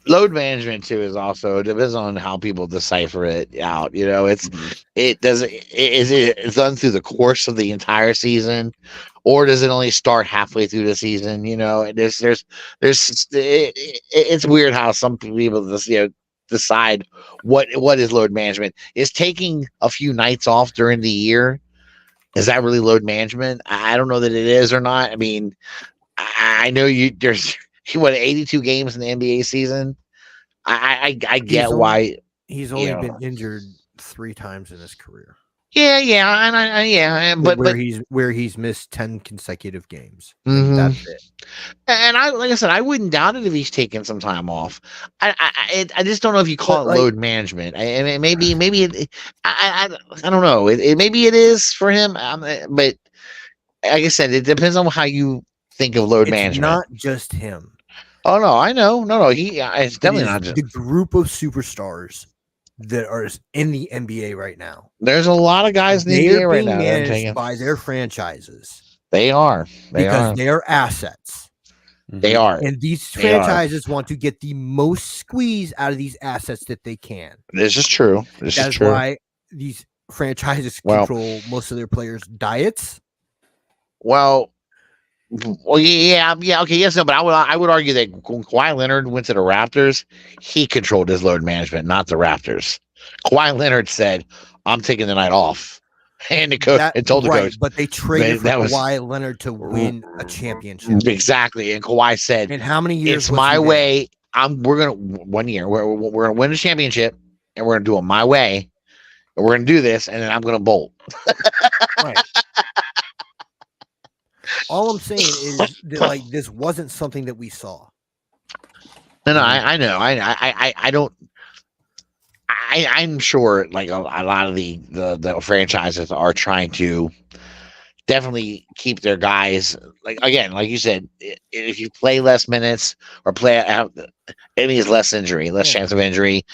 Speaker 2: Load management too is also, it depends on how people decipher it out. You know, it's done through the course of the entire season, or does it only start halfway through the season? You know, it's weird how some people just, you know, decide what is load management. Is taking a few nights off during the year, is that really load management? I don't know that it is or not. I mean, I know there's 82 games in the NBA season. I get why
Speaker 1: he's only been injured 3 times in his career.
Speaker 2: Yeah, but
Speaker 1: where he's missed 10 consecutive games.
Speaker 2: Mm-hmm.
Speaker 1: That's it.
Speaker 2: And like I said, I wouldn't doubt it if he's taken some time off. I just don't know if you call it load management. Maybe I don't know. Maybe it is for him. But like I said, it depends on how you think of load management.
Speaker 1: Not just him.
Speaker 2: Oh no, I know. No, it's definitely not just
Speaker 1: the group of superstars that are in the NBA right now.
Speaker 2: There's a lot of guys in the NBA right now
Speaker 1: managed by their franchises.
Speaker 2: They are
Speaker 1: because they are assets.
Speaker 2: They are,
Speaker 1: and these franchises want to get the most squeeze out of these assets that they can.
Speaker 2: This is true.
Speaker 1: That's why these franchises control most of their players' diets.
Speaker 2: Well, yeah, okay, yes, no, but I would argue that when Kawhi Leonard went to the Raptors, he controlled his load management, not the Raptors. Kawhi Leonard said, "I'm taking the night off," and the coach told the coach.
Speaker 1: But they traded for Kawhi Leonard to win a championship.
Speaker 2: Exactly, and Kawhi said,
Speaker 1: "And how many years?
Speaker 2: It's my way. We're gonna 1 year. We're gonna win a championship, and we're gonna do it my way. And we're gonna do this, and then I'm gonna bolt."
Speaker 1: Right. All I'm saying is that, like, this wasn't something that we saw.
Speaker 2: No, I know. I don't. I'm sure, like a lot of the franchises are trying to definitely keep their guys. Like again, like you said, if you play less minutes or play out, it means less injury, less chance of injury.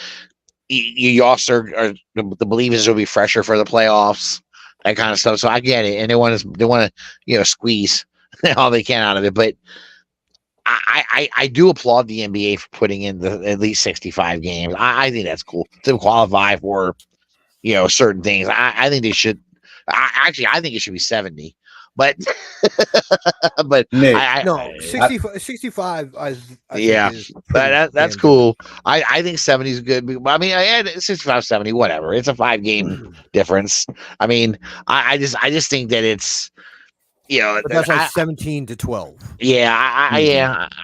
Speaker 2: You also are the believers will be fresher for the playoffs. That kind of stuff. So I get it, and they want to squeeze all they can out of it. But I do applaud the NBA for putting in at least 65 games. I think that's cool to qualify for certain things. I think they should. I think it should be 70. But but
Speaker 1: Nick, 65.
Speaker 2: That's cool. I think 70 is good. I mean, I had 65, 70, whatever. It's a 5-game difference. I mean, I just think that it's
Speaker 1: but that's like 17 to 12.
Speaker 2: Yeah,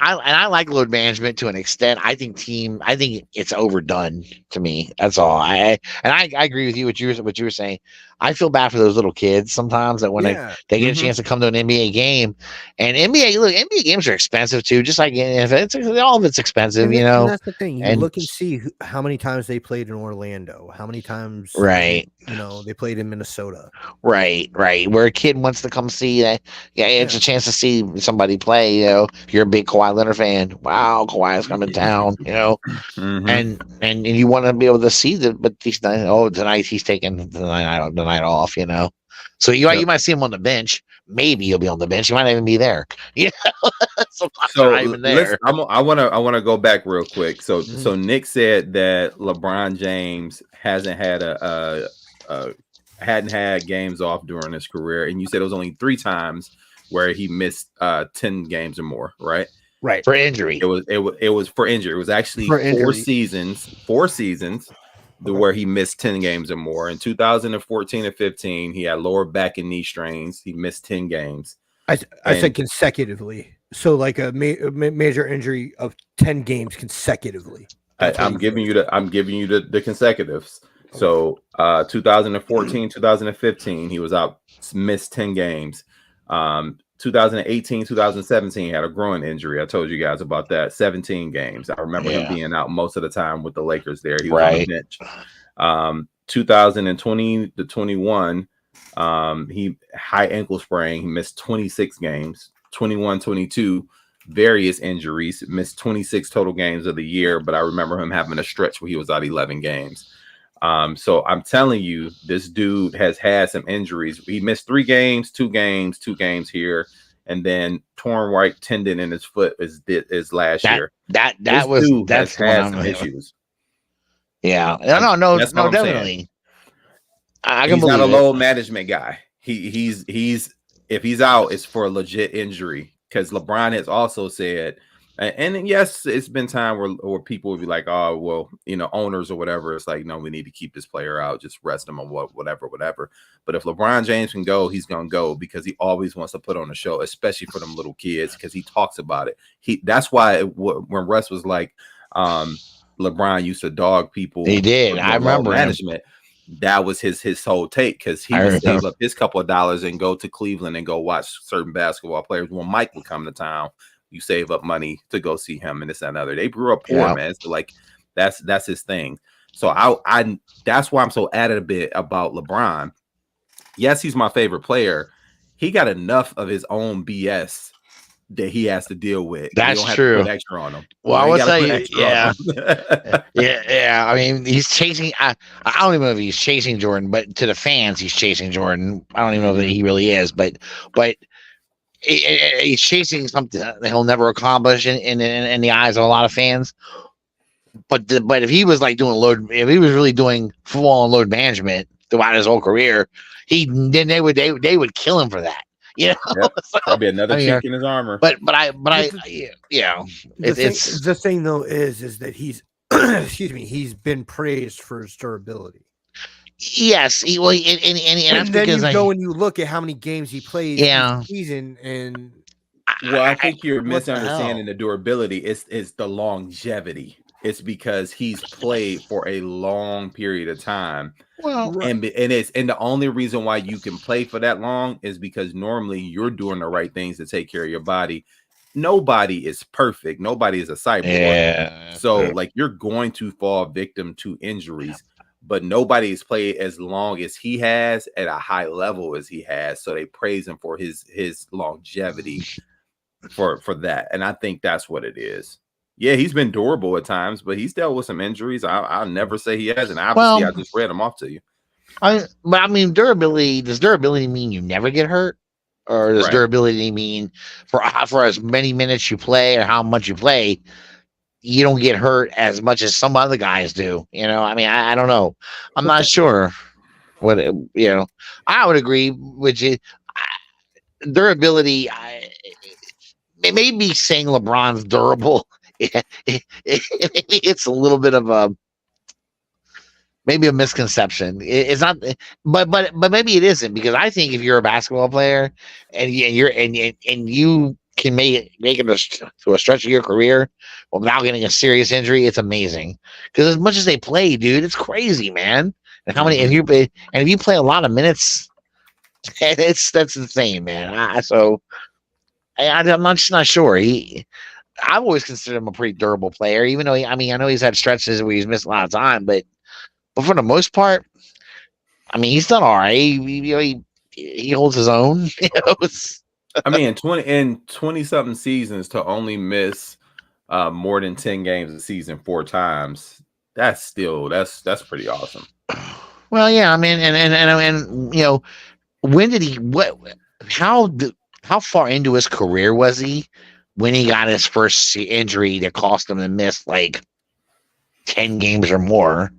Speaker 2: I like load management to an extent. I think it's overdone to me. That's all. I agree with you what you were saying. I feel bad for those little kids sometimes that when they get a chance to come to an NBA game, and NBA games are expensive too, just like all of it's expensive,
Speaker 1: and
Speaker 2: you know.
Speaker 1: And that's the thing. You look and see how many times they played in Orlando, how many times,
Speaker 2: right?
Speaker 1: They played in Minnesota,
Speaker 2: right. Where a kid wants to come see that, it's a chance to see somebody play. You know, if you're a big Kawhi Leonard fan, wow, Kawhi's coming to town, you know, and you want to be able to see that, but tonight he's taking the night off, you know. So you might see him on the bench. Maybe he'll be on the bench. He might not even be there. You know,
Speaker 3: I want to go back real quick. So Nick said that LeBron James hadn't had games off during his career, and you said it was only 3 times where he missed 10 games or more, right?
Speaker 2: Right, for injury.
Speaker 3: It was for injury. It was actually 4 seasons. Where he missed 10 games or more. In 2014 and 15, he had lower back and knee strains. He missed 10 games.
Speaker 1: I said consecutively. So like a major injury of 10 games consecutively.
Speaker 3: I'm giving you the consecutives. Okay. So 2014, 2015, he was out, missed 10 games. 2018, 2017, he had a groin injury. I told you guys about that. 17 games. I remember him being out most of the time with the Lakers there. He was on the bench. 2020 to 21, he high ankle sprain. He missed 26 games. 21, 22, various injuries. Missed 26 total games of the year, but I remember him having a stretch where he was out 11 games. So I'm telling you, this dude has had some injuries. He missed 3 games, 2 games here, and then torn right tendon in his foot is last year. That's had some issues.
Speaker 2: Yeah, no, definitely.
Speaker 3: He's not a load management guy. He's if he's out, it's for a legit injury, because LeBron has also said. And yes, it's been time where people would be like, oh, well, owners or whatever. It's like, no, we need to keep this player out. Just rest him on whatever. But if LeBron James can go, he's going to go, because he always wants to put on a show, especially for them little kids, because he talks about it. That's why when Russ was like, LeBron used to dog people.
Speaker 2: He did. I remember
Speaker 3: management. That was his whole take, because he would save up his couple of dollars and go to Cleveland and go watch certain basketball players. When Mike would come to town, you save up money to go see him, and this and another. They grew up poor, man. So like that's his thing. So I that's why I'm so added a bit about LeBron. Yes, he's my favorite player. He got enough of his own BS that he has to deal with.
Speaker 2: That's true.
Speaker 3: To put extra on him.
Speaker 2: Well, I would say, yeah. I mean, he's chasing. I don't even know if he's chasing Jordan, but to the fans, he's chasing Jordan. I don't even know that he really is, but. He's chasing something that he'll never accomplish in the eyes of a lot of fans. But if he was like if he was really doing full on load management throughout his whole career, they would kill him for that. Yep.
Speaker 3: So, that'd be another chink in his armor.
Speaker 2: But
Speaker 1: the thing though is that he's he's been praised for his durability.
Speaker 2: Yes, and
Speaker 1: then you go and you look at how many games he played this season, and
Speaker 3: I think you're misunderstanding the durability. It's the longevity. It's because he's played for a long period of time.
Speaker 2: Well,
Speaker 3: and the only reason why you can play for that long is because normally you're doing the right things to take care of your body. Nobody is perfect. Nobody is a cyborg.
Speaker 2: Yeah.
Speaker 3: So like you're going to fall victim to injuries. But nobody's played as long as he has at a high level as he has. So they praise him for his longevity for that. And I think that's what it is. Yeah, he's been durable at times, but he's dealt with some injuries. I'll never say he hasn't. Obviously, I just read them off to you.
Speaker 2: But I mean, durability, does durability mean you never get hurt? Or does durability mean for as many minutes you play or how much you play, you don't get hurt as much as some other guys do? I mean, I don't know. I'm not sure what, I would agree with you. Durability, maybe saying LeBron's durable, it's a little bit of maybe a misconception. It's not, but maybe it isn't, because I think if you're a basketball player and you can make it to a stretch of your career without getting a serious injury, it's amazing. Because as much as they play, dude, it's crazy, man. And how many? If you play a lot of minutes, that's insane, man. I'm just not sure. I've always considered him a pretty durable player, even though I know he's had stretches where he's missed a lot of time, but for the most part, I mean, he's done all right. He holds his own.
Speaker 3: I mean, in 20 something seasons to only miss more than 10 games a season 4 times, that's pretty awesome.
Speaker 2: Well, yeah, I mean, and when did he? How far into his career was he when he got his first injury that cost him to miss like 10 games or more?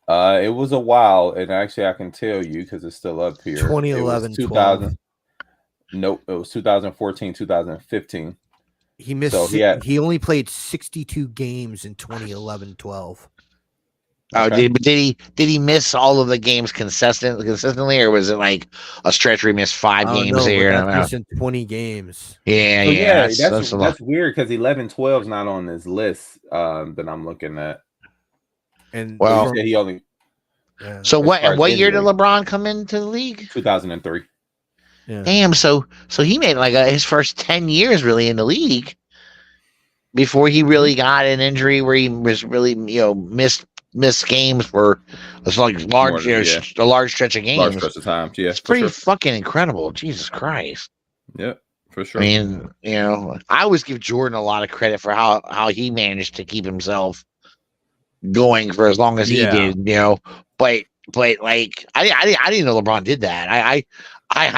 Speaker 3: It was a while, and actually, I can tell you because it's still up here.
Speaker 1: 2011,
Speaker 3: 2000. Nope, it was 2014, 2015.
Speaker 1: He missed. So he only played 62 games in 2011-12.
Speaker 2: Okay. Did he miss all of the games consistently, or was it like a stretch where he missed 5 games here?
Speaker 1: That's missing 20 games.
Speaker 2: Yeah,
Speaker 3: that's weird because 11-12 is not on this list that I'm looking at.
Speaker 1: And
Speaker 3: well, he only.
Speaker 2: Yeah. So what year did LeBron come into the league?
Speaker 3: 2003.
Speaker 2: Yeah. Damn. So he made like his first 10 years really in the league before he really got an injury where he was really missed games for a large stretch of games.
Speaker 3: Large stretch of time. Yeah,
Speaker 2: it's pretty fucking incredible. Jesus Christ.
Speaker 3: Yeah, for sure.
Speaker 2: I mean, I always give Jordan a lot of credit for how he managed to keep himself going for as long as he did, but like I didn't know LeBron did that. I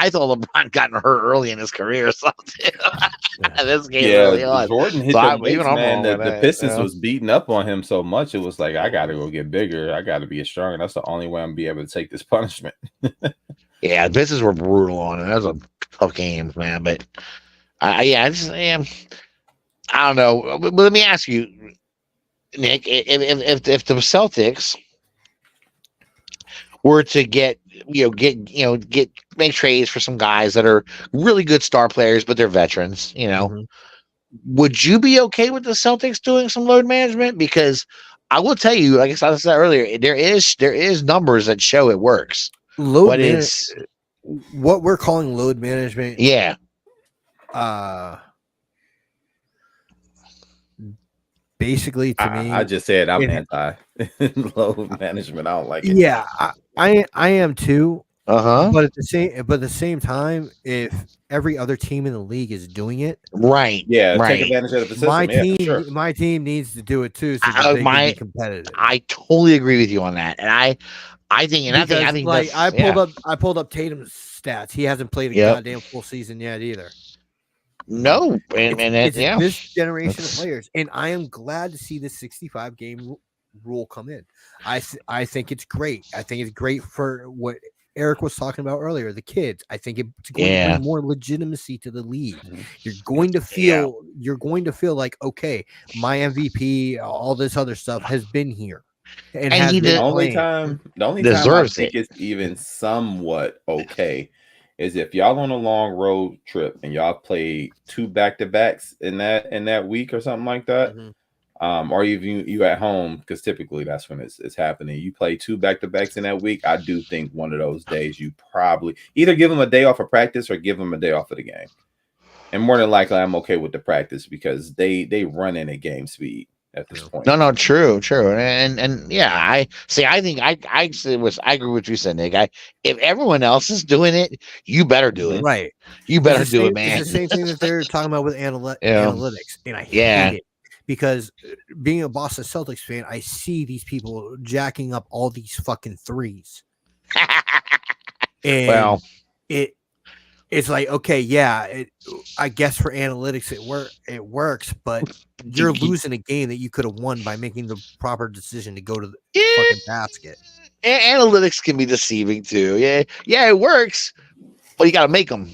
Speaker 2: thought LeBron got hurt early in his career or something. This game really on.
Speaker 3: Jordan hit the weights, man. The Pistons was beating up on him so much. It was like, I got to go get bigger. I got to be stronger. That's the only way I'm be able to take this punishment.
Speaker 2: Yeah, the Pistons were brutal on it. That was a tough game, man. But I don't know. But let me ask you, Nick, if the Celtics were to make trades for some guys that are really good star players, but they're veterans, would you be okay with the Celtics doing some load management? Because I will tell you, like I said earlier, there is numbers that show it works.
Speaker 1: What we're calling load management.
Speaker 2: Yeah.
Speaker 1: Basically, to me,
Speaker 3: I just said I'm anti load management. I don't like it.
Speaker 1: Yeah, I am too.
Speaker 2: But
Speaker 1: at the same time, if every other team in the league is doing it,
Speaker 2: right?
Speaker 3: Yeah,
Speaker 2: right.
Speaker 3: Take advantage of the system.
Speaker 1: My team needs to do it too, so that they can be competitive.
Speaker 2: I totally agree with you on that, and I think
Speaker 1: I pulled up Tatum's stats. He hasn't played a goddamn full season yet either.
Speaker 2: No,
Speaker 1: it's this generation of players, and I am glad to see the 65 game rule come in. I think it's great. I think it's great for what Eric was talking about earlier, the kids. I think it's going to bring more legitimacy to the league. You're going to feel like, okay, my MVP, all this other stuff has been here.
Speaker 2: And
Speaker 3: the only time I think it's even somewhat okay is if y'all on a long road trip and y'all play 2 back-to-backs in that week or something like that. Or even you at home, because typically that's when it's happening. You play 2 back-to-backs in that week. I do think one of those days you probably either give them a day off of practice or give them a day off of the game. And more than likely, I'm okay with the practice because they run in at game speed at this point.
Speaker 2: No, true, and yeah, I think I agree with what you said, Nick. If everyone else is doing it, you better do it.
Speaker 1: Right,
Speaker 2: you better do it, man.
Speaker 1: It's the same thing that they're talking about with analytics, and I hate it. Because being a Boston Celtics fan, I see these people jacking up all these fucking threes. And it's like, okay, I guess for analytics it works, but you're losing a game that you could have won by making the proper decision to go to the fucking basket.
Speaker 2: Analytics can be deceiving too. Yeah, it works. Well, you gotta make them.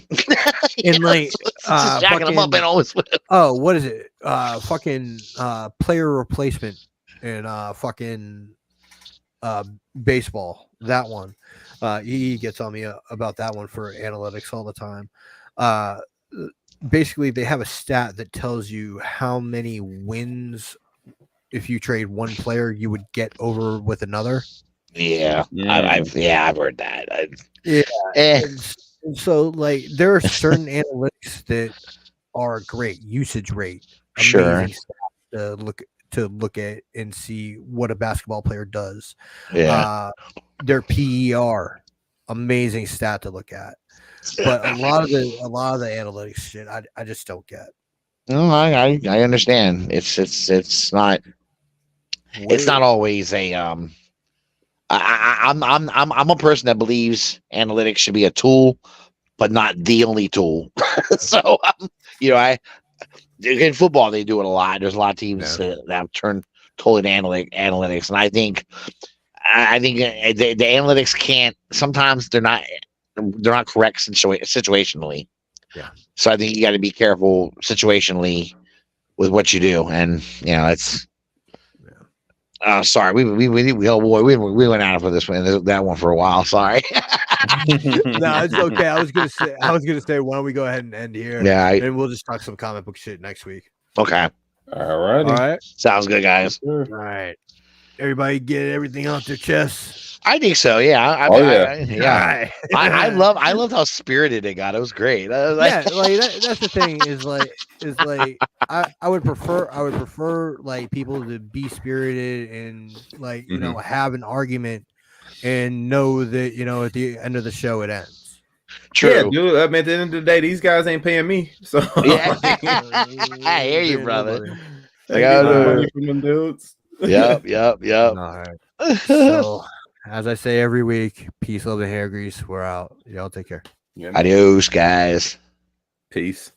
Speaker 1: And like
Speaker 2: just jacking them up and always.
Speaker 1: Oh, what is it? Fucking player replacement and fucking baseball. That one. He gets on me about that one for analytics all the time. Basically, they have a stat that tells you how many wins if you trade one player you would get over with another.
Speaker 2: Yeah, I've heard that.
Speaker 1: And so like there are certain analytics that are great. Usage rate, amazing stuff to look at and see what a basketball player does.
Speaker 2: Yeah,
Speaker 1: their PER, amazing stat to look at. But a lot of the analytics shit, I just don't get.
Speaker 2: No, I understand. It's not always a I'm a person that believes analytics should be a tool, but not the only tool. So in football they do it a lot. There's a lot of teams that have turned totally to analytics, and I think the analytics can't. Sometimes they're not correct situationally.
Speaker 1: Yeah.
Speaker 2: So I think you got to be careful situationally with what you do, and it's. Sorry, we went out for this one, that one for a while. Sorry.
Speaker 1: No, it's okay. I was gonna say, why don't we go ahead and end here?
Speaker 2: Yeah,
Speaker 1: and we'll just talk some comic book shit next week.
Speaker 2: Okay.
Speaker 3: All right.
Speaker 2: Sounds good, guys.
Speaker 1: All right. Everybody get everything off their chests.
Speaker 2: I think so. Yeah. I loved how spirited it got. It was great.
Speaker 1: That's the thing is like I would prefer like people to be spirited and like have an argument and know that at the end of the show it ends.
Speaker 2: True.
Speaker 3: Yeah, dude. I mean, at the end of the day, these guys ain't paying me. So
Speaker 2: yeah. I hear you, brother.
Speaker 3: I got money from them dudes.
Speaker 2: Yep.
Speaker 1: All right. So, as I say every week, peace, love, and hair grease. We're out. Y'all take care.
Speaker 2: Adios, guys.
Speaker 3: Peace.